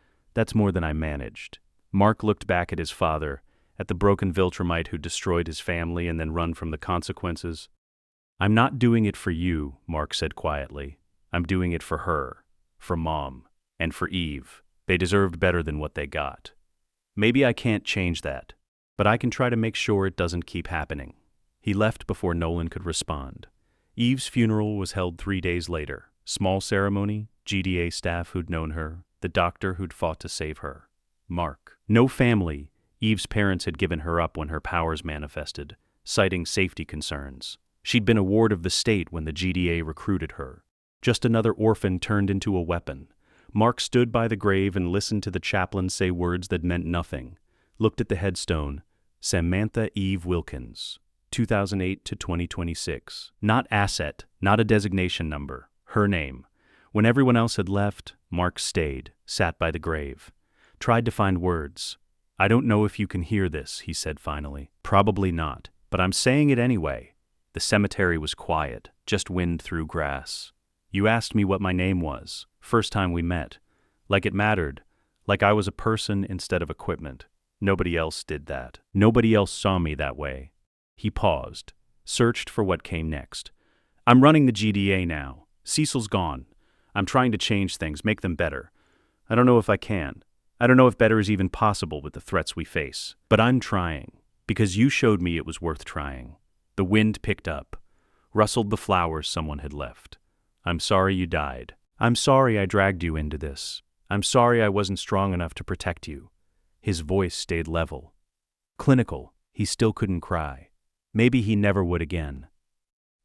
more than I managed. Mark looked back at his father, at the broken Viltrumite who destroyed his family and then run from the consequences. I'm not doing it for you, Mark said quietly. I'm doing it for her, for Mom, and for Eve. They deserved better than what they got. Maybe I can't change that, but I can try to make sure it doesn't keep happening. He left before Nolan could respond. Eve's funeral was held 3 days later. Small ceremony, GDA staff who'd known her, the doctor who'd fought to save her. Mark. No family. Eve's parents had given her up when her powers manifested, citing safety concerns. She'd been a ward of the state when the GDA recruited her. Just another orphan turned into a weapon. Mark stood by the grave and listened to the chaplain say words that meant nothing. Looked at the headstone. Samantha Eve Wilkins, 2008 to 2026. Not asset, not a designation number. Her name. When everyone else had left, Mark stayed, sat by the grave. Tried to find words. I don't know if you can hear this, he said finally. Probably not, but I'm saying it anyway. The cemetery was quiet, just wind through grass. You asked me what my name was, first time we met. Like it mattered, like I was a person instead of equipment. Nobody else did that. Nobody else saw me that way. He paused, searched for what came next. I'm running the GDA now. Cecil's gone. I'm trying to change things, make them better. I don't know if I can. I don't know if better is even possible with the threats we face. But I'm trying, because you showed me it was worth trying. The wind picked up, rustled the flowers someone had left. I'm sorry you died. I'm sorry I dragged you into this. I'm sorry I wasn't strong enough to protect you. His voice stayed level. Clinical. He still couldn't cry. Maybe he never would again.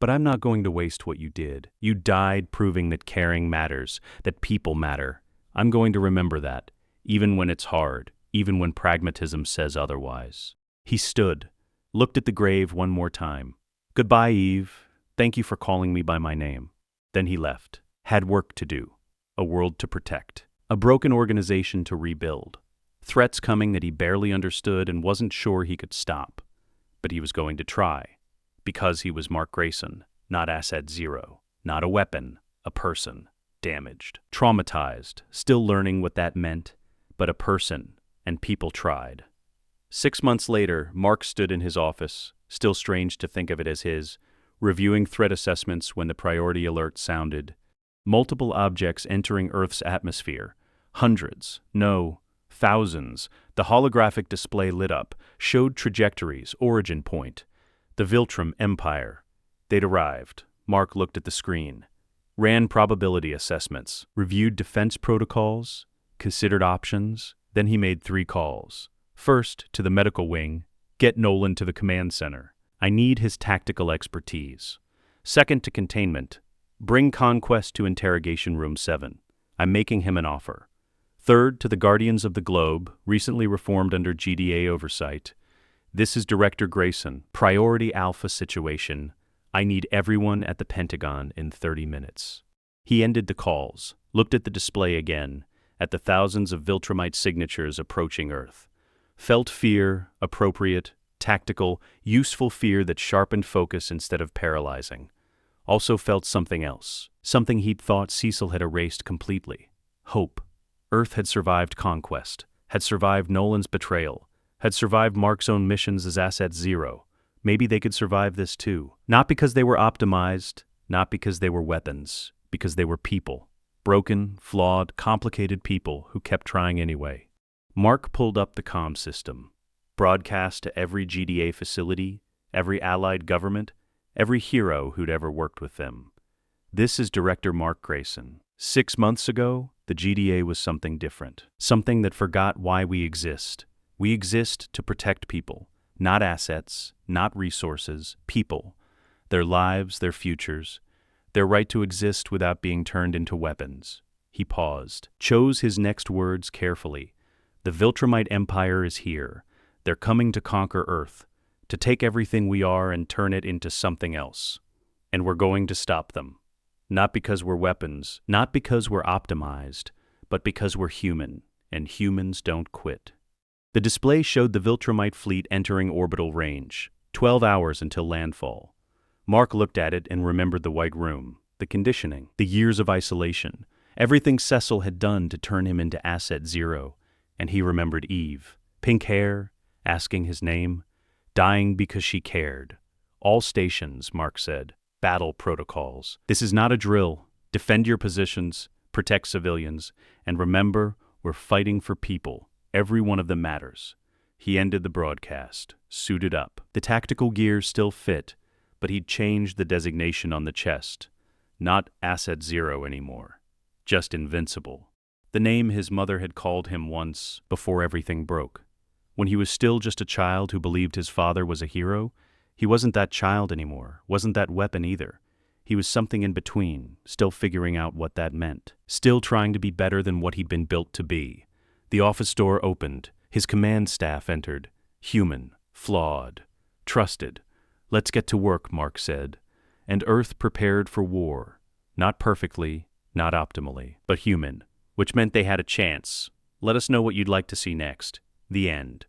But I'm not going to waste what you did. You died proving that caring matters, that people matter. I'm going to remember that, even when it's hard, even when pragmatism says otherwise. He stood, looked at the grave one more time. Goodbye, Eve. Thank you for calling me by my name. Then he left. Had work to do. A world to protect. A broken organization to rebuild. Threats coming that he barely understood and wasn't sure he could stop. But he was going to try. Because he was Mark Grayson, not Asset Zero, not a weapon, a person, damaged, traumatized, still learning what that meant, but a person, and people tried. 6 months later, Mark stood in his office, still strange to think of it as his, reviewing threat assessments when the priority alert sounded. Multiple objects entering Earth's atmosphere, hundreds, no, thousands. The holographic display lit up, showed trajectories, origin point. The Viltrum Empire. They'd arrived. Mark looked at the screen. Ran probability assessments. Reviewed defense protocols. Considered options. Then he made 3 calls. First, to the medical wing. Get Nolan to the command center. I need his tactical expertise. Second to containment. Bring Conquest to Interrogation Room 7. I'm making him an offer. Third to the Guardians of the Globe, recently reformed under GDA oversight. This is Director Grayson. Priority Alpha situation. I need everyone at the Pentagon in 30 minutes. He ended the calls, looked at the display again, at the thousands of Viltrumite signatures approaching Earth. Felt fear, appropriate, tactical, useful fear that sharpened focus instead of paralyzing. Also felt something else, something he'd thought Cecil had erased completely. Hope. Earth had survived Conquest, had survived Nolan's betrayal, had survived Mark's own missions as Asset Zero. Maybe they could survive this too. Not because they were optimized, not because they were weapons, because they were people. Broken, flawed, complicated people who kept trying anyway. Mark pulled up the comm system. Broadcast to every GDA facility, every allied government, every hero who'd ever worked with them. This is Director Mark Grayson. 6 months ago, the GDA was something different. Something that forgot why we exist. We exist to protect people. Not assets, not resources, people. Their lives, their futures. Their right to exist without being turned into weapons. He paused, chose his next words carefully. The Viltrumite Empire is here. They're coming to conquer Earth, to take everything we are and turn it into something else. And we're going to stop them. Not because we're weapons, not because we're optimized, but because we're human, and humans don't quit. The display showed the Viltrumite fleet entering orbital range, 12 hours until landfall. Mark looked at it and remembered the White Room, the conditioning, the years of isolation, everything Cecil had done to turn him into Asset Zero. And he remembered Eve, pink hair, asking his name, dying because she cared. All stations, Mark said, battle protocols. This is not a drill. Defend your positions, protect civilians, and remember, we're fighting for people. Every one of them matters. He ended the broadcast, suited up. The tactical gear still fit, but he'd changed the designation on the chest. Not Asset Zero anymore, just Invincible. The name his mother had called him once, before everything broke. When he was still just a child who believed his father was a hero, he wasn't that child anymore, wasn't that weapon either. He was something in between, still figuring out what that meant, still trying to be better than what he'd been built to be. The office door opened. His command staff entered. Human, flawed, trusted. Let's get to work, Mark said. And Earth prepared for war. Not perfectly, not optimally, but human. Which meant they had a chance. Let us know what you'd like to see next. The end.